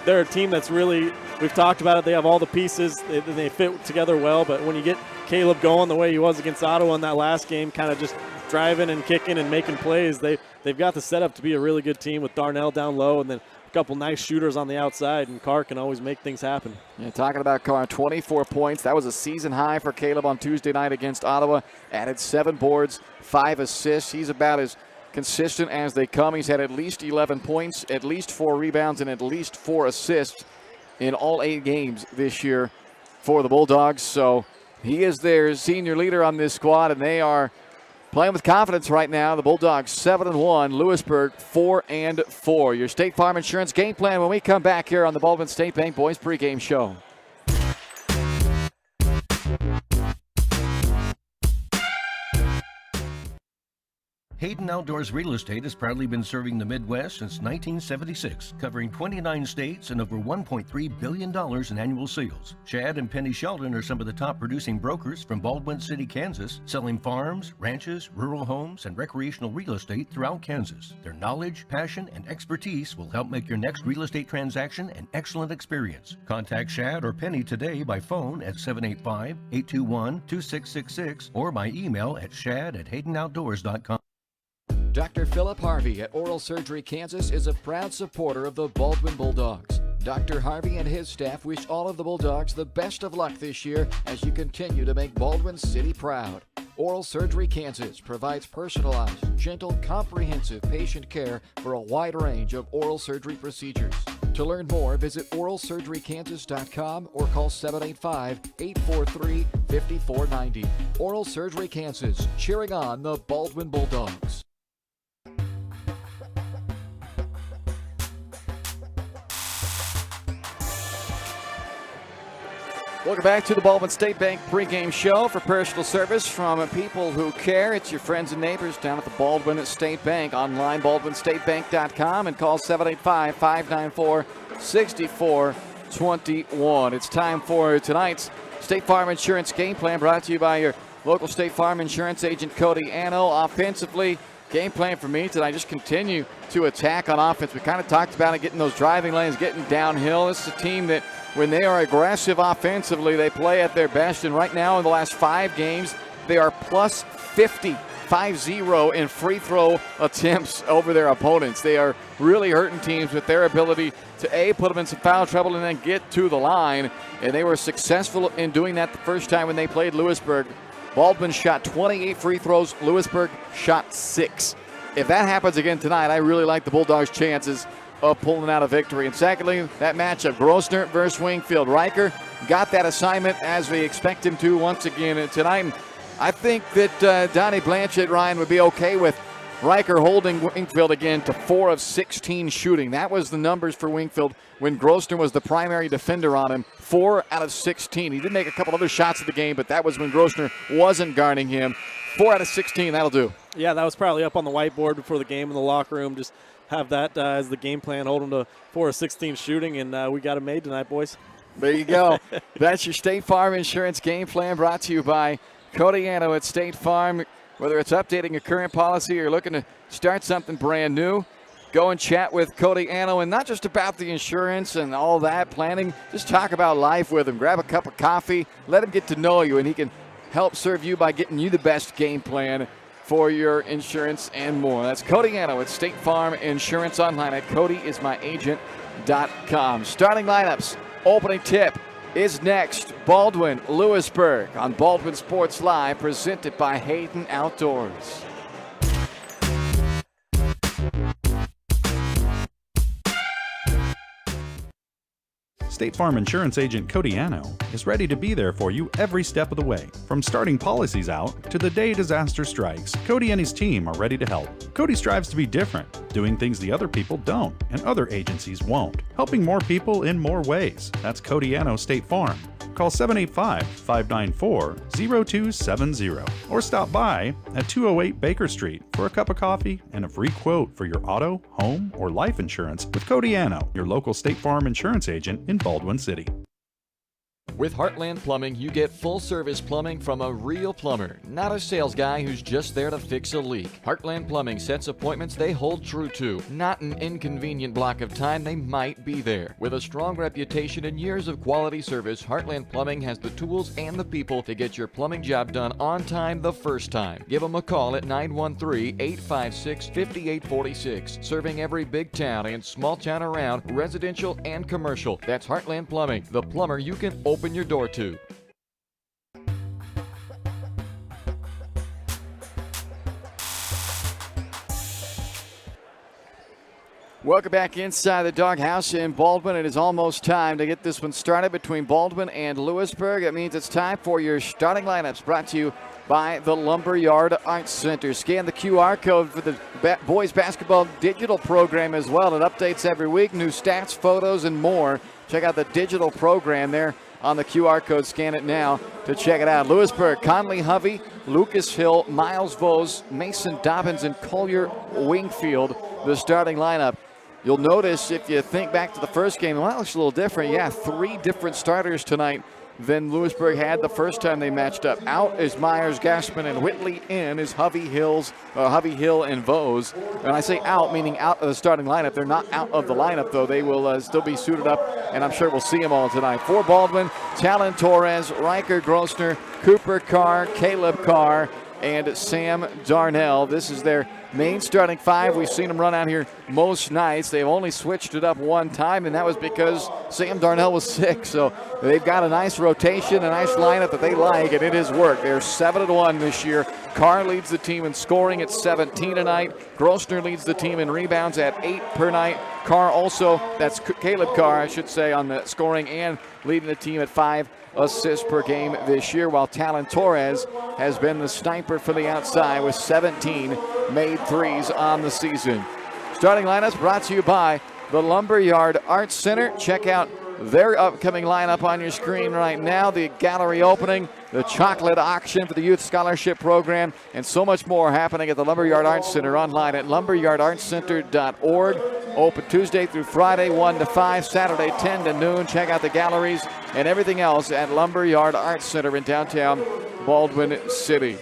they're a team that's really, we've talked about it, they have all the pieces, they fit together well, but when you get Caleb going the way he was against Ottawa in that last game, kind of just driving and kicking and making plays, they've got the setup to be a really good team with Darnell down low and then a couple nice shooters on the outside, and Carr can always make things happen. Yeah, talking about Carr, 24 points. That was a season high for Caleb on Tuesday night against Ottawa. Added 7 boards, 5 assists. He's about as consistent as they come. He's had at least 11 points, at least 4 rebounds, and at least 4 assists in all 8 games this year for the Bulldogs. So he is their senior leader on this squad, and they are playing with confidence right now. The Bulldogs 7-1, Louisburg 4-4. Your State Farm Insurance game plan when we come back here on the Baldwin State Bank Boys pregame show. Hayden Outdoors Real Estate has proudly been serving the Midwest since 1976, covering 29 states and over $1.3 billion in annual sales. Chad and Penny Sheldon are some of the top producing brokers from Baldwin City, Kansas, selling farms, ranches, rural homes, and recreational real estate throughout Kansas. Their knowledge, passion, and expertise will help make your next real estate transaction an excellent experience. Contact Chad or Penny today by phone at 785-821-2666 or by email at shad@haydenoutdoors.com. Dr. Philip Harvey at Oral Surgery Kansas is a proud supporter of the Baldwin Bulldogs. Dr. Harvey and his staff wish all of the Bulldogs the best of luck this year as you continue to make Baldwin City proud. Oral Surgery Kansas provides personalized, gentle, comprehensive patient care for a wide range of oral surgery procedures. To learn more, visit oralsurgerykansas.com or call 785-843-5490. Oral Surgery Kansas, cheering on the Baldwin Bulldogs. Welcome back to the Baldwin State Bank pregame show for personal service from people who care. It's your friends and neighbors down at the Baldwin State Bank. Online, baldwinstatebank.com, and call 785-594-6421. It's time for tonight's State Farm Insurance game plan, brought to you by your local State Farm Insurance agent, Cody Anno. Offensively, game plan for me tonight, just continue to attack on offense. We kind of talked about it, getting those driving lanes, getting downhill. This is a team that, when they are aggressive offensively, they play at their best. And right now in the last 5 games, they are plus 50 in free throw attempts over their opponents. They are really hurting teams with their ability to put them in some foul trouble and then get to the line. And they were successful in doing that the first time when they played Louisburg. Baldwin shot 28 free throws. Louisburg shot 6. If that happens again tonight, I really like the Bulldogs' chances of pulling out a victory. And secondly, that matchup, Grosvenor versus Wingfield. Riker got that assignment as we expect him to once again tonight. And I think that Donnie Blanchett, Ryan, would be okay with Riker holding Wingfield again to 4 of 16 shooting. That was the numbers for Wingfield when Grosvenor was the primary defender on him. 4 out of 16. He did make a couple other shots of the game, but that was when Grosvenor wasn't guarding him. 4 out of 16, that'll do. Yeah, that was probably up on the whiteboard before the game in the locker room. Just have that as the game plan, hold them to 4 of 16 shooting, and we got it made tonight, boys. There you go. That's your State Farm Insurance game plan, brought to you by Cody Anno at State Farm. Whether it's updating a current policy or looking to start something brand new, go and chat with Cody Anno, and not just about the insurance and all that planning, just talk about life with him. Grab a cup of coffee, let him get to know you, and he can help serve you by getting you the best game plan for your insurance and more. That's Cody Anno at State Farm Insurance, online at codyismyagent.com. Starting lineups, opening tip is next. Baldwin, Louisburg on Baldwin Sports Live, presented by Hayden Outdoors. State Farm Insurance Agent Codiano is ready to be there for you every step of the way. From starting policies out to the day disaster strikes, Cody and his team are ready to help. Cody strives to be different, doing things the other people don't and other agencies won't, helping more people in more ways. That's Codiano State Farm. Call 785-594-0270 or stop by at 208 Baker Street for a cup of coffee and a free quote for your auto, home, or life insurance with Codiano, your local State Farm insurance agent in Baldwin City. With Heartland Plumbing, you get full-service plumbing from a real plumber, not a sales guy who's just there to fix a leak. Heartland Plumbing sets appointments they hold true to, not an inconvenient block of time they might be there. With a strong reputation and years of quality service, Heartland Plumbing has the tools and the people to get your plumbing job done on time the first time. Give them a call at 913-856-5846, serving every big town and small town around, residential and commercial. That's Heartland Plumbing, the plumber you can open your door to. Welcome back inside the doghouse in Baldwin. It is almost time to get this one started between Baldwin and Louisburg. That means it's time for your starting lineups, brought to you by the Lumberyard Arts Center. Scan the QR code for the boys basketball digital program as well. It updates every week, new stats, photos, and more. Check out the digital program there on the QR code. Scan it now to check it out. Louisburg, Conley Hovey, Lucas Hill, Miles Vose, Mason Dobbins, and Collier Wingfield, the starting lineup. You'll notice if you think back to the first game, well, it looks a little different. Yeah, 3 different starters tonight than Louisburg had the first time they matched up. Out is Myers, Gassman, and Whitley. In is Hovey, Hill, and Vose. And I say out, meaning out of the starting lineup. They're not out of the lineup, though. They will still be suited up, and I'm sure we'll see them all tonight. For Baldwin, Talon Torres, Riker Grossner, Cooper Carr, Caleb Carr, and Sam Darnell. This is their main starting 5. We've seen them run out here most nights. They've only switched it up one time, and that was because Sam Darnell was sick. So they've got a nice rotation, a nice lineup that they like, and it has worked. They're 7-1 this year. Carr leads the team in scoring at 17 tonight. Grossner leads the team in rebounds at 8 per night. Carr also, that's Caleb Carr, I should say, on the scoring and leading the team at 5 assists per game this year, while Talon Torres has been the sniper for the outside with 17 made threes on the season. Starting lineups brought to you by the Lumberyard Arts Center. Check out their upcoming lineup on your screen right now. The gallery opening, the chocolate auction for the Youth Scholarship Program, and so much more happening at the Lumberyard Arts Center online at lumberyardartscenter.org. Open Tuesday through Friday, 1 to 5, Saturday, 10 to noon. Check out the galleries and everything else at Lumberyard Arts Center in downtown Baldwin City.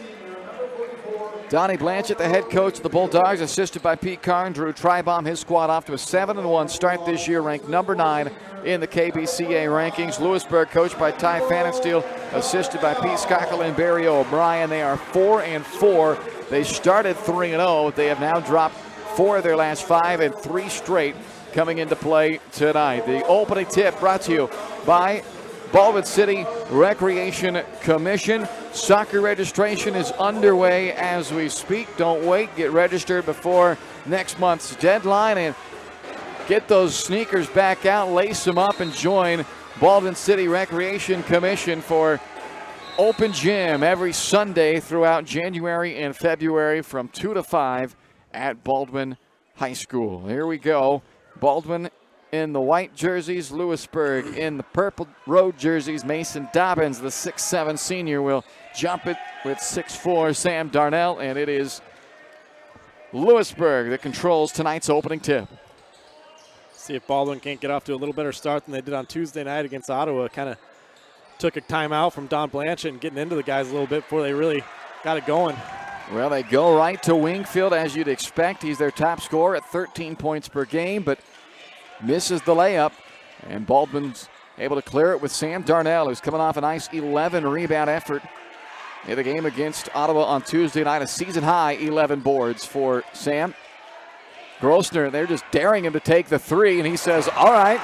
Donnie Blanchett, the head coach of the Bulldogs, assisted by Pete Carr and Drew Tribaum. His squad off to a 7-1 start this year, ranked number 9 in the KBCA rankings. Louisburg, coached by Ty Fanensteel, assisted by Pete Skockel and Barry O'Brien. They are 4-4. They started 3-0. They have now dropped 4 of their last 5 and 3 straight coming into play tonight. The opening tip brought to you by Baldwin City Recreation Commission. Soccer registration is underway as we speak. Don't wait. Get registered before next month's deadline and get those sneakers back out, lace them up, and join Baldwin City Recreation Commission for open gym every Sunday throughout January and February from 2 to 5 at Baldwin High School. Here we go. Baldwin in the white jerseys, Louisburg in the purple road jerseys. Mason Dobbins, the 6'7 senior, will jump it with 6'4 Sam Darnell, and it is Louisburg that controls tonight's opening tip. See if Baldwin can't get off to a little better start than they did on Tuesday night against Ottawa. Kind of took a timeout from Don Blanchett and getting into the guys a little bit before they really got it going. Well, they go right to Wingfield, as you'd expect. He's their top scorer at 13 points per game, but misses the layup, and Baldwin's able to clear it with Sam Darnell, who's coming off a nice 11-rebound effort in the game against Ottawa on Tuesday night. A season-high 11 boards for Sam. Grossner, they're just daring him to take the 3, and he says, all right.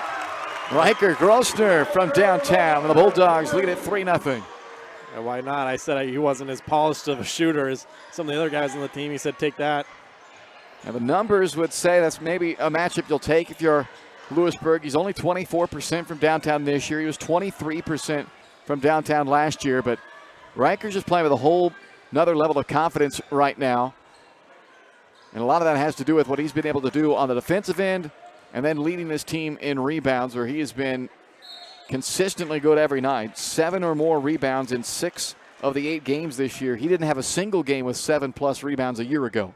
Riker Grossner from downtown, and the Bulldogs lead at 3-0. Yeah, why not? I said he wasn't as polished of a shooter as some of the other guys on the team. He said, take that. And the numbers would say that's maybe a matchup you'll take if you're Louisburg. He's only 24% from downtown this year. He was 23% from downtown last year, but Riker's just playing with a whole another level of confidence right now. And a lot of that has to do with what he's been able to do on the defensive end and then leading this team in rebounds, where he has been consistently good every night. 7 or more rebounds in 6 of the 8 games this year. He didn't have a single game with 7+ rebounds a year ago.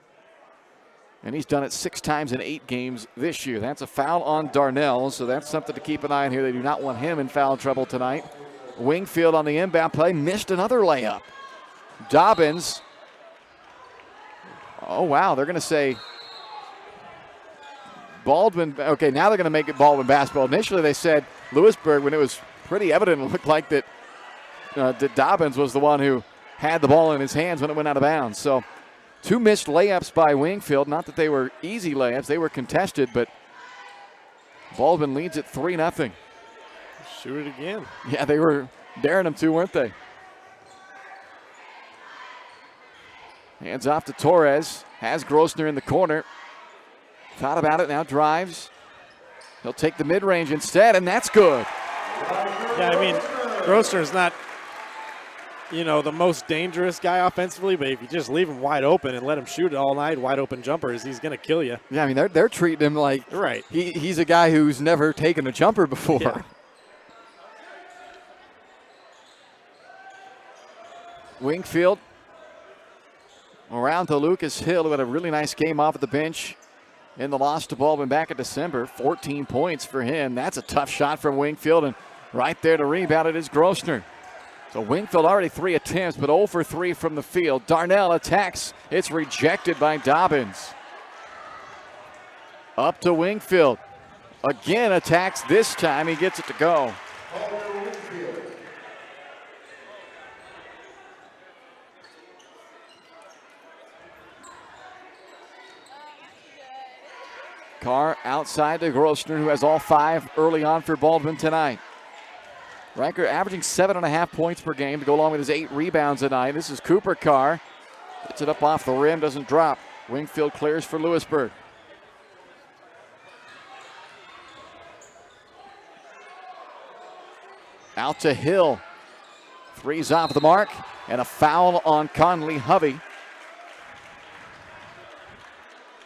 And he's done it 6 times in 8 games this year. That's a foul on Darnell, so that's something to keep an eye on here. They do not want him in foul trouble tonight. Wingfield on the inbound play missed another layup. Dobbins. Oh, wow, they're going to say Baldwin. Okay, now they're going to make it Baldwin basketball. Initially they said Louisburg when it was pretty evident. It looked like that Dobbins was the one who had the ball in his hands when it went out of bounds. So 2 missed layups by Wingfield. Not that they were easy layups. They were contested, but Baldwin leads at 3-0. Shoot it again. Yeah, they were daring him to, weren't they? Hands off to Torres. Has Grossner in the corner. Thought about it, now drives. He'll take the mid-range instead, and that's good. Yeah, I mean, Grossner's not, the most dangerous guy offensively, but if you just leave him wide open and let him shoot it all night, wide open jumpers, he's going to kill you. Yeah, I mean, they're treating him like right. He's a guy who's never taken a jumper before. Yeah. Wingfield around to Lucas Hill, who had a really nice game off at the bench in the loss to Baldwin back in December. 14 points for him. That's a tough shot from Wingfield, and right there to rebound it is Grossner. So Wingfield already 3 attempts, but 0 for 3 from the field. Darnell attacks. It's rejected by Dobbins. Up to Wingfield. Again attacks. This time he gets it to go. Carr outside to Grossner, who has all 5 early on for Baldwin tonight. Riker averaging 7.5 points per game to go along with his 8 rebounds tonight. This is Cooper Carr. Gets it up off the rim, doesn't drop. Wingfield clears for Louisburg. Out to Hill. 3's off the mark, and a foul on Conley Hovey.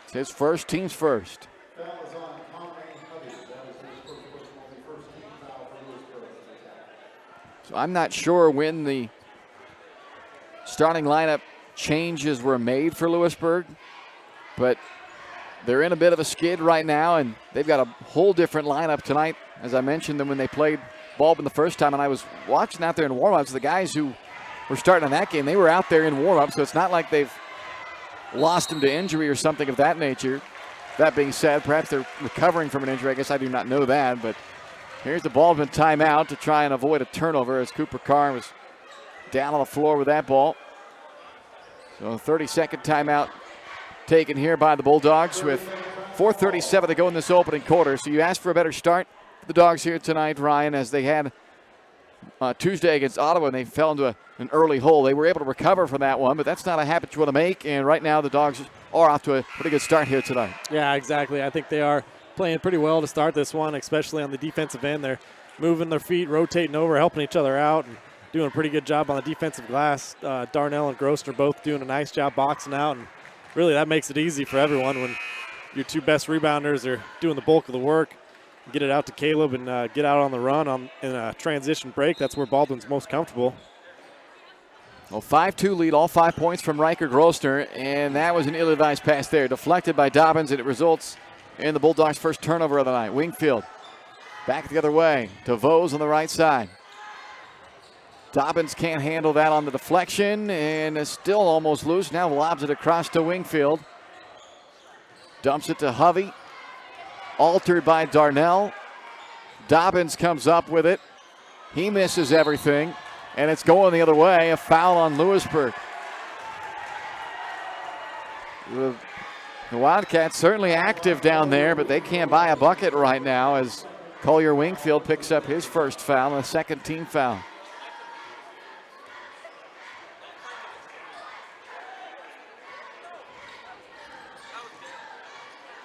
It's his first, team's first. So I'm not sure when the starting lineup changes were made for Louisburg, but they're in a bit of a skid right now, and they've got a whole different lineup tonight, as I mentioned, than when they played Baldwin the first time. And I was watching out there in warm-ups. The guys who were starting in that game, they were out there in warm-ups, so it's not like they've lost him to injury or something of that nature. That being said, perhaps they're recovering from an injury. I guess I do not know that, but here's the Baldwin timeout to try and avoid a turnover, as Cooper Carr was down on the floor with that ball. So 30-second timeout taken here by the Bulldogs with 4:37 to go in this opening quarter. So you asked for a better start for the Dogs here tonight, Ryan, as they had Tuesday against Ottawa, and they fell into an early hole. They were able to recover from that one, but that's not a habit you want to make, and right now the Dogs are off to a pretty good start here tonight. Yeah, exactly. I think they are playing pretty well to start this one, especially on the defensive end. They're moving their feet, rotating over, helping each other out, and doing a pretty good job on the defensive glass. Darnell and Grossner both doing a nice job boxing out, and really that makes it easy for everyone when your 2 best rebounders are doing the bulk of the work. Get it out to Caleb and get out on the run in a transition break. That's where Baldwin's most comfortable. Well, 5-2 lead, all 5 points from Riker Grossner, and that was an ill-advised pass there. Deflected by Dobbins, and it results in the Bulldogs' first turnover of the night. Wingfield back the other way to Vose on the right side. Dobbins can't handle that on the deflection, and is still almost loose. Now lobs it across to Wingfield. Dumps it to Hovey. Altered by Darnell. Dobbins comes up with it. He misses everything, and it's going the other way. A foul on Louisburg. The Wildcats certainly active down there, but they can't buy a bucket right now as Collier Wingfield picks up his first foul and a second team foul.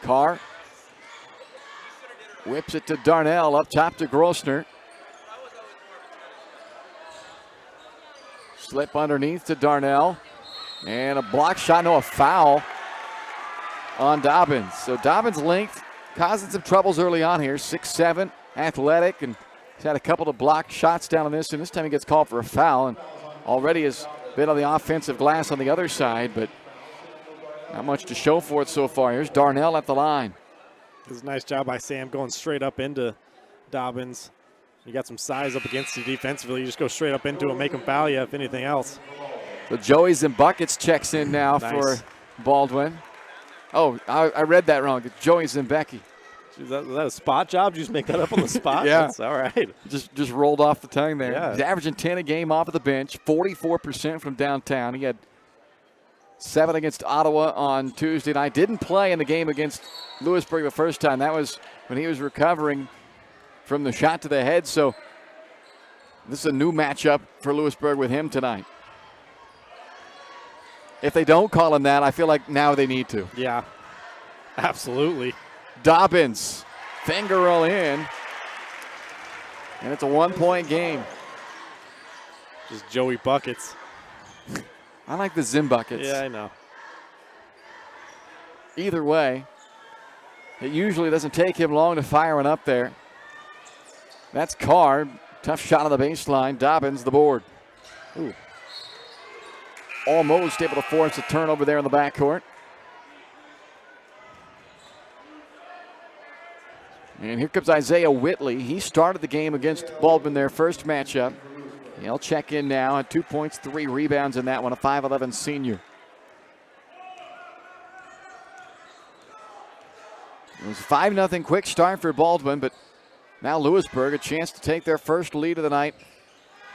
Carr Whips it to Darnell, up top to Grossner. Slip underneath to Darnell. And a block shot, no, a foul on Dobbins. So Dobbins' length causing some troubles early on here. 6'7", athletic, and he's had a couple of blocked shots down on this, and this time he gets called for a foul, and already has been on the offensive glass on the other side, but not much to show for it so far. Here's Darnell at the line. This is a nice job by Sam going straight up into Dobbins. You got some size up against you defensively. You just go straight up into him, make him foul you, if anything else. So Joey's and Buckets checks in now Nice. for Baldwin. Oh, I read that wrong. It's Joey Zimbecki. Is that a spot job? Did you just make that up on the spot? Yeah. That's all right. Just rolled off the tongue there. Yeah. He's averaging 10 a game off of the bench, 44% from downtown. He had 7 against Ottawa on Tuesday night. Didn't play in the game against Louisburg the first time. That was when he was recovering from the shot to the head. So this is a new matchup for Louisburg with him tonight. If they don't call him that, I feel like now they need to. Yeah, absolutely. Dobbins, finger roll in, and it's a 1-point game. Just Joey Buckets. I like the Zim Buckets. Yeah, I know. Either way, it usually doesn't take him long to fire one up there. That's Carr. Tough shot on the baseline. Dobbins, the board. Ooh. Almost able to force a turnover there in the backcourt. And here comes Isaiah Whitley. He started the game against Baldwin, their first matchup. He'll check in now at 2 points, 3 rebounds in that one, a 5'11" senior. It was a 5-0 quick start for Baldwin, but now Louisburg a chance to take their first lead of the night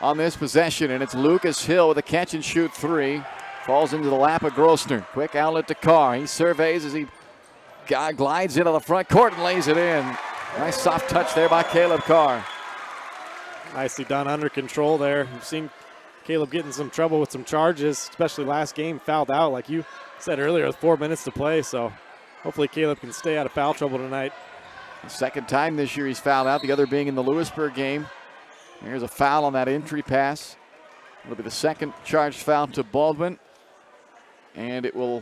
on this possession, and it's Lucas Hill with a catch-and-shoot 3. Falls into the lap of Grossner. Quick outlet to Carr. He surveys as he glides into the front court and lays it in. Nice soft touch there by Caleb Carr. Nicely done, under control there. You've seen Caleb get in some trouble with some charges, especially last game, fouled out like you said earlier with 4 minutes to play. So hopefully Caleb can stay out of foul trouble tonight. The second time this year he's fouled out, the other being in the Louisburg game. Here's a foul on that entry pass. It'll be the second charged foul to Baldwin, and it will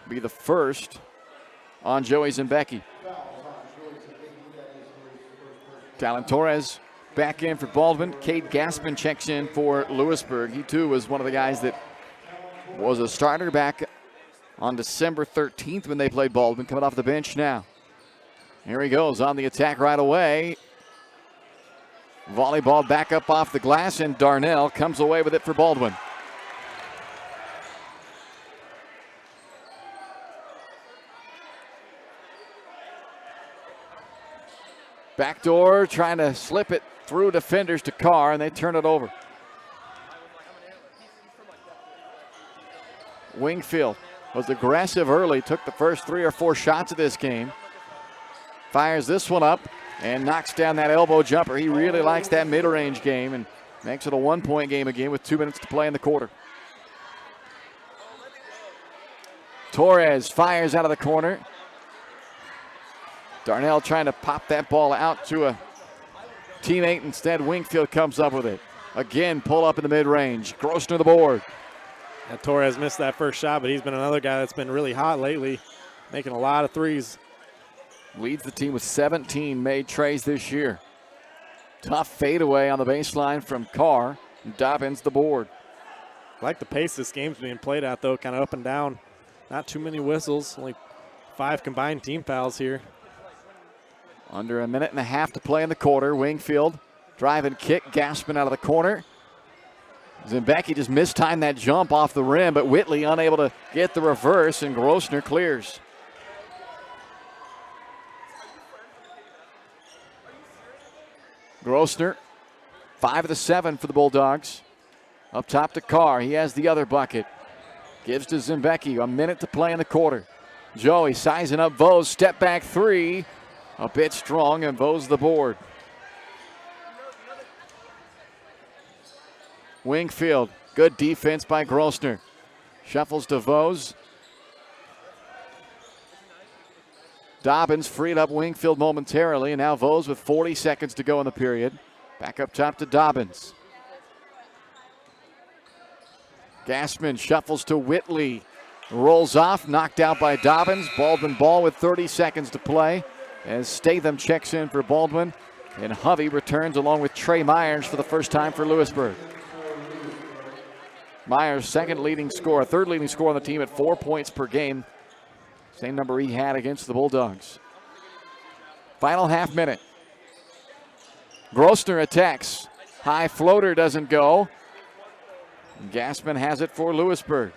be the first on Joey Zimbecki. Talon Torres back in for Baldwin. Cade Gaspin checks in for Louisburg. He too was one of the guys that was a starter back on December 13th when they played Baldwin, coming off the bench now. Here he goes on the attack right away. Volleyball back up off the glass, and Darnell comes away with it for Baldwin. Backdoor, trying to slip it through defenders to Carr, and they turn it over. Wingfield was aggressive early, took the first 3 or 4 shots of this game. Fires this one up and knocks down that elbow jumper. He really likes that mid-range game and makes it a 1-point game again with 2 minutes to play in the quarter. Torres fires out of the corner. Darnell trying to pop that ball out to a teammate. Instead, Wingfield comes up with it. Again, pull up in the mid-range. Grossner the board. And Torres missed that first shot, but he's been another guy that's been really hot lately, making a lot of threes. Leads the team with 17 made trays this year. Tough fadeaway on the baseline from Carr. Dobbins the board. I like the pace this game's being played at, though, kind of up and down. Not too many whistles, only 5 combined team fouls here. Under a minute and a half to play in the quarter. Wingfield drive and kick. Gaspin out of the corner. Zimbecki just mistimed that jump off the rim, but Whitley unable to get the reverse, and Grossner clears. Grossner, 5 of the 7 for the Bulldogs. Up top to Carr. He has the other bucket. Gives to Zimbecki. A minute to play in the quarter. Joey sizing up Vose. Step back 3. A bit strong, and Vose the board. Wingfield. Good defense by Grossner. Shuffles to Vose. Dobbins freed up Wingfield momentarily, and now Vose with 40 seconds to go in the period. Back up top to Dobbins. Gassman shuffles to Whitley. Rolls off, knocked out by Dobbins. Baldwin ball with 30 seconds to play as Statham checks in for Baldwin. And Hovey returns along with Trey Myers for the first time for Louisburg. Myers, third leading scorer on the team at 4 points per game. Same number he had against the Bulldogs. Final half minute. Grosner attacks. High floater doesn't go. Gassman has it for Louisburg.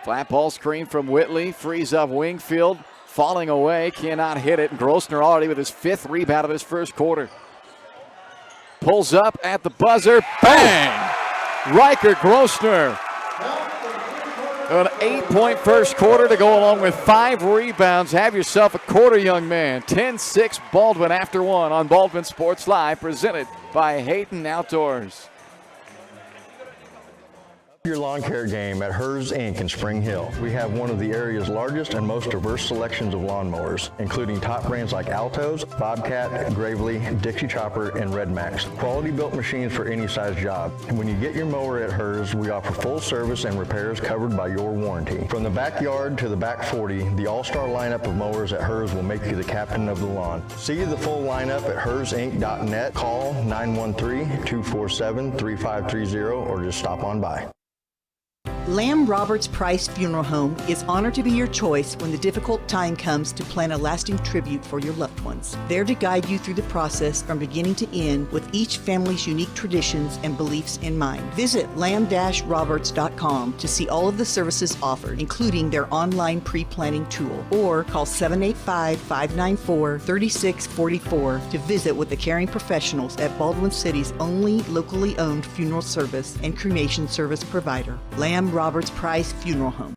Flat ball screen from Whitley. Frees up Wingfield. Falling away. Cannot hit it. Grosner already with his 5th rebound of his first quarter. Pulls up at the buzzer. Bang! Riker Grosner. An 8-point first quarter to go along with 5 rebounds. Have yourself a quarter, young man. 10-6 Baldwin after 1 on Baldwin Sports Live, presented by Hayden Outdoors. Your lawn care game at Hers Inc. in Spring Hill. We have one of the area's largest and most diverse selections of lawnmowers, including top brands like Altos, Bobcat, Gravely, Dixie Chopper, and Red Max. Quality built machines for any size job. And when you get your mower at Hers, we offer full service and repairs covered by your warranty. From the backyard to the back 40, the all-star lineup of mowers at Hers will make you the captain of the lawn. See the full lineup at hersinc.net. Call 913-247-3530 or just stop on by. Lamb Roberts Price Funeral Home is honored to be your choice when the difficult time comes to plan a lasting tribute for your loved ones. There to guide you through the process from beginning to end with each family's unique traditions and beliefs in mind. Visit lamb-roberts.com to see all of the services offered, including their online pre-planning tool, or call 785-594-3644 to visit with the caring professionals at Baldwin City's only locally owned funeral service and cremation service provider, Lamb Roberts Price Funeral Home.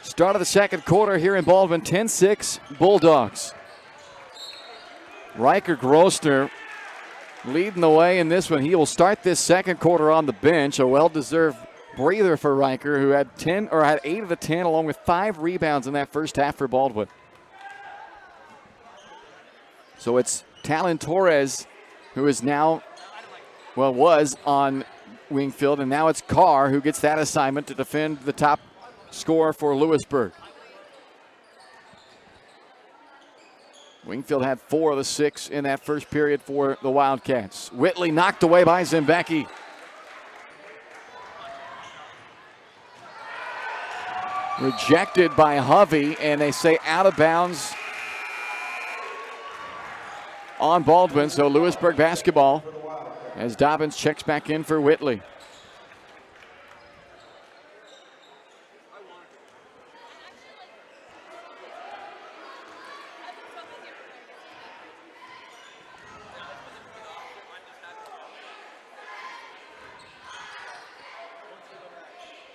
Start of the second quarter here in Baldwin, 10-6 Bulldogs. Riker Grosner leading the way in this one. He will start this second quarter on the bench, a well-deserved breather for Riker, who had 8 of the 10, along with 5 rebounds in that first half for Baldwin. So it's Talon Torres, who is now, was on Wingfield, and now it's Carr who gets that assignment to defend the top scorer for Louisburg. Wingfield had 4 of the 6 in that first period for the Wildcats. Whitley knocked away by Zimbecki. Rejected by Hovey, and they say out of bounds on Baldwin. So Louisburg basketball as Dobbins checks back in for Whitley.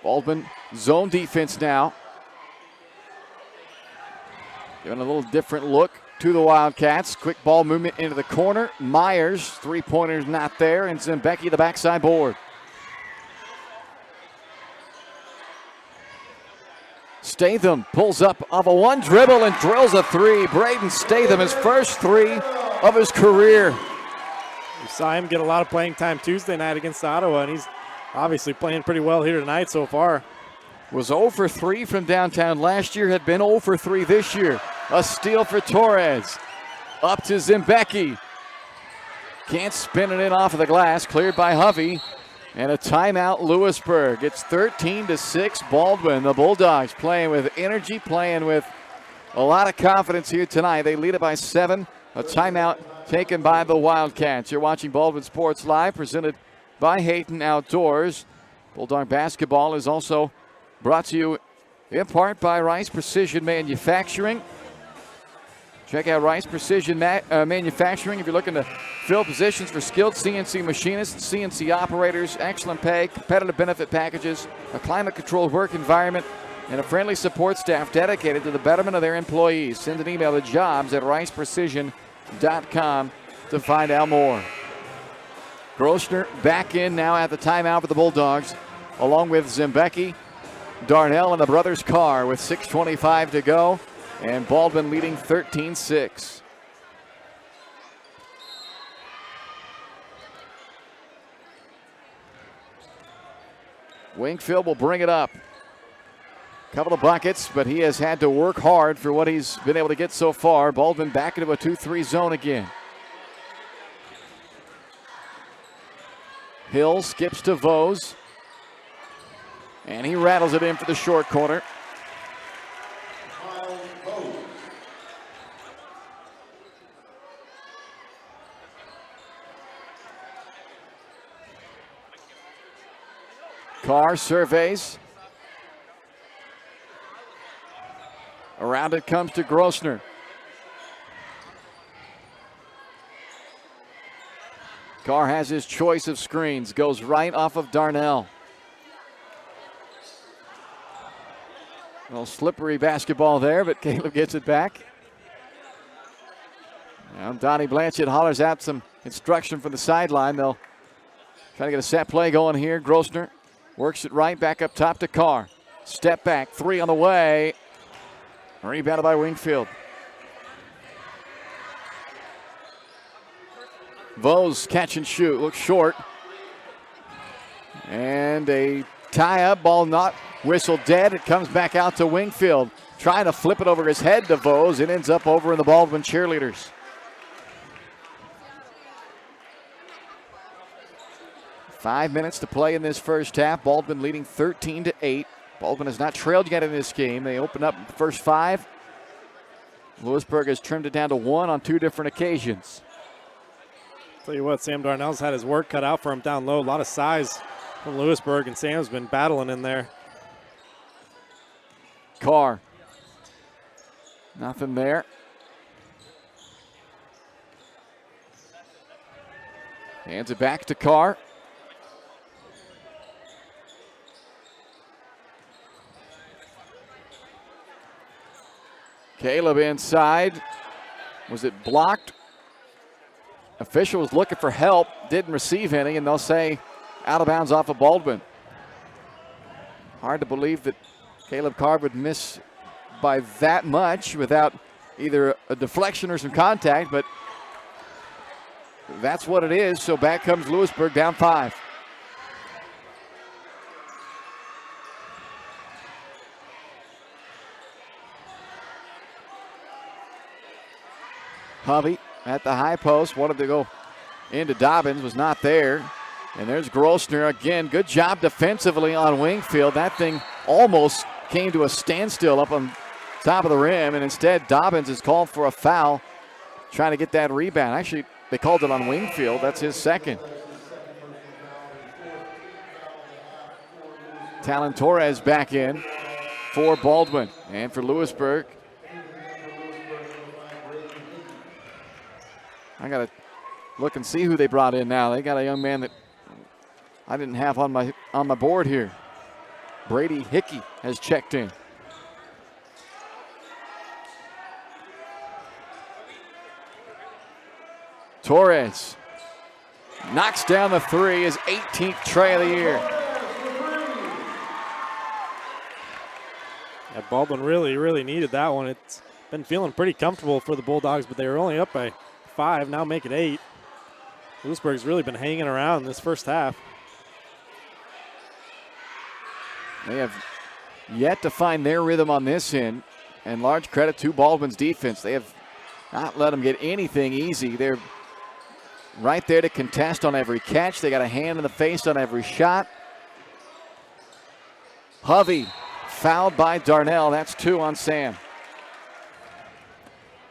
Baldwin zone defense now. Giving a little different look to the Wildcats. Quick ball movement into the corner. Myers, 3-pointer's not there, and Zimbecki the backside board. Statham pulls up off a 1 dribble and drills a 3. Braden Statham, his first 3 of his career. We saw him get a lot of playing time Tuesday night against Ottawa, and he's obviously playing pretty well here tonight so far. Was 0 for 3 from downtown last year, had been 0 for 3 this year. A steal for Torres. Up to Zimbecki. Can't spin it in off of the glass, cleared by Hovey. And a timeout, Louisburg. It's 13-6 Baldwin. The Bulldogs playing with energy, playing with a lot of confidence here tonight. They lead it by 7. A timeout taken by the Wildcats. You're watching Baldwin Sports Live, presented by Hayden Outdoors. Bulldog basketball is also brought to you in part by Rice Precision Manufacturing. Check out Rice Precision Manufacturing if you're looking to fill positions for skilled CNC machinists, CNC operators, excellent pay, competitive benefit packages, a climate-controlled work environment, and a friendly support staff dedicated to the betterment of their employees. Send an email to jobs@riceprecision.com to find out more. Grossner back in now at the timeout for the Bulldogs, along with Zembecki, Darnell, and the brothers Carr with 6:25 to go, and Baldwin leading 13-6. Wingfield will bring it up. Couple of buckets, but he has had to work hard for what he's been able to get so far. Baldwin back into a 2-3 zone again. Hill skips to Vose, and he rattles it in for the short corner. Carr surveys. Around it comes to Grossner. Carr has his choice of screens. Goes right off of Darnell. A little slippery basketball there, but Caleb gets it back. Now Donnie Blanchett hollers out some instruction from the sideline. They'll try to get a set play going here. Grossner works it right back up top to Carr. Step back, three on the way. Rebounded by Wingfield. Vose catch and shoot, looks short. And a tie-up, ball not whistled dead. It comes back out to Wingfield. Trying to flip it over his head to Vose. It ends up over in the Baldwin cheerleaders. Five minutes to play in this first half. Baldwin leading 13-8. Baldwin has not trailed yet in this game. They open up the first five. Louisburg has trimmed it down to one on two different occasions. Tell you what, Sam Darnell's had his work cut out for him down low. A lot of size from Louisburg, and Sam's been battling in there. Carr. Nothing there. Hands it back to Carr. Caleb inside. Was it blocked? Official was looking for help, didn't receive any, and they'll say out of bounds off of Baldwin. Hard to believe that Caleb Carr would miss by that much without either a deflection or some contact, but that's what it is. So back comes Louisburg down 5. Hovey at the high post, wanted to go into Dobbins, was not there. And there's Grossner again. Good job defensively on Wingfield. That thing almost came to a standstill up on top of the rim, and instead Dobbins is called for a foul, trying to get that rebound. Actually, they called it on Wingfield. That's his second. Talon Torres back in for Baldwin and for Louisburg. I got to look and see who they brought in now. They got a young man that I didn't have on my board here. Brady Hickey has checked in. Torres knocks down the three, his 18th tray of the year. Yeah, Baldwin really needed that one. It's been feeling pretty comfortable for the Bulldogs, but they were only up by 5, now make it 8. Louisburg's really been hanging around this first half. They have yet to find their rhythm on this end, and large credit to Baldwin's defense. They have not let them get anything easy. They're right there to contest on every catch. They got a hand in the face on every shot. Hovey fouled by Darnell. That's 2 on Sam.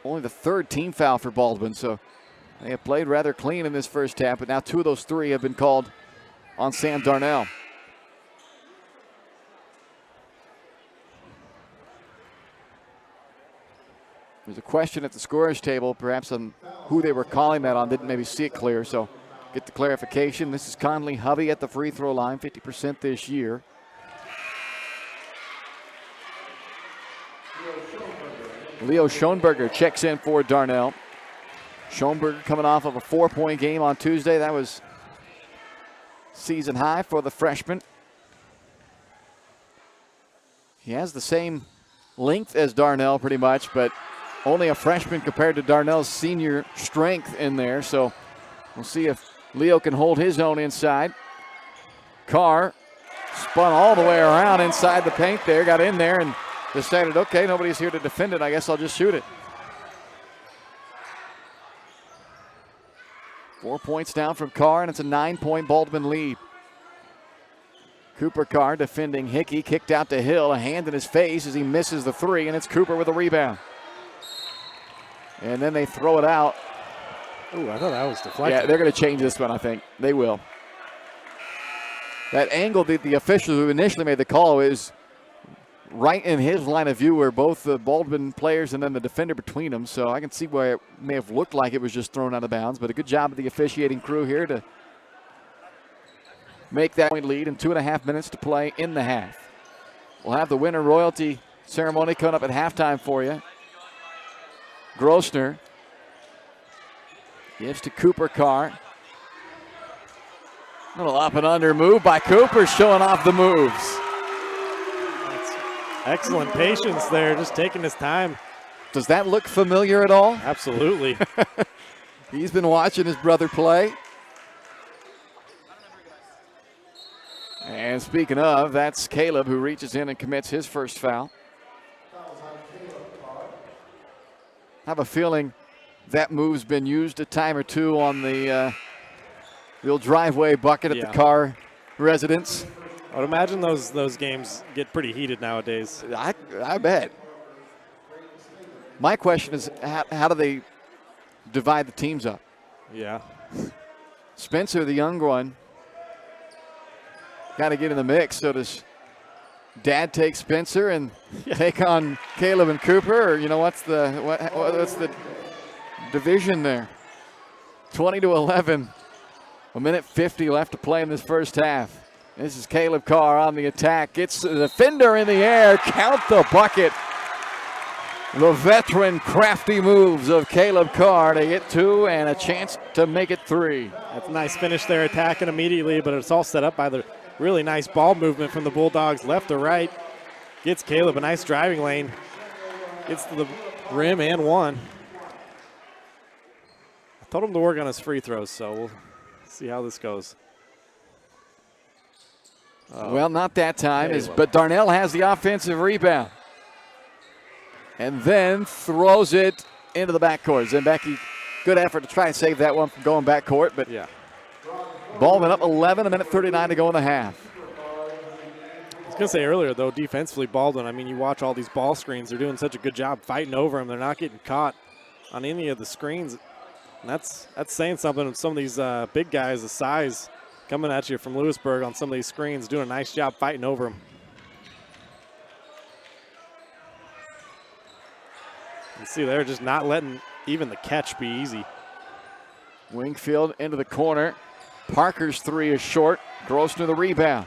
Only the third team foul for Baldwin, so they have played rather clean in this first half, but now 2 of those 3 have been called on Sam Darnell. There's a question at the scorer's table, perhaps on who they were calling that on. Didn't maybe see it clear, so get the clarification. This is Conley Hovey at the free throw line, 50% this year. Leo Schoenberger checks in for Darnell. Schoenberger coming off of a 4-point game on Tuesday. That was season high for the freshman. He has the same length as Darnell pretty much, but only a freshman compared to Darnell's senior strength in there. So we'll see if Leo can hold his own inside. Carr spun all the way around inside the paint there, got in there and decided, okay, nobody's here to defend it. I guess I'll just shoot it. 4 points down from Carr, and it's a 9-point Baldwin lead. Cooper Carr defending Hickey, kicked out to Hill, a hand in his face as he misses the three, and it's Cooper with a rebound. And then they throw it out. Ooh, I thought that was deflected. Yeah, they're going to change this one, I think. They will. That angle that the official who initially made the call is right in his line of view where both the Baldwin players and then the defender between them. So I can see why it may have looked like it was just thrown out of bounds. But a good job of the officiating crew here to make that point lead and 2.5 minutes to play in the half. We'll have the winner royalty ceremony coming up at halftime for you. Grossner gives to Cooper Carr. A little up and under move by Cooper, showing off the moves. That's excellent patience there, just taking his time. Does that look familiar at all? Absolutely. He's been watching his brother play. And speaking of, that's Caleb who reaches in and commits his first foul. I have a feeling that move's been used a time or two on the old driveway bucket at the Carr residence. I would imagine those games get pretty heated nowadays. I bet. My question is, how do they divide the teams up? Yeah. Spencer, the young one, got to get in the mix. So does Dad take Spencer and take on Caleb and Cooper? Or, you know, what's the division there? 20-11. 1:50 left to play in this first half. This is Caleb Carr on the attack. Gets the defender in the air. Count the bucket. The veteran crafty moves of Caleb Carr to get two and a chance to make it three. That's a nice finish there, attacking immediately, but it's all set up by the really nice ball movement from the Bulldogs left to right. Gets Caleb a nice driving lane. Gets to the rim and one. I told him to work on his free throws, so we'll see how this goes. Well, not that time, but Darnell has the offensive rebound. And then throws it into the backcourt. Zembecki, good effort to try and save that one from going backcourt, but Baldwin up 11, 1:39 to go in the half. I was going to say earlier, though, defensively, Baldwin, I mean, you watch all these ball screens. They're doing such a good job fighting over them. They're not getting caught on any of the screens. And that's saying something. Some of these big guys, the size coming at you from Louisburg on some of these screens, doing a nice job fighting over them. You see, they're just not letting even the catch be easy. Wingfield into the corner. Parker's three is short. Grossner the rebound.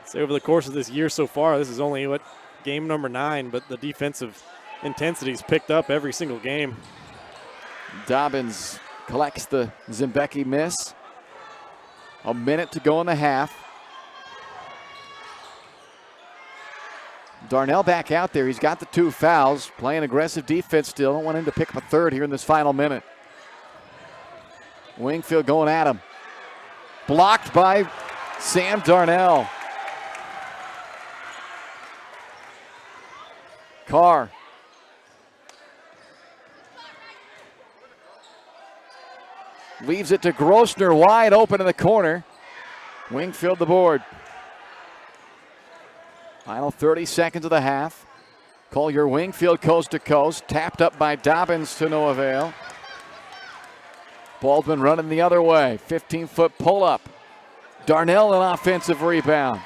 So over the course of this year so far, this is only game number 9, but the defensive intensity's picked up every single game. Dobbins collects the Zembecki miss. A minute to go in the half. Darnell back out there. He's got the 2 fouls, playing aggressive defense still. Don't want him to pick up a third here in this final minute. Wingfield going at him. Blocked by Sam Darnell. Carr. Leaves it to Grossner, wide open in the corner. Wingfield the board. Final 30 seconds of the half. Collier Wingfield coast to coast. Tapped up by Dobbins to no avail. Baldwin running the other way. 15-foot pull-up. Darnell an offensive rebound.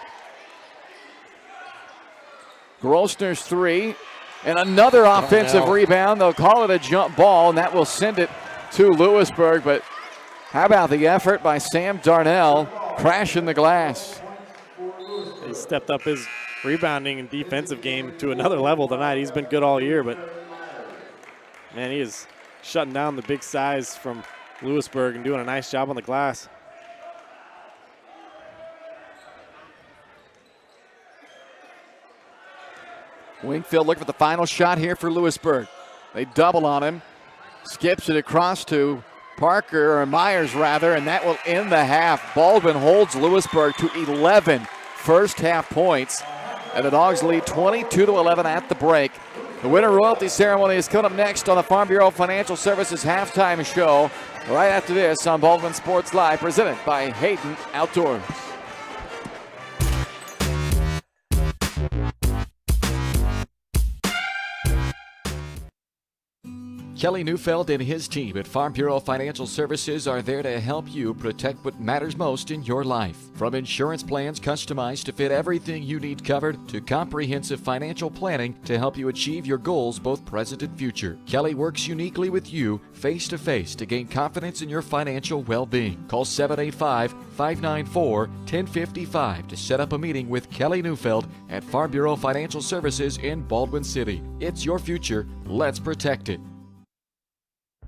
Grossner's three. And another offensive rebound. They'll call it a jump ball, and that will send it to Louisburg. But how about the effort by Sam Darnell crashing the glass? He stepped up his rebounding and defensive game to another level tonight. He's been good all year, but Man, he is shutting down the big size from Louisburg and doing a nice job on the glass. Wingfield looking for the final shot here for Louisburg. They double on him. Skips it across to Parker, or Myers rather, and that will end the half. Baldwin holds Louisburg to 11 first half points, and the Dogs lead 22-11 at the break. The winter royalty ceremony is coming up next on the Farm Bureau Financial Services halftime show. Right after this on Baldwin Sports Live, presented by Hayden Outdoors. Kelly Neufeld and his team at Farm Bureau Financial Services are there to help you protect what matters most in your life. From insurance plans customized to fit everything you need covered, to comprehensive financial planning to help you achieve your goals both present and future. Kelly works uniquely with you face to face to gain confidence in your financial well-being. Call 785-594-1055 to set up a meeting with Kelly Neufeld at Farm Bureau Financial Services in Baldwin City. It's your future. Let's protect it.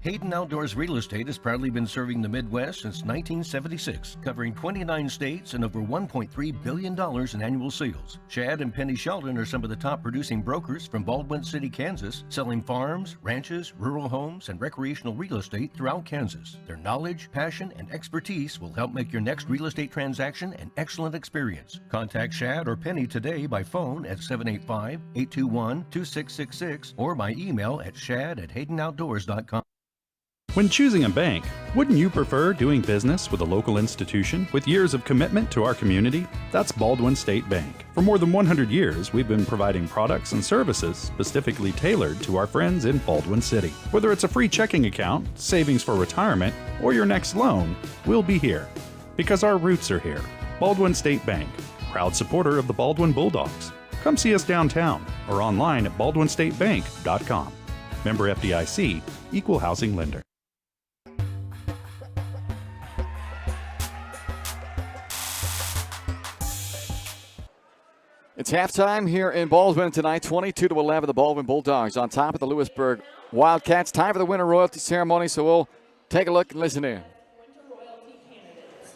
Hayden Outdoors Real Estate has proudly been serving the Midwest since 1976, covering 29 states and over $1.3 billion in annual sales. Chad and Penny Sheldon are some of the top producing brokers from Baldwin City, Kansas, selling farms, ranches, rural homes, and recreational real estate throughout Kansas. Their knowledge, passion, and expertise will help make your next real estate transaction an excellent experience. Contact Chad or Penny today by phone at 785-821-2666 or by email at shad@haydenoutdoors.com. When choosing a bank, wouldn't you prefer doing business with a local institution with years of commitment to our community? That's Baldwin State Bank. For more than 100 years, we've been providing products and services specifically tailored to our friends in Baldwin City. Whether it's a free checking account, savings for retirement, or your next loan, we'll be here. Because our roots are here. Baldwin State Bank, proud supporter of the Baldwin Bulldogs. Come see us downtown or online at baldwinstatebank.com. Member FDIC, Equal Housing Lender. It's halftime here in Baldwin tonight, 22-11. The Baldwin Bulldogs on top of the Louisburg Wildcats. Time for the winter royalty ceremony, so we'll take a look and listen in. Winter royalty candidates.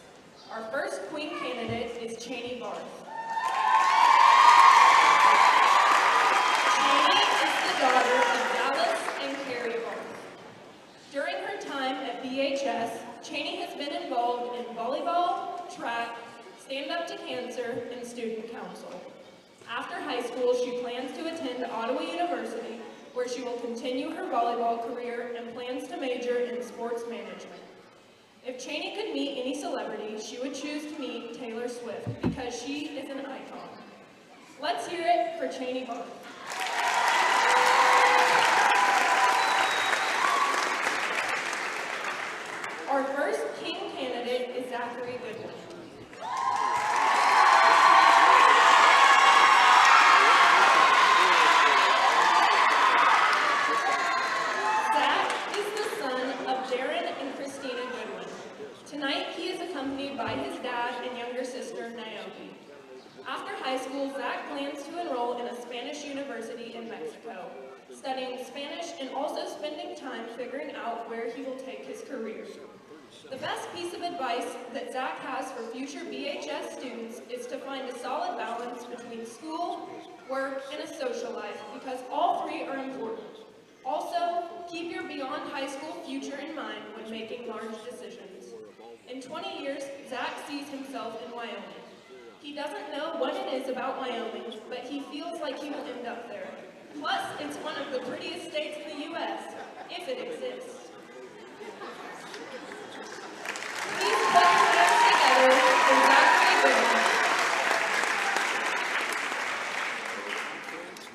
Our first queen candidate is Cheney Barth. Cheney is the daughter of Dallas and Carrie Barth. During her time at BHS, Cheney has been involved in volleyball, track, stand up to cancer, and student council. After high school, she plans to attend Ottawa University, where she will continue her volleyball career and plans to major in sports management. If Cheney could meet any celebrity, she would choose to meet Taylor Swift because she is an icon. Let's hear it for Cheney Barth. Our first king candidate is Zachary Goodwin. Tonight, he is accompanied by his dad and younger sister, Naomi. After high school, Zach plans to enroll in a Spanish university in Mexico, studying Spanish and also spending time figuring out where he will take his career. The best piece of advice that Zach has for future BHS students is to find a solid balance between school, work, and a social life, because all three are important. Also, keep your beyond high school future in mind when making large decisions. In 20 years, Zach sees himself in Wyoming. He doesn't know what it is about Wyoming, but he feels like he will end up there. Plus, it's one of the prettiest states in the U.S., if it exists. Please put your hands together for Zachary Goodwin.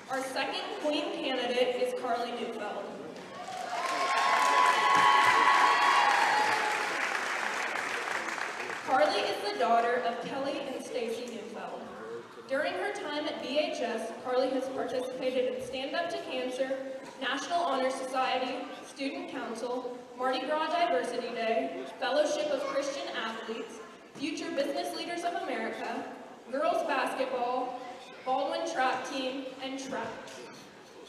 Our second queen candidate is Carly Neufeld. Carly is the daughter of Kelly and Stacy Neufeld. During her time at BHS, Carly has participated in Stand Up to Cancer, National Honor Society, Student Council, Mardi Gras Diversity Day, Fellowship of Christian Athletes, Future Business Leaders of America, Girls Basketball, Baldwin Track Team, and track.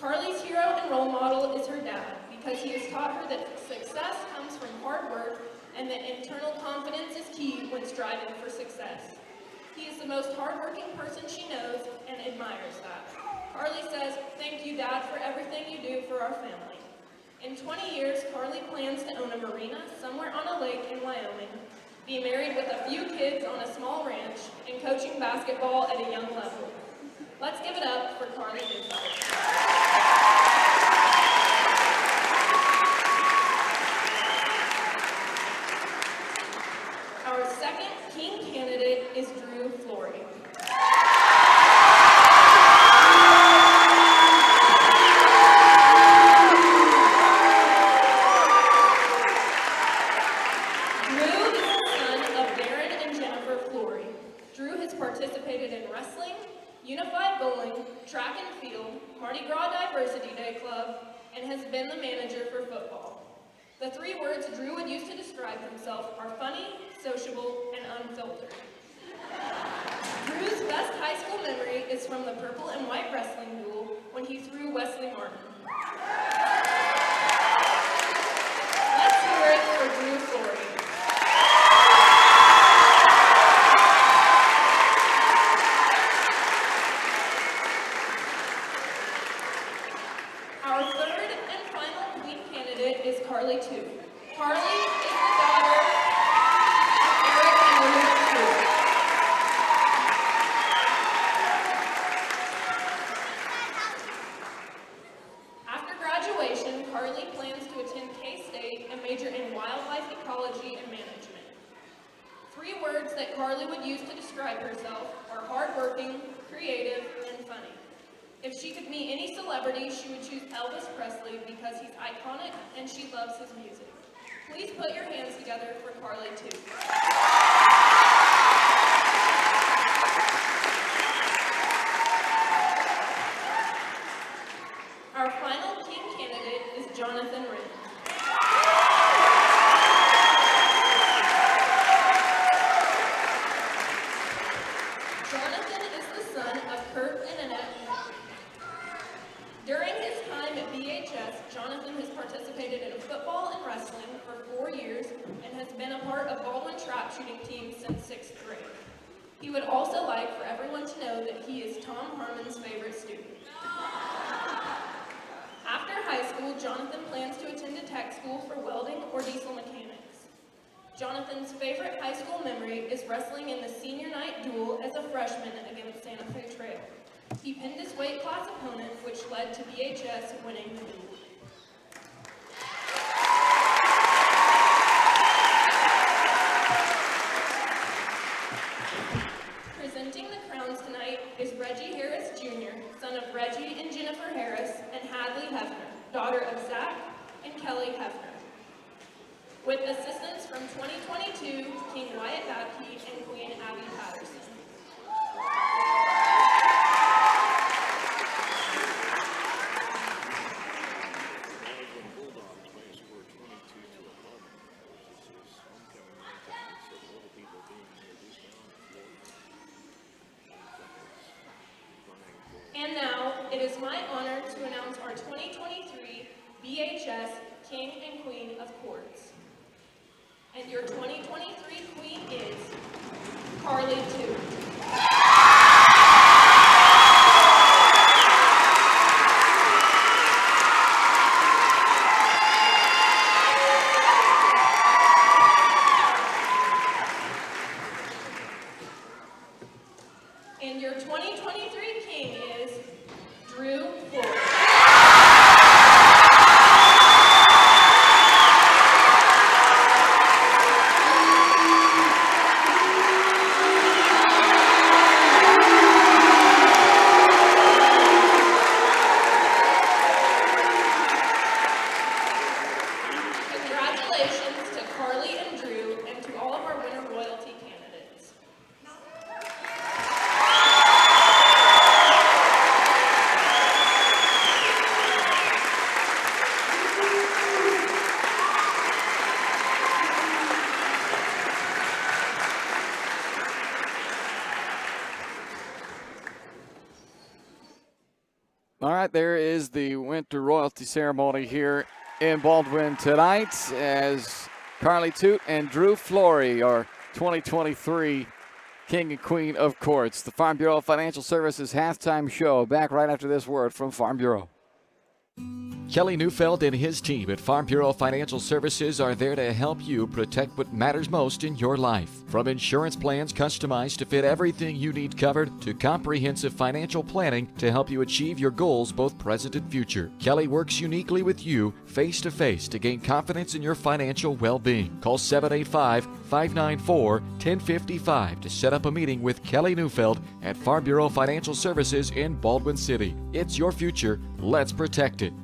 Carly's hero and role model is her dad, because he has taught her that success comes from hard work and that internal confidence is key when striving for success. He is the most hardworking person she knows and admires that. Carly says, "Thank you, Dad, for everything you do for our family." In 20 years, Carly plans to own a marina somewhere on a lake in Wyoming, be married with a few kids on a small ranch, and coaching basketball at a young level. Let's give it up for Carly Neufeld. Our second King candidate is Drew Flory. Participated in wrestling, unified bowling, track and field, Mardi Gras Diversity Day Club, and has been the manager for football. The 3 words Drew would use to describe himself are funny, sociable, and unfiltered. Drew's best high school memory is from the purple and white wrestling duel when he threw Wesley Martin. Let's hear it for Drew Flory. Carly too. Carly is the daughter of Eric and Elizabeth Stewart. After graduation, Carly plans to attend K-State and major in wildlife ecology and management. 3 words that Carly would use to describe herself are hardworking, creative, and funny. If she could meet any celebrity, she would choose Elvis Presley because he's iconic and she loves his music. Please put your hands together for Carly too. Our final King candidate is Jonathan Wren. Jonathan is the son of Kurt and Annette. During his time at BHS, Jonathan has participated in football and wrestling for 4 years and has been a part of Baldwin trap shooting team since 6th grade. He would also like for everyone to know that he is Tom Harmon's favorite student. After high school, Jonathan plans to attend a tech school for welding or diesel mechanics. Jonathan's favorite high school memory is wrestling in the senior night duel as a freshman against Santa Fe Trail. He pinned his weight class opponent, which led to BHS winning the duel. Presenting the crowns tonight is Reggie Harris Jr., son of Reggie and Jennifer Harris, and Hadley Hefner, daughter of Zach and Kelly Hefner. With assistance from 2022 King Wyatt Babke and Queen Abby Patterson. And now, it is my honor to announce our 2023 BHS King and Queen of Courts. And your 2023 Queen is Carly Two. And your 2023 King is Drew Flory. Congratulations to Carly and Drew and to all of our winter royalty candidates. All right, there is the winter royalty ceremony here in Baldwin tonight as Carly Toot and Drew Flory are 2023 King and Queen of Courts. The Farm Bureau Financial Services halftime show back right after this word from Farm Bureau. Kelly Neufeld and his team at Farm Bureau Financial Services are there to help you protect what matters most in your life. From insurance plans customized to fit everything you need covered to comprehensive financial planning to help you achieve your goals both present and future. Kelly works uniquely with you face to face to gain confidence in your financial well-being. Call 785-594-1055 to set up a meeting with Kelly Neufeld at Farm Bureau Financial Services in Baldwin City. It's your future. Let's protect it.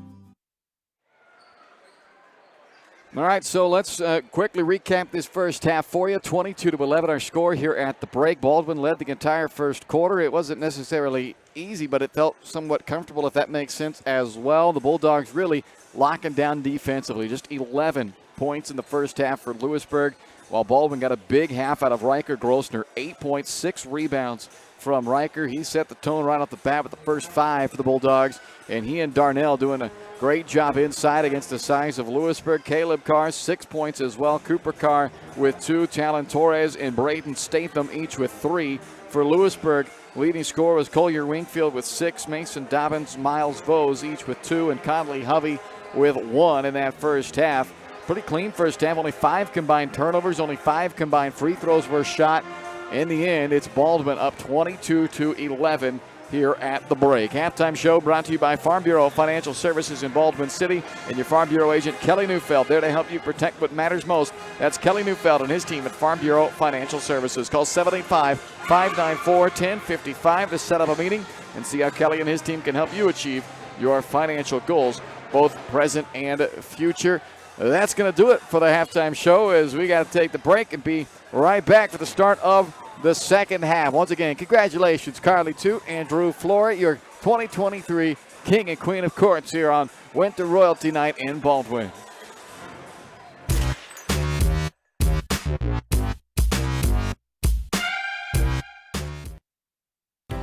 All right, so let's quickly recap this first half for you. 22-11 our score here at the break. Baldwin led the entire first quarter. It wasn't necessarily easy, but it felt somewhat comfortable, if that makes sense as well. The Bulldogs really locking down defensively. Just 11 points in the first half for Louisburg, while Baldwin got a big half out of Riker Grossner. 8 points, 6 rebounds from Riker. He set the tone right off the bat with the first 5 for the Bulldogs, and he and Darnell doing a great job inside against the size of Louisburg. Caleb Carr, 6 points as well. Cooper Carr with 2. Talon Torres and Braden Statham each with 3. For Louisburg, leading scorer was Collier Wingfield with 6. Mason Dobbins, Miles Vose each with 2. And Conley Hovey with 1 in that first half. Pretty clean first half. Only 5 combined turnovers. Only 5 combined free throws were shot. In the end, it's Baldwin up 22-11. Here at the break. Halftime show brought to you by Farm Bureau Financial Services in Baldwin City and your Farm Bureau agent Kelly Neufeld, there to help you protect what matters most. That's Kelly Neufeld and his team at Farm Bureau Financial Services. Call 785-594-1055 to set up a meeting and see how Kelly and his team can help you achieve your financial goals, both present and future. That's going to do it for the halftime show as we got to take the break and be right back for the start of the second half. Once again, congratulations, Carly Toot and Drew Flory, your 2023 King and Queen of Courts here on Winter Royalty Night in Baldwin.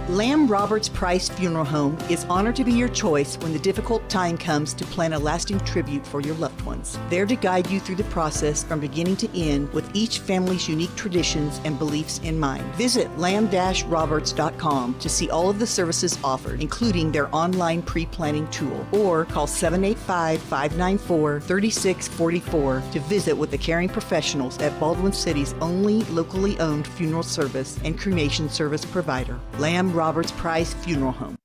Lamb Roberts Price Funeral Home is honored to be your choice when the difficult time comes to plan a lasting tribute for your loved ones. There to guide you through the process from beginning to end with each family's unique traditions and beliefs in mind. Visit lamb-roberts.com to see all of the services offered, including their online pre-planning tool, or call 785-594-3644 to visit with the caring professionals at Baldwin City's only locally owned funeral service and cremation service provider, Lamb Roberts Price Funeral Home.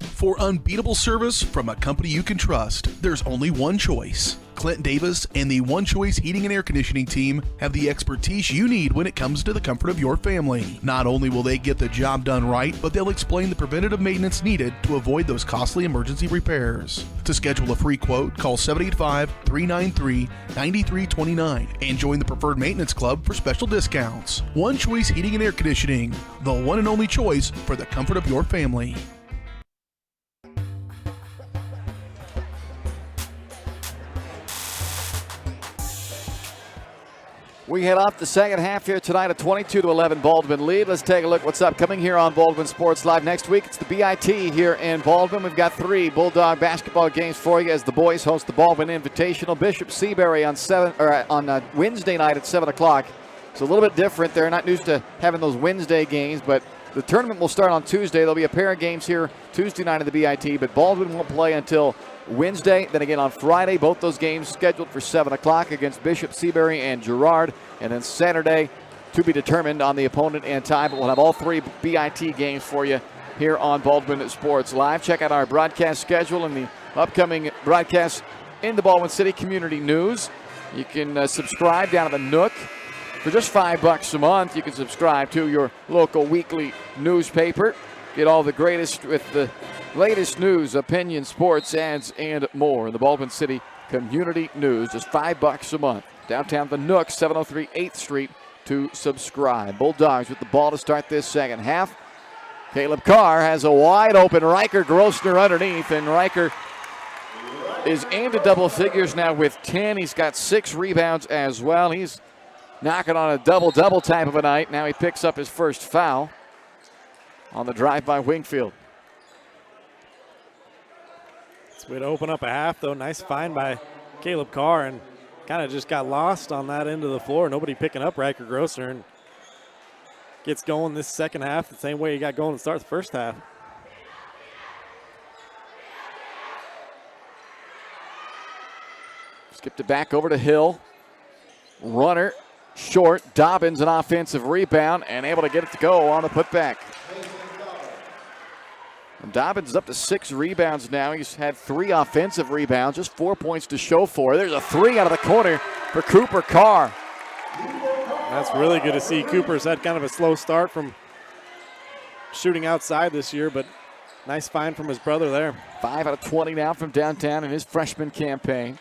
For unbeatable service from a company you can trust, there's only one choice. Clint Davis and the One Choice Heating and Air Conditioning team have the expertise you need when it comes to the comfort of your family. Not only will they get the job done right, but they'll explain the preventative maintenance needed to avoid those costly emergency repairs. To schedule a free quote, call 785-393-9329 and join the Preferred Maintenance Club for special discounts. One Choice Heating and Air Conditioning, the one and only choice for the comfort of your family. We head off the second half here tonight, a 22-11 Baldwin lead. Let's take a look what's upcoming here on Baldwin Sports Live next week. It's the BIT here in Baldwin. We've got 3 Bulldog basketball games for you as the boys host the Baldwin Invitational. Bishop Seabury on Wednesday night at 7 o'clock. It's a little bit different. They're not used to having those Wednesday games, but the tournament will start on Tuesday. There'll be a pair of games here Tuesday night at the BIT, but Baldwin won't play until Wednesday. Then again on Friday, both those games scheduled for 7 o'clock against Bishop Seabury and Girard. And then Saturday, to be determined on the opponent and time. But we'll have all 3 BIT games for you here on Baldwin Sports Live. Check out our broadcast schedule and the upcoming broadcasts in the Baldwin City Community News. You can subscribe down at the Nook. For just $5 a month, you can subscribe to your local weekly newspaper. Get all the greatest with the latest news, opinion, sports, ads, and more in the Baldwin City Community News. Just $5 a month. Downtown the Nook, 703 8th Street to subscribe. Bulldogs with the ball to start this second half. Caleb Carr has a wide open Riker Grossner underneath, and Riker is into double figures now with 10. He's got 6 rebounds as well. He's knocking on a double-double type of a night. Now he picks up his first foul on the drive by Wingfield. So way to open up a half, though. Nice find by Caleb Carr, and kind of just got lost on that end of the floor. Nobody picking up Riker Grosser, and gets going this second half the same way he got going to start the first half. Skipped it back over to Hill. Runner, short. Dobbins, an offensive rebound, and able to get it to go on the putback. And Dobbins is up to 6 rebounds now. He's had 3 offensive rebounds, just 4 points to show for. There's a 3 out of the corner for Cooper Carr. That's really good to see. Cooper's had kind of a slow start from shooting outside this year, but nice find from his brother there. 5 out of 20 now from downtown in his freshman campaign.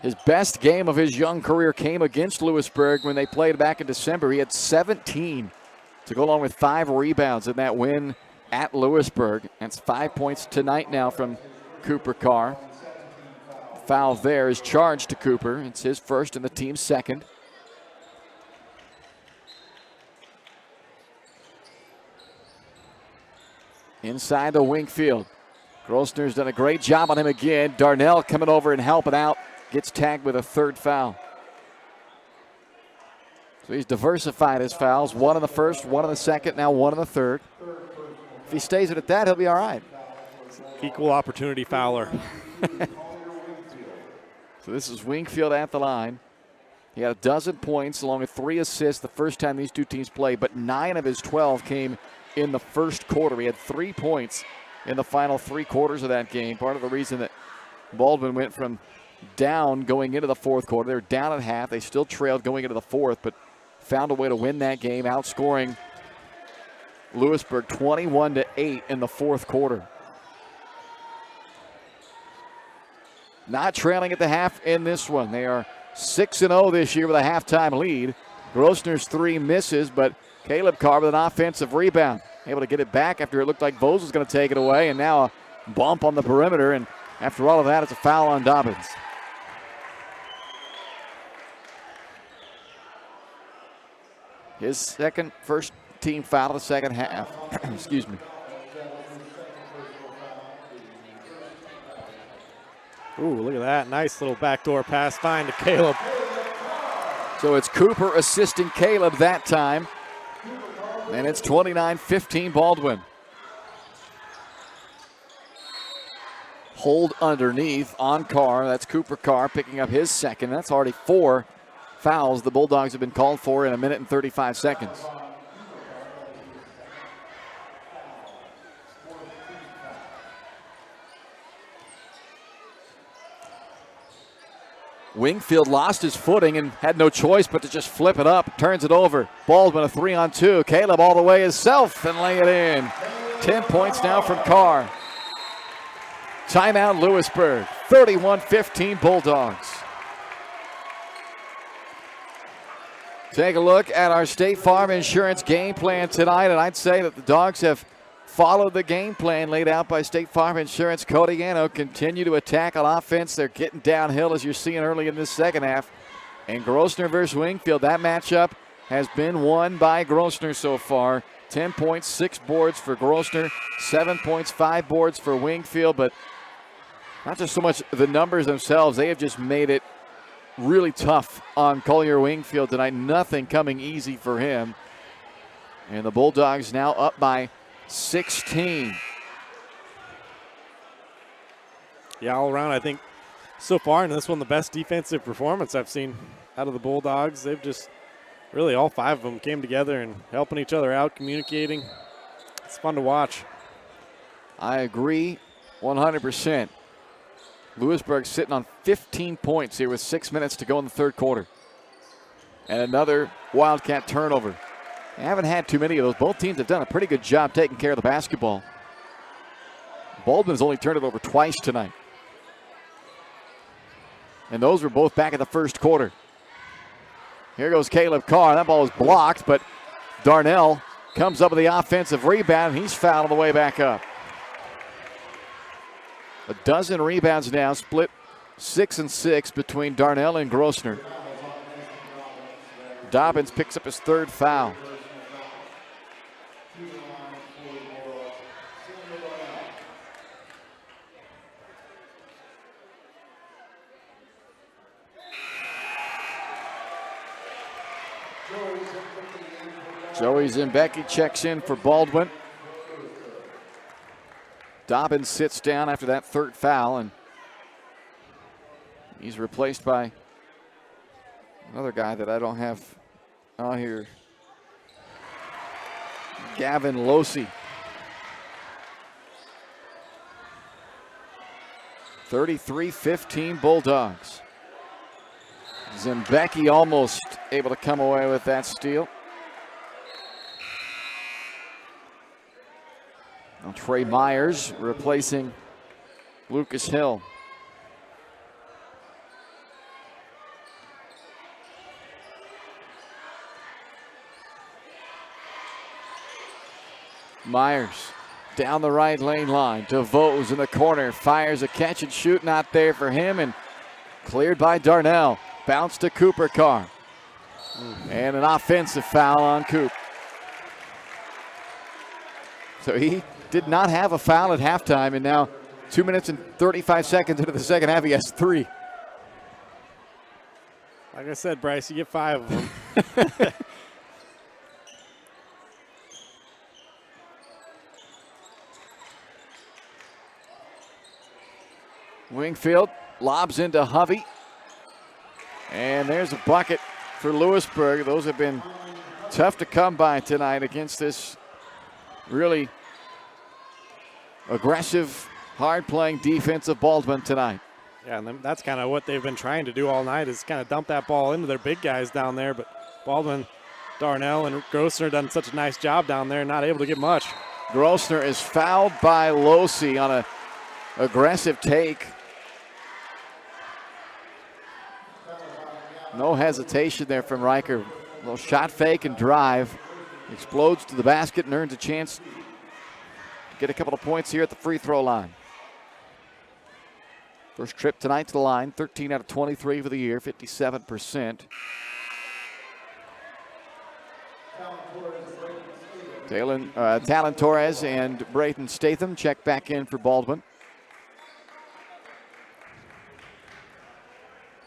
His best game of his young career came against Louisburg when they played back in December. He had 17 to go along with 5 rebounds in that win at Louisburg. That's 5 points tonight now from Cooper Carr. Foul there is charged to Cooper. It's his first and the team's second. Inside the Wingfield. Grosner's done a great job on him again. Darnell coming over and helping out. Gets tagged with a 3rd foul. So he's diversified his fouls. 1 in the first, 1 in the second, now 1 in the third. If he stays at that, he'll be all right. Equal opportunity fouler. So this is Wingfield at the line. He had 12 points along with 3 assists the first time these two teams played, but 9 of his 12 came in the first quarter. He had 3 points in the final 3 quarters of that game. Part of the reason that Baldwin went from down going into the fourth quarter. They were down at half. They still trailed going into the fourth, but found a way to win that game, outscoring Louisburg 21-8 in the fourth quarter. Not trailing at the half in this one. They are 6-0 this year with a halftime lead. Grosner's 3 misses, but Caleb Carr with an offensive rebound. Able to get it back after it looked like Vose was going to take it away, and now a bump on the perimeter, and after all of that, it's a foul on Dobbins. His first team foul of the second half. Excuse me. Ooh, look at that. Nice little backdoor pass find to Caleb. So it's Cooper assisting Caleb that time. And it's 29-15 Baldwin. Hold underneath on Carr. That's Cooper Carr picking up his second. That's already 4 fouls the Bulldogs have been called for in 1 minute and 35 seconds. Wingfield lost his footing and had no choice but to just flip it up. Turns it over. Baldwin a 3-on-2. Caleb all the way himself and lay it in. 10 points now from Carr. Timeout Louisburg. 31-15 Bulldogs. Take a look at our State Farm Insurance game plan tonight, and I'd say that the Dogs have followed the game plan laid out by State Farm Insurance. Codiano continue to attack on offense. They're getting downhill, as you're seeing early in this second half. And Grosner versus Wingfield, that matchup has been won by Grosner so far. 10 points, 6 boards for Grosner, 7 points, 5 boards for Wingfield. But not just so much the numbers themselves, they have just made it really tough on Collier Wingfield tonight. Nothing coming easy for him. And the Bulldogs now up by 16. Yeah, all around, I think so far in this one, the best defensive performance I've seen out of the Bulldogs. They've just really, all 5 of them came together and helping each other out, communicating. It's fun to watch. I agree 100%. Louisburg sitting on 15 points here with 6 minutes to go in the third quarter. And another Wildcat turnover. They haven't had too many of those. Both teams have done a pretty good job taking care of the basketball. Baldwin's only turned it over twice tonight. And those were both back in the first quarter. Here goes Caleb Carr. That ball is blocked, but Darnell comes up with the offensive rebound, and he's fouled on the way back up. 12 rebounds now, split 6 and 6 between Darnell and Grosner. Dobbins picks up his 3rd foul. Joey Zimbecki checks in for Baldwin. Dobbins sits down after that third foul, and he's replaced by another guy that I don't have on here, Gavin Losey. 33-15 Bulldogs. Zimbecki almost able to come away with that steal. Now Trey Myers replacing Lucas Hill. Myers down the right lane line. DeVos in the corner, fires a catch and shoot, not there for him, and cleared by Darnell. Bounce to Cooper Carr. And an offensive foul on Coop. So he did not have a foul at halftime, and now 2 minutes and 35 seconds into the second half, he has 3. Like I said, Bryce, you get 5 of them. Wingfield lobs into Hovey. And there's a bucket for Louisburg. Those have been tough to come by tonight against this really aggressive, hard-playing defense of Baldwin tonight. Yeah, and that's kind of what they've been trying to do all night, is kind of dump that ball into their big guys down there. But Baldwin, Darnell, and Grossner done such a nice job down there, not able to get much. Grossner is fouled by Losey on an aggressive take. No hesitation there from Riker. A little shot fake and drive. Explodes to the basket and earns a chance to get a couple of points here at the free throw line. First trip tonight to the line, 13 out of 23 for the year, 57%. Talon Torres and Brayton Statham check back in for Baldwin.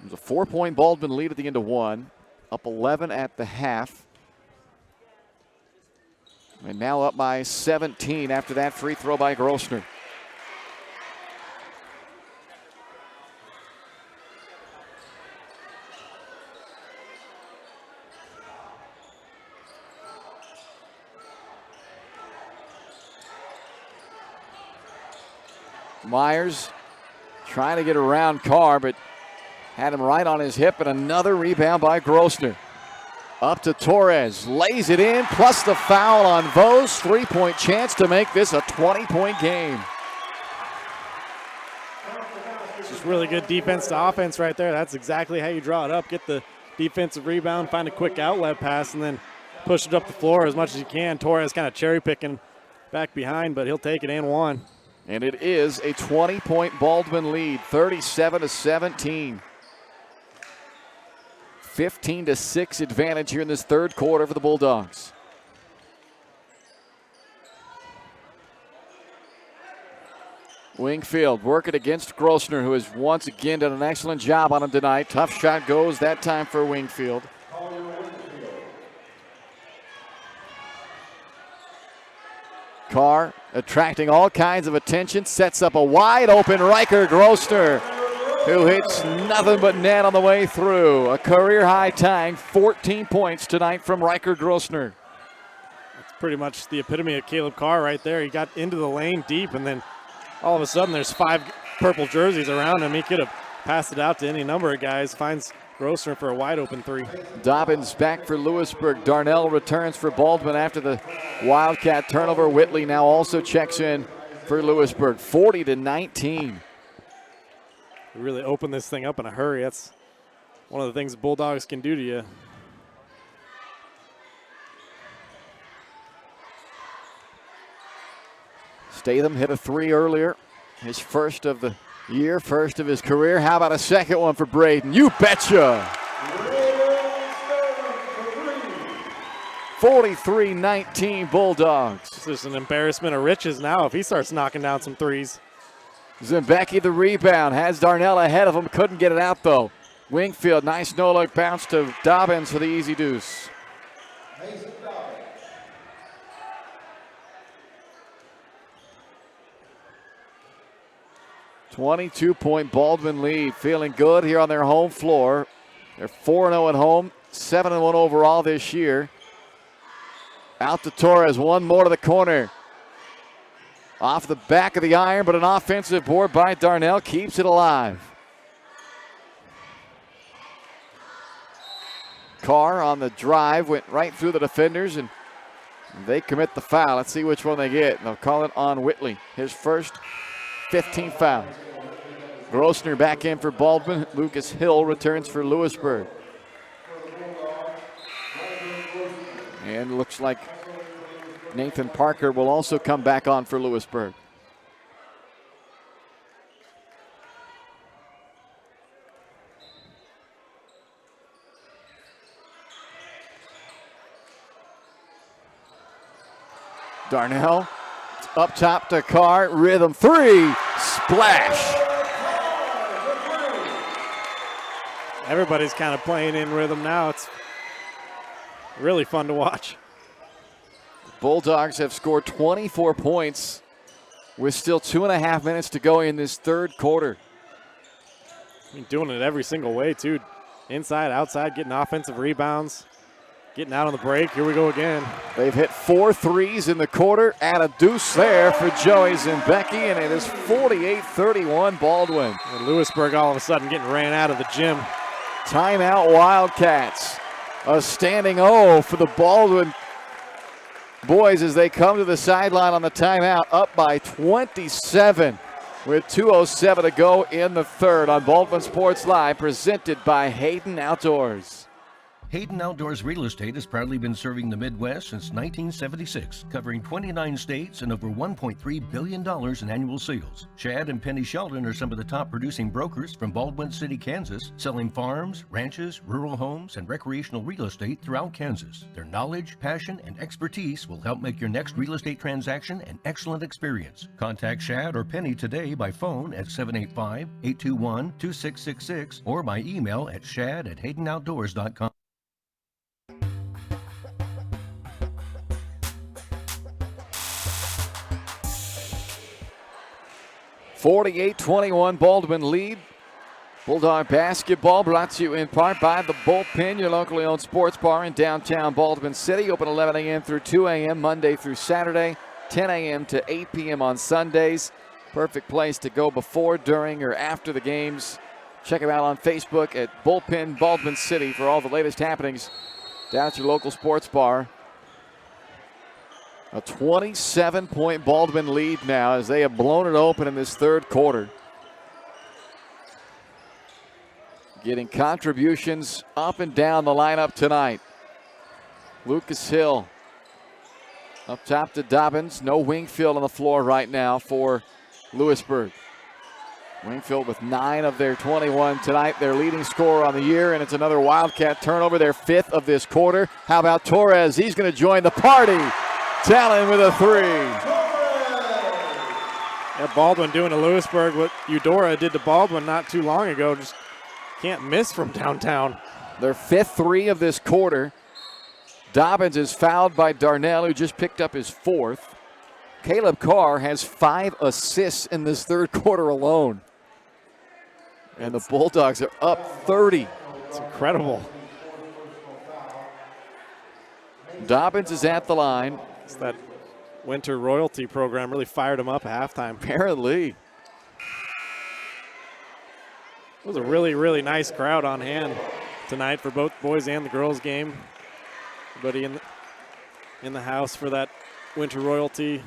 It was a 4-point Baldwin lead at the end of 1, up 11 at the half. And now up by 17 after that free throw by Grossner. Myers trying to get around Carr, but had him right on his hip, and another rebound by Grossner. Up to Torres, lays it in, plus the foul on Vos. 3-point chance to make this a 20-point game. Just really good defense to offense right there. That's exactly how you draw it up. Get the defensive rebound, find a quick outlet pass, and then push it up the floor as much as you can. Torres kind of cherry picking back behind, but he'll take it and one. And it is a 20-point Baldwin lead, 37-17. 15-6 advantage here in this third quarter for the Bulldogs. Wingfield working against Grossner, who has once again done an excellent job on him tonight. Tough shot goes that time for Wingfield. Carr attracting all kinds of attention, sets up a wide open Riker Grossner, who hits nothing but net on the way through. A career high tying 14 points tonight from Riker Grossner. That's pretty much the epitome of Caleb Carr right there. He got into the lane deep, and then all of a sudden there's 5 purple jerseys around him. He could have passed it out to any number of guys. Finds Grossner for a wide open 3. Dobbins back for Louisburg. Darnell returns for Baldwin after the Wildcat turnover. Whitley now also checks in for Louisburg. 40-19. We really open this thing up in a hurry. That's one of the things the Bulldogs can do to you. Statham hit a 3 earlier. His first of the year, first of his career. How about a second one for Braden? You betcha! 43-19 Bulldogs. This is an embarrassment of riches now if he starts knocking down some threes. Zimbecki the rebound, has Darnell ahead of him, couldn't get it out though. Wingfield, nice no-look bounce to Dobbins for the easy deuce. 22-point Baldwin lead. Feeling good here on their home floor. They're 4-0 at home, 7-1 overall this year. Out to Torres, one more to the corner. Off the back of the iron, but an offensive board by Darnell keeps it alive. Carr on the drive, went right through the defenders, and they commit the foul. Let's see which one they get. They'll call it on Whitley, his first 15th foul. Grossner back in for Baldwin. Lucas Hill returns for Louisburg. And looks like Nathan Parker will also come back on for Louisburg. Darnell up top to Carr, rhythm three, splash. Everybody's kind of playing in rhythm now. It's really fun to watch. Bulldogs have scored 24 points with still 2.5 minutes to go in this third quarter. I mean, doing it every single way, too. Inside, outside, getting offensive rebounds, getting out on the break. Here we go again. They've hit 4 threes in the quarter. Add a deuce there for Joey Zimbecki, and it is 48-31 Baldwin. And Louisburg all of a sudden getting ran out of the gym. Timeout Wildcats. A standing O for the Baldwin boys as they come to the sideline on the timeout, up by 27 with 2:07 to go in the third on Baldwin Sports Live, presented by Hayden Outdoors. Hayden Outdoors Real Estate has proudly been serving the Midwest since 1976, covering 29 states and over $1.3 billion in annual sales. Chad and Penny Sheldon are some of the top producing brokers from Baldwin City, Kansas, selling farms, ranches, rural homes, and recreational real estate throughout Kansas. Their knowledge, passion, and expertise will help make your next real estate transaction an excellent experience. Contact Chad or Penny today by phone at 785-821-2666 or by email at shad@haydenoutdoors.com. 48-21 Baldwin lead. Bulldog basketball brought to you in part by the Bullpen, your locally owned sports bar in downtown Baldwin City. Open 11 a.m. through 2 a.m. Monday through Saturday, 10 a.m. to 8 p.m. on Sundays. Perfect place to go before, during, or after the games. Check them out on Facebook at Bullpen Baldwin City for all the latest happenings down at your local sports bar. A 27-point Baldwin lead now as they have blown it open in this third quarter. Getting contributions up and down the lineup tonight. Lucas Hill up top to Dobbins. No Wingfield on the floor right now for Louisburg. Wingfield with 9 of their 21 tonight, their leading scorer on the year, and it's another Wildcat turnover, their 5th of this quarter. How about Torres? He's going to join the party. Talon with a 3. Yeah, Baldwin doing to Louisburg what Eudora did to Baldwin not too long ago. Just can't miss from downtown. Their 5th 3 of this quarter. Dobbins is fouled by Darnell, who just picked up his 4th. Caleb Carr has 5 assists in this third quarter alone. And the Bulldogs are up 30. It's incredible. Dobbins is at the line. It's that winter royalty program really fired him up at halftime. Apparently. It was a really, really nice crowd on hand tonight for both boys and the girls game. Everybody in the house for that winter royalty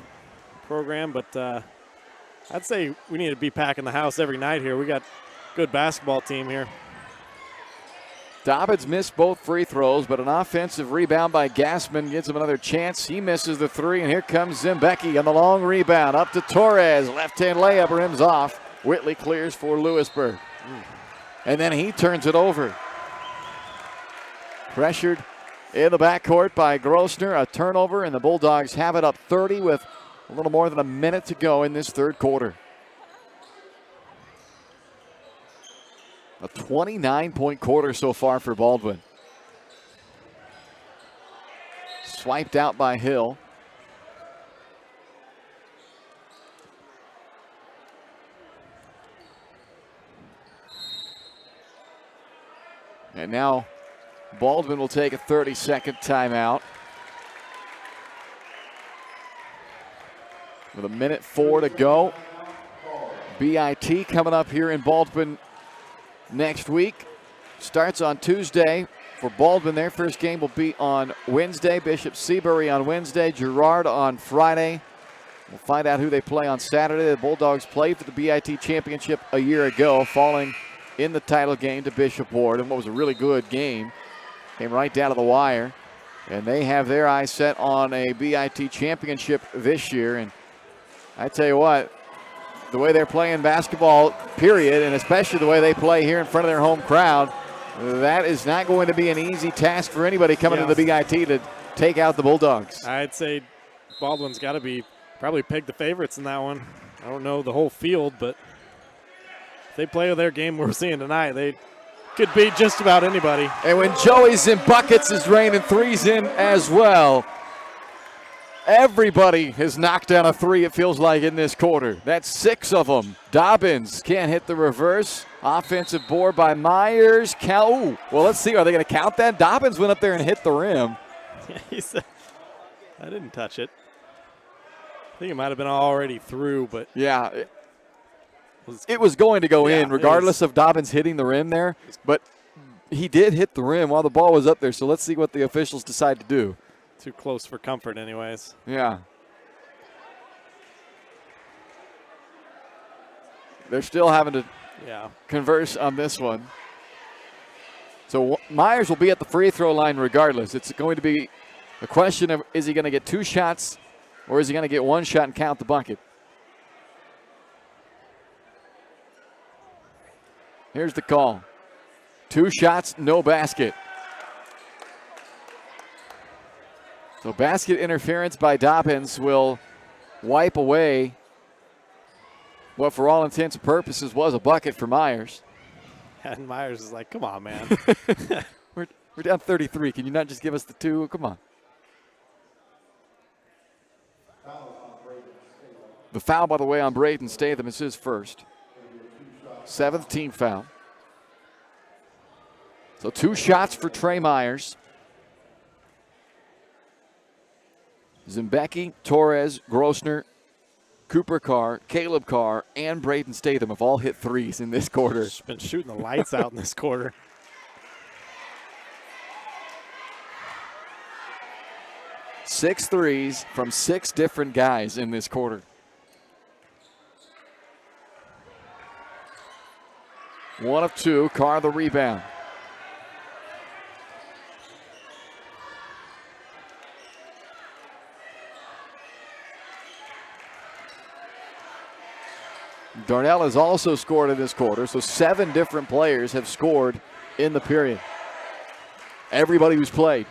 program, but I'd say we need to be packing the house every night here. We got a good basketball team here. Dobbins missed both free throws, but an offensive rebound by Gassman gives him another chance. He misses the 3, and here comes Zimbecki on the long rebound. Up to Torres. Left-hand layup rims off. Whitley clears for Louisburg. And then he turns it over. Pressured in the backcourt by Grossner. A turnover, and the Bulldogs have it up 30 with a little more than a minute to go in this third quarter. A 29-point quarter so far for Baldwin. Swiped out by Hill. And now Baldwin will take a 30-second timeout. With 1:04 to go. BIT coming up here in Baldwin next week. Starts on Tuesday for Baldwin. Their first game will be on Wednesday. Bishop Seabury on Wednesday. Girard on Friday. We'll find out who they play on Saturday. The Bulldogs played for the BIT championship a year ago, falling in the title game to Bishop Ward, and what was a really good game. Came right down to the wire. And they have their eyes set on a BIT championship this year. And I tell you what, the way they're playing basketball, period, and especially the way they play here in front of their home crowd, that is not going to be an easy task for anybody coming to the BIT to take out the Bulldogs. I'd say Baldwin's got to be probably pick the favorites in that one. I don't know the whole field, but if they play their game we're seeing tonight, they could beat just about anybody. And when Joey's in buckets is raining threes in as well. Everybody has knocked down a three, it feels like, in this quarter. That's 6 of them. Dobbins can't hit the reverse. Offensive board by Myers. Well, let's see. Are they going to count that? Dobbins went up there and hit the rim. He said, I didn't touch it. I think it might have been already through, but. Yeah. It was going to go in regardless of Dobbins hitting the rim there. But he did hit the rim while the ball was up there. So let's see what the officials decide to do. Too close for comfort anyways. Yeah. They're still having to converse on this one. So Myers will be at the free throw line regardless. It's going to be a question of, is he going to get 2 shots or is he going to get 1 shot and count the bucket? Here's the call. 2 shots, no basket. So basket interference by Dobbins will wipe away what for all intents and purposes was a bucket for Myers. And Myers is like, come on, man. We're down 33. Can you not just give us the 2? Come on. The foul, by the way, on Braden Statham is his first. 7th team foul. So 2 shots for Trey Myers. Zimbecki, Torres, Grossner, Cooper Carr, Caleb Carr, and Braden Statham have all hit threes in this quarter. Just been shooting the lights out in this quarter. 6 threes from 6 different guys in this quarter. One of 2, Carr the rebound. Darnell has also scored in this quarter, so 7 different players have scored in the period. Everybody who's played.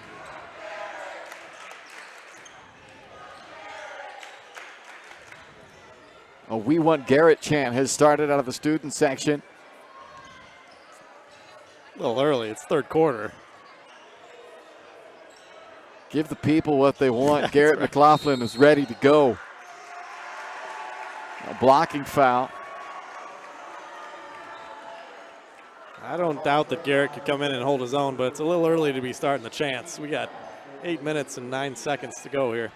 A "We Want Garrett" chant has started out of the student section. A little early, it's 3rd quarter. Give the people what they want. Garrett McLaughlin is ready to go. A blocking foul. I don't doubt that Garrett could come in and hold his own, but it's a little early to be starting the chants. We got 8 minutes and 9 seconds to go here.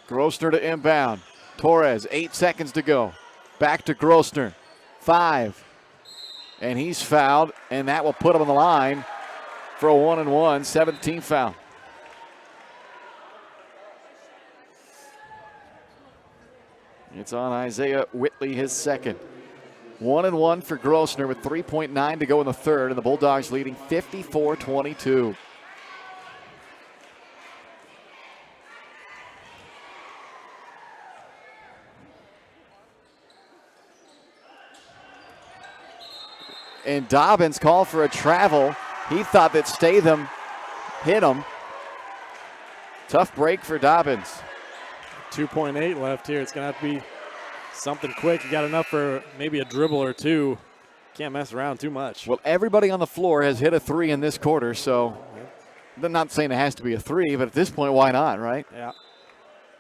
Grossner to inbound. Torres, 8 seconds to go. Back to Grossner. 5. And he's fouled, and that will put him on the line for a 1-and-1, 7th team foul. It's on Isaiah Whitley, his second. 1-and-1 for Grossner with 3.9 to go in the third, and the Bulldogs leading 54-22. And Dobbins called for a travel. He thought that Statham hit him. Tough break for Dobbins. 2.8 left here. It's going to have to be something quick. You got enough for maybe a dribble or 2. Can't mess around too much. Well, everybody on the floor has hit a 3 in this quarter, so I'm not saying it has to be a 3, but at this point, why not, right? Yeah.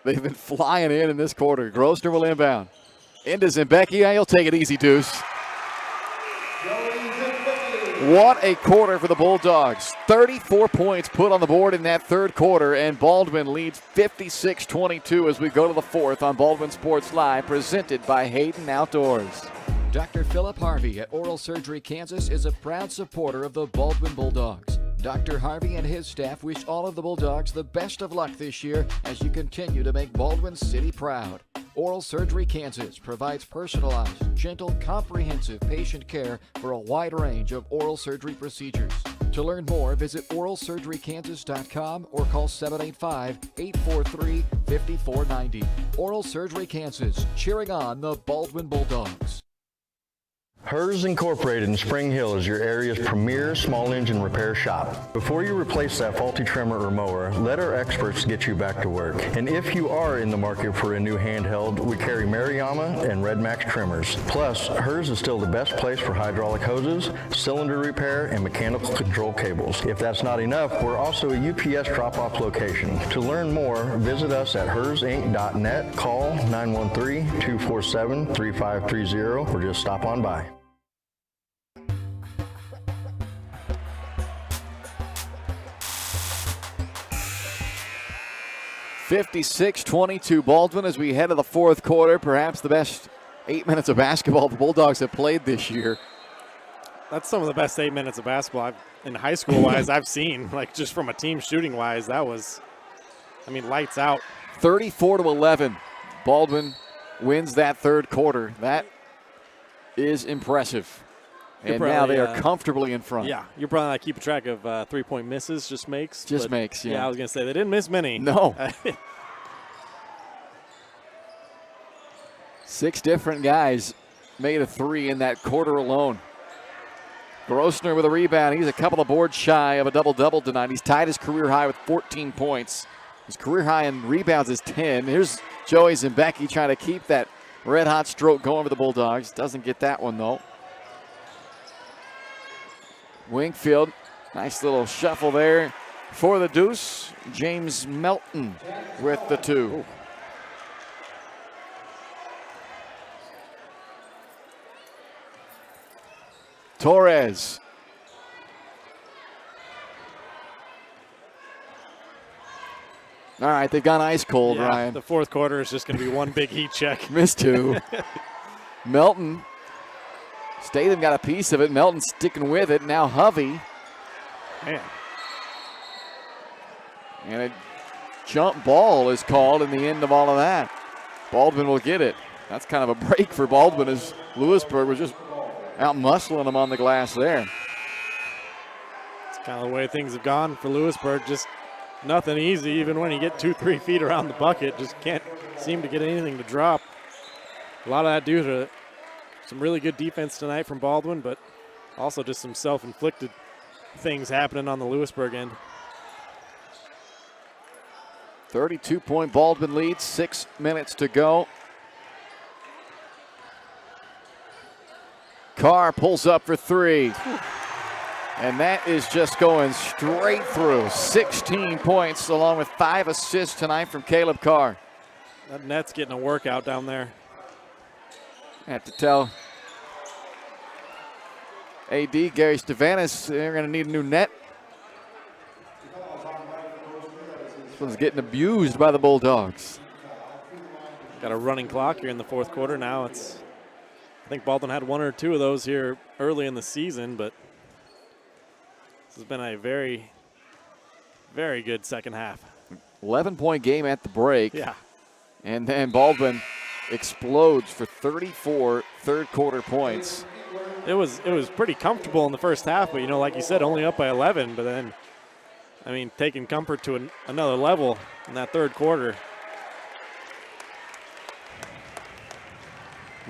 They've been flying in this quarter. Grossner will inbound. Into Zimbecki. He'll take it easy, Deuce. What a quarter for the Bulldogs. 34 points put on the board in that third quarter, and Baldwin leads 56-22 as we go to the fourth on Baldwin Sports Live, presented by Hayden Outdoors. Dr. Philip Harvey at Oral Surgery Kansas is a proud supporter of the Baldwin Bulldogs. Dr. Harvey and his staff wish all of the Bulldogs the best of luck this year as you continue to make Baldwin City proud. Oral Surgery Kansas provides personalized, gentle, comprehensive patient care for a wide range of oral surgery procedures. To learn more, visit oralsurgerykansas.com or call 785-843-5490. Oral Surgery Kansas, cheering on the Baldwin Bulldogs. Hers Incorporated in Spring Hill is your area's premier small engine repair shop. Before you replace that faulty trimmer or mower, let our experts get you back to work. And if you are in the market for a new handheld, we carry Maruyama and Red Max trimmers. Plus, Hers is still the best place for hydraulic hoses, cylinder repair, and mechanical control cables. If that's not enough, we're also a UPS drop-off location. To learn more, visit us at hersinc.net, call 913-247-3530, or just stop on by. 56-22 Baldwin as we head to the fourth quarter. Perhaps the best 8 minutes of basketball the Bulldogs have played this year. That's some of the best 8 minutes of basketball in high school-wise I've seen. Like, just from a team shooting-wise, that was, lights out. 34-11. Baldwin wins that third quarter. That is impressive. And now they are comfortably in front. Yeah, you're probably not keeping track of three-point misses, just makes. Just makes, yeah. Yeah, I was going to say, they didn't miss many. No. 6 different guys made a 3 in that quarter alone. Grossner with a rebound. He's a couple of boards shy of a double-double tonight. He's tied his career high with 14 points. His career high in rebounds is 10. Here's Joey Zimbecki trying to keep that red-hot stroke going for the Bulldogs. Doesn't get that one, though. Wingfield, nice little shuffle there for the deuce. James Melton with the 2. Ooh. Torres. All right, they've gone ice cold, yeah, Ryan. The fourth quarter is just going to be one big heat check. Missed 2. Melton. Statham got a piece of it. Melton sticking with it. Now Hovey. Man. And a jump ball is called in the end of all of that. Baldwin will get it. That's kind of a break for Baldwin as Louisburg was just out muscling him on the glass there. It's kind of the way things have gone for Louisburg. Just nothing easy. Even when you get 2-3 feet around the bucket, just can't seem to get anything to drop. A lot of that due to some really good defense tonight from Baldwin, but also just some self-inflicted things happening on the Louisburg end. 32-point Baldwin lead, 6 minutes to go. Carr pulls up for 3. And that is just going straight through. 16 points along with 5 assists tonight from Caleb Carr. That net's getting a workout down there. I have to tell AD Gary Stavanis they're going to need a new net. This one's getting abused by the Bulldogs. Got a running clock here in the fourth quarter. Now I think Baldwin had 1 or 2 of those here early in the season, but this has been a very, very good second half. 11-point game at the break. Yeah. And then Baldwin explodes for 34 third quarter points. It was pretty comfortable in the first half, but like you said, only up by 11. But then, taking comfort to another level in that third quarter.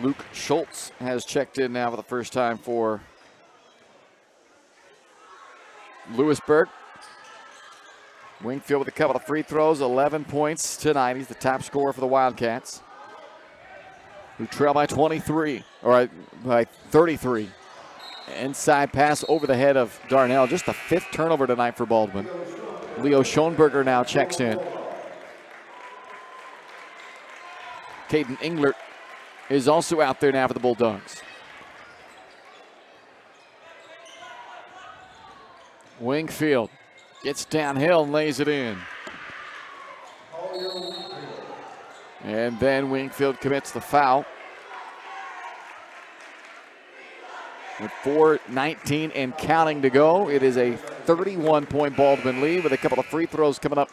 Luke Schultz has checked in now for the first time for Louisburg. Wingfield with a couple of free throws, 11 points tonight. He's the top scorer for the Wildcats, who trail by 23, or by 33. Inside pass over the head of Darnell. Just the 5th turnover tonight for Baldwin. Leo Schoenberger now checks in. Caden Englert is also out there now for the Bulldogs. Wingfield gets downhill and lays it in. And then Wingfield commits the foul. With 4:19 and counting to go, it is a 31-point Baldwin lead with a couple of free throws coming up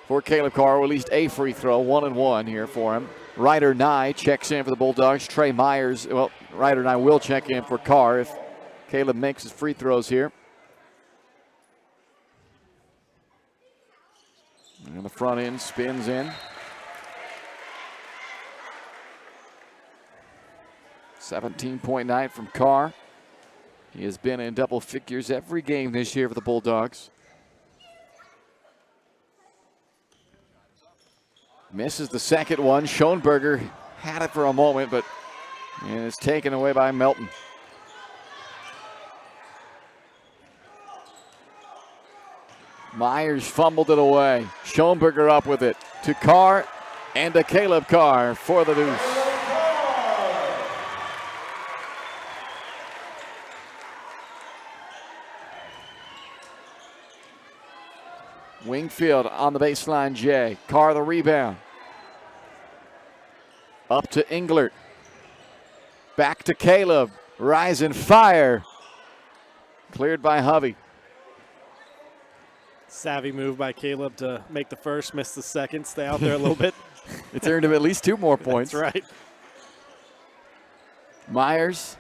for Caleb Carr, or at least a free throw, 1-1 here for him. Ryder Nye checks in for the Bulldogs. Trey Myers, well, Ryder Nye will check in for Carr if Caleb makes his free throws here. And the front end spins in. 17-point night from Carr. He has been in double figures every game this year for the Bulldogs. Misses the second one. Schoenberger had it for a moment, but it's taken away by Melton. Myers fumbled it away. Schoenberger up with it to Carr and to Caleb Carr for the deuce. Wingfield on the baseline, Jay. Carr the rebound. Up to Englert. Back to Caleb. Rise and fire. Cleared by Hovey. Savvy move by Caleb to make the first, miss the second, stay out there a little bit. It's earned him at least 2 more points. That's right. Myers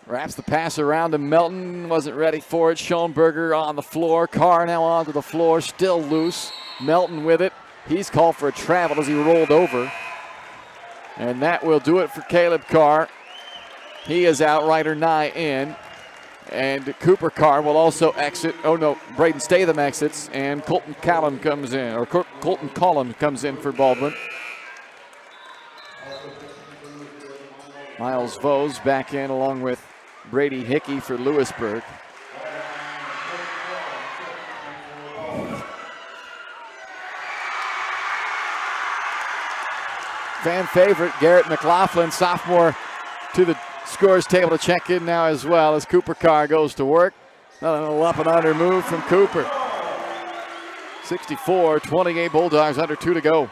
wraps the pass around to Melton. Wasn't ready for it. Schoenberger on the floor. Carr now onto the floor. Still loose. Melton with it. He's called for a travel as he rolled over. And that will do it for Caleb Carr. He is out. Ryder Nye in. And Cooper Carr will also exit. Oh no, Braden Statham exits. And Colton Collum comes in. Or Colton Collum comes in for Baldwin. Miles Vose back in along with Brady Hickey for Louisburg. Fan favorite Garrett McLaughlin, sophomore, to the scores table to check in now as well as Cooper Carr goes to work. Another little up and under move from Cooper. 64-28 Bulldogs, under 2 to go.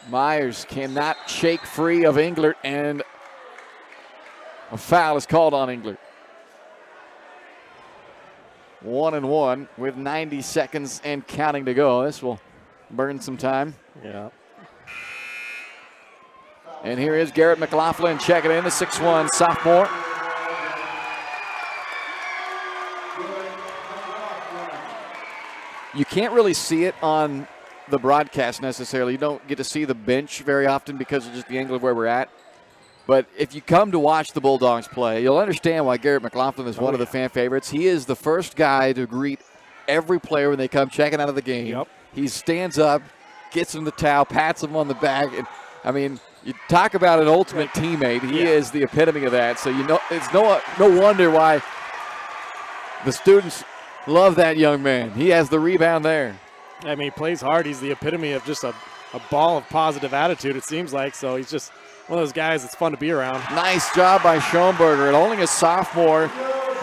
Myers cannot shake free of Englert, and a foul is called on Englert. 1-1 with 90 seconds and counting to go. This will burn some time. Yeah. And here is Garrett McLaughlin checking in, the 6'1" sophomore. You can't really see it on the broadcast necessarily. You don't get to see the bench very often because of just the angle of where we're at. But if you come to watch the Bulldogs play, you'll understand why Garrett McLaughlin is one of the fan favorites. He is the first guy to greet every player when they come checking out of the game. Yep. He stands up, gets him the towel, pats him on the back. And, I mean, you talk about an ultimate teammate. He is the epitome of that. So, you know, it's no wonder why the students love that young man. He has the rebound there. I mean, he plays hard. He's the epitome of just a ball of positive attitude, it seems like. So he's just one of those guys that's fun to be around. Nice job by Schoenberger. And only a sophomore,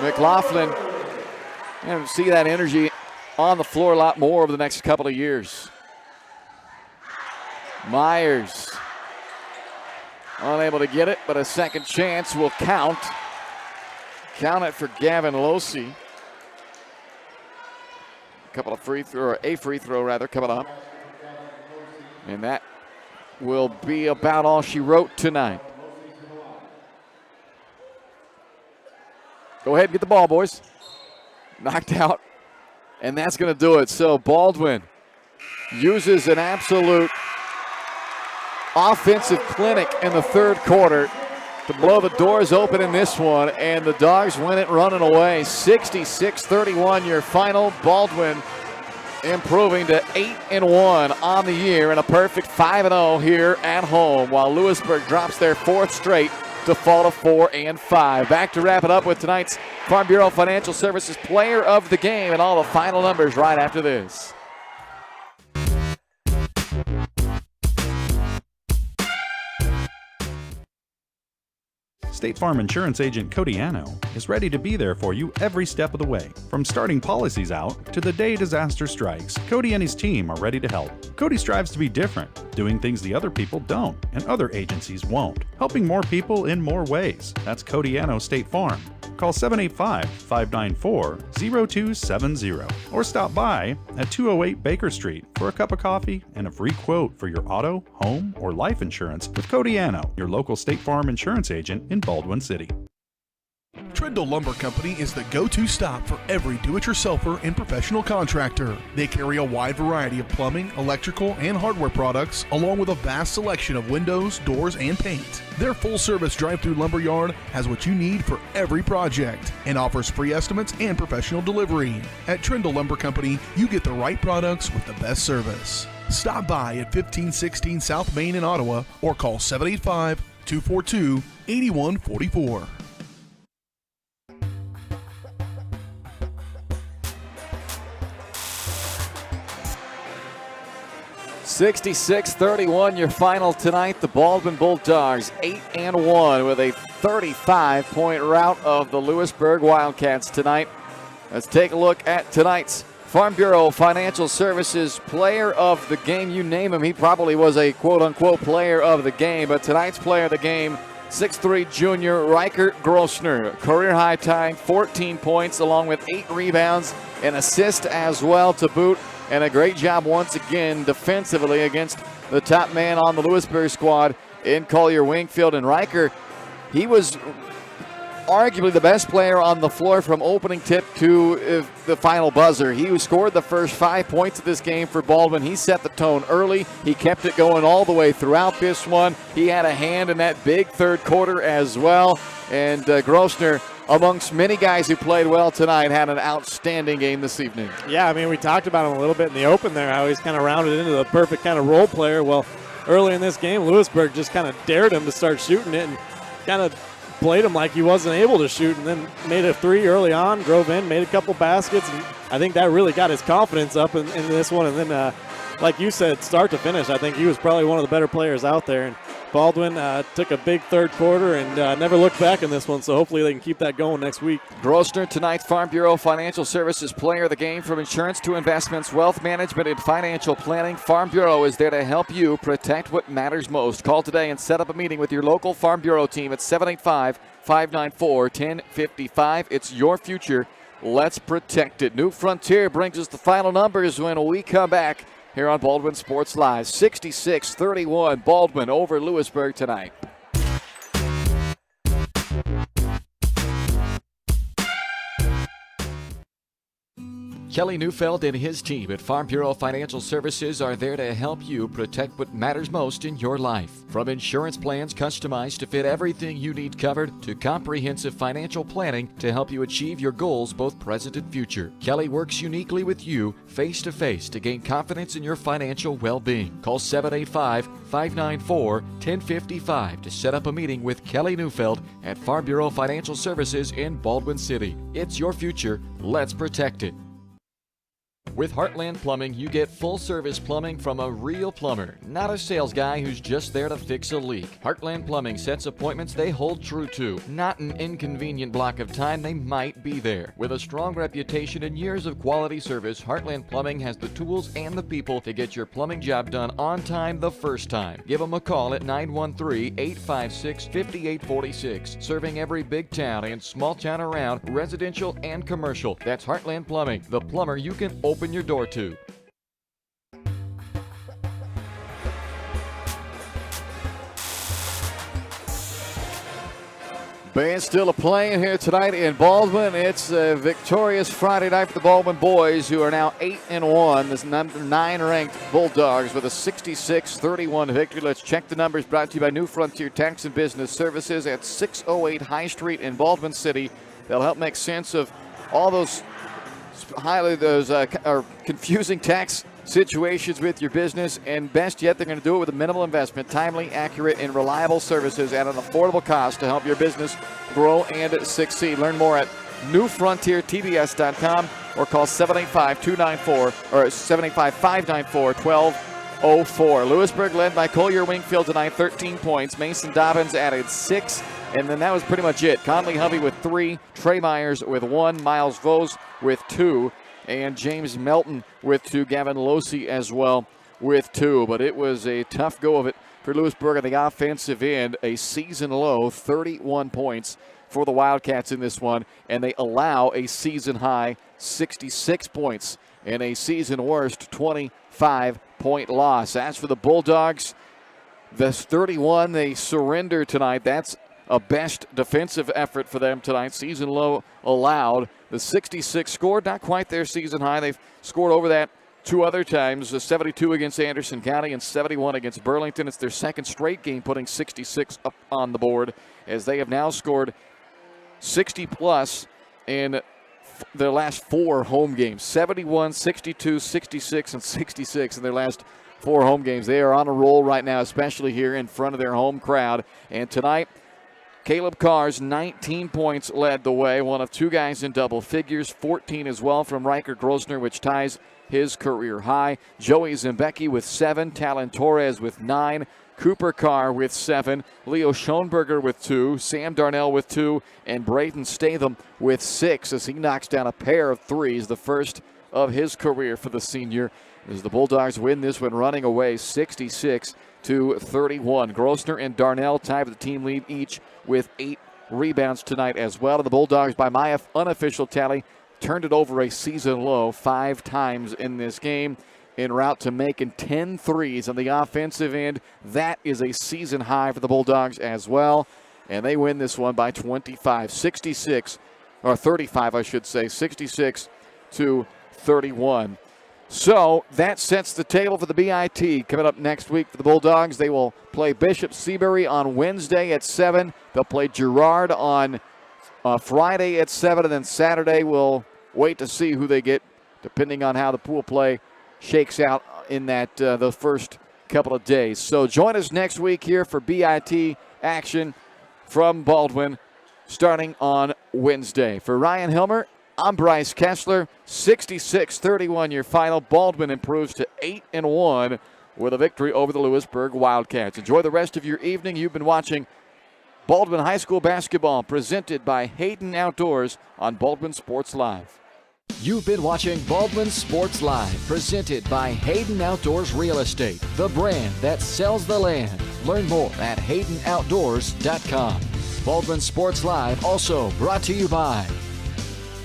McLaughlin, and see that energy on the floor a lot more over the next couple of years. Myers unable to get it, but a second chance will count. Count it for Gavin Losey. A free throw coming up. And that will be about all she wrote tonight. Go ahead and get the ball, boys. Knocked out. And that's going to do it. So Baldwin uses an absolute offensive clinic in the third quarter to blow the doors open in this one, and the Dogs win it running away. 66-31 your final. Baldwin improving to 8-1 on the year and a perfect 5-0 here at home, while Louisburg drops their 4th straight to fall to 4-5. Back to wrap it up with tonight's Farm Bureau Financial Services Player of the Game and all the final numbers right after this. State Farm Insurance Agent Cody Anno is ready to be there for you every step of the way. From starting policies out to the day disaster strikes, Cody and his team are ready to help. Cody strives to be different, doing things the other people don't and other agencies won't, helping more people in more ways. That's Cody Anno State Farm. Call 785-594-0270 or stop by at 208 Baker Street for a cup of coffee and a free quote for your auto, home, or life insurance with Cody Anno, your local State Farm insurance agent in Baldwin City. Trindle Lumber Company is the go-to stop for every do-it-yourselfer and professional contractor. They carry a wide variety of plumbing, electrical, and hardware products, along with a vast selection of windows, doors, and paint. Their full-service drive-through lumber yard has what you need for every project and offers free estimates and professional delivery. At Trindle Lumber Company, you get the right products with the best service. Stop by at 1516 South Main in Ottawa or call 785-242-8144. 66-31, your final tonight. The Baldwin Bulldogs 8-1 with a 35-point rout of the Louisburg Wildcats tonight. Let's take a look at tonight's Farm Bureau Financial Services Player of the Game. You name him, he probably was a quote-unquote player of the game, but tonight's player of the game, 6'3" junior Riker Grossner, career-high tying 14 points along with 8 rebounds and assist as well to boot. And a great job once again defensively against the top man on the Louisburg squad in Collier Wingfield. And Riker, he was arguably the best player on the floor from opening tip to the final buzzer. He scored the first 5 points of this game for Baldwin. He set the tone early. He kept it going all the way throughout this one. He had a hand in that big third quarter as well. And Grossner, amongst many guys who played well tonight, had an outstanding game this evening. Yeah, I mean, we talked about him a little bit in the open there, how he's kind of rounded into the perfect kind of role player. Well, early in this game, Louisburg just kind of dared him to start shooting it and kind of played him like he wasn't able to shoot, and then made a three early on, drove in, made a couple baskets, and I think that really got his confidence up in this one. And then, like you said, start to finish, I think he was probably one of the better players out there. And Baldwin took a big third quarter and never looked back in this one, so hopefully they can keep that going next week. Grossner, tonight's Farm Bureau Financial Services Player of the Game. From insurance to investments, wealth management, and financial planning, Farm Bureau is there to help you protect what matters most. Call today and set up a meeting with your local Farm Bureau team at 785-594-1055. It's your future. Let's protect it. New Frontier brings us the final numbers when we come back here on Baldwin Sports Live. 66-31, Baldwin over Louisburg tonight. Kelly Neufeld and his team at Farm Bureau Financial Services are there to help you protect what matters most in your life. From insurance plans customized to fit everything you need covered to comprehensive financial planning to help you achieve your goals both present and future. Kelly works uniquely with you face-to-face to gain confidence in your financial well-being. Call 785-594-1055 to set up a meeting with Kelly Neufeld at Farm Bureau Financial Services in Baldwin City. It's your future. Let's protect it. With Heartland Plumbing, you get full-service plumbing from a real plumber, not a sales guy who's just there to fix a leak. Heartland Plumbing sets appointments they hold true to, not an inconvenient block of time they might be there. With a strong reputation and years of quality service, Heartland Plumbing has the tools and the people to get your plumbing job done on time the first time. Give them a call at 913-856-5846. Serving every big town and small town around, residential and commercial. That's Heartland Plumbing, the plumber you can open your door to. Band still playing here tonight in Baldwin. It's a victorious Friday night for the Baldwin boys, who are now 8-1. This number 9 ranked Bulldogs with a 66-31 victory. Let's check the numbers, brought to you by New Frontier Tax and Business Services at 608 High Street in Baldwin City. They'll help make sense of all those confusing tax situations with your business, and best yet, they're going to do it with a minimal investment, timely, accurate, and reliable services at an affordable cost to help your business grow and succeed. Learn more at newfrontiertbs.com or call 785-594-1204. Lewisburg led by Collier Wingfield tonight, 13 points. Mason Dobbins added 6. And then that was pretty much it. Conley Hovey with 3, Trey Myers with 1, Miles Vose with 2, and James Melton with 2, Gavin Losey as well with 2. But it was a tough go of it for Louisburg on the offensive end. A season low, 31 points for the Wildcats in this one, and they allow a season high 66 points and a season worst 25-point loss. As for the Bulldogs, the 31 they surrender tonight. That's a best defensive effort for them tonight. Season low allowed. The 66 scored, not quite their season high. They've scored over that 2 other times, 72 against Anderson County and 71 against Burlington. It's their second straight game putting 66 up on the board, as they have now scored 60-plus in their last 4 home games. 71, 62, 66, and 66 in their last 4 home games. They are on a roll right now, especially here in front of their home crowd. And tonight, Caleb Carr's 19 points led the way, one of 2 guys in double figures, 14 as well from Riker Grosner, which ties his career high. Joey Zembecki with 7, Talon Torres with 9, Cooper Carr with 7, Leo Schoenberger with 2, Sam Darnell with 2, and Braden Statham with 6 as he knocks down a pair of threes, the first of his career for the senior, as the Bulldogs win this one running away 66-31. Grosner and Darnell tie for the team lead each with 8 rebounds tonight as well. And the Bulldogs, by my unofficial tally, turned it over a season low 5 times in this game, en route to making 10 threes on the offensive end. That is a season high for the Bulldogs as well. And they win this one by 25, 66, or 35, I should say, 66-31. So that sets the table for the BIT. Coming up next week for the Bulldogs, they will play Bishop Seabury on Wednesday at 7. They'll play Girard on Friday at 7, and then Saturday we'll wait to see who they get, depending on how the pool play shakes out in that the first couple of days. So join us next week here for BIT action from Baldwin starting on Wednesday. For Ryan Hilmer, I'm Bryce Kessler. 66-31 your final. Baldwin improves to 8-1 with a victory over the Louisburg Wildcats. Enjoy the rest of your evening. You've been watching Baldwin High School basketball presented by Hayden Outdoors on Baldwin Sports Live. You've been watching Baldwin Sports Live, presented by Hayden Outdoors Real Estate, the brand that sells the land. Learn more at HaydenOutdoors.com. Baldwin Sports Live also brought to you by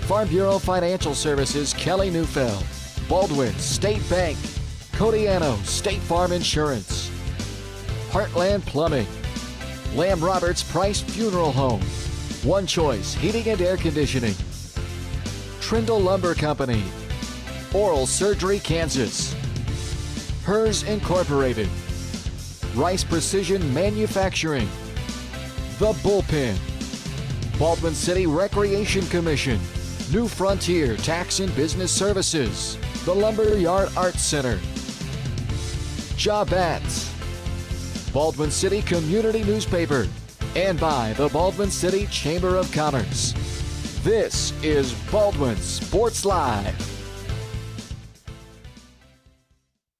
Farm Bureau Financial Services, Kelly Neufeld, Baldwin State Bank, Codiano State Farm Insurance, Heartland Plumbing, Lamb Roberts Price Funeral Home, One Choice Heating and Air Conditioning, Trindle Lumber Company, Oral Surgery Kansas, Hers Incorporated, Rice Precision Manufacturing, The Bullpen, Baldwin City Recreation Commission, New Frontier Tax and Business Services, the Lumberyard Arts Center, Jobats, Baldwin City Community Newspaper, and by the Baldwin City Chamber of Commerce. This is Baldwin Sports Live.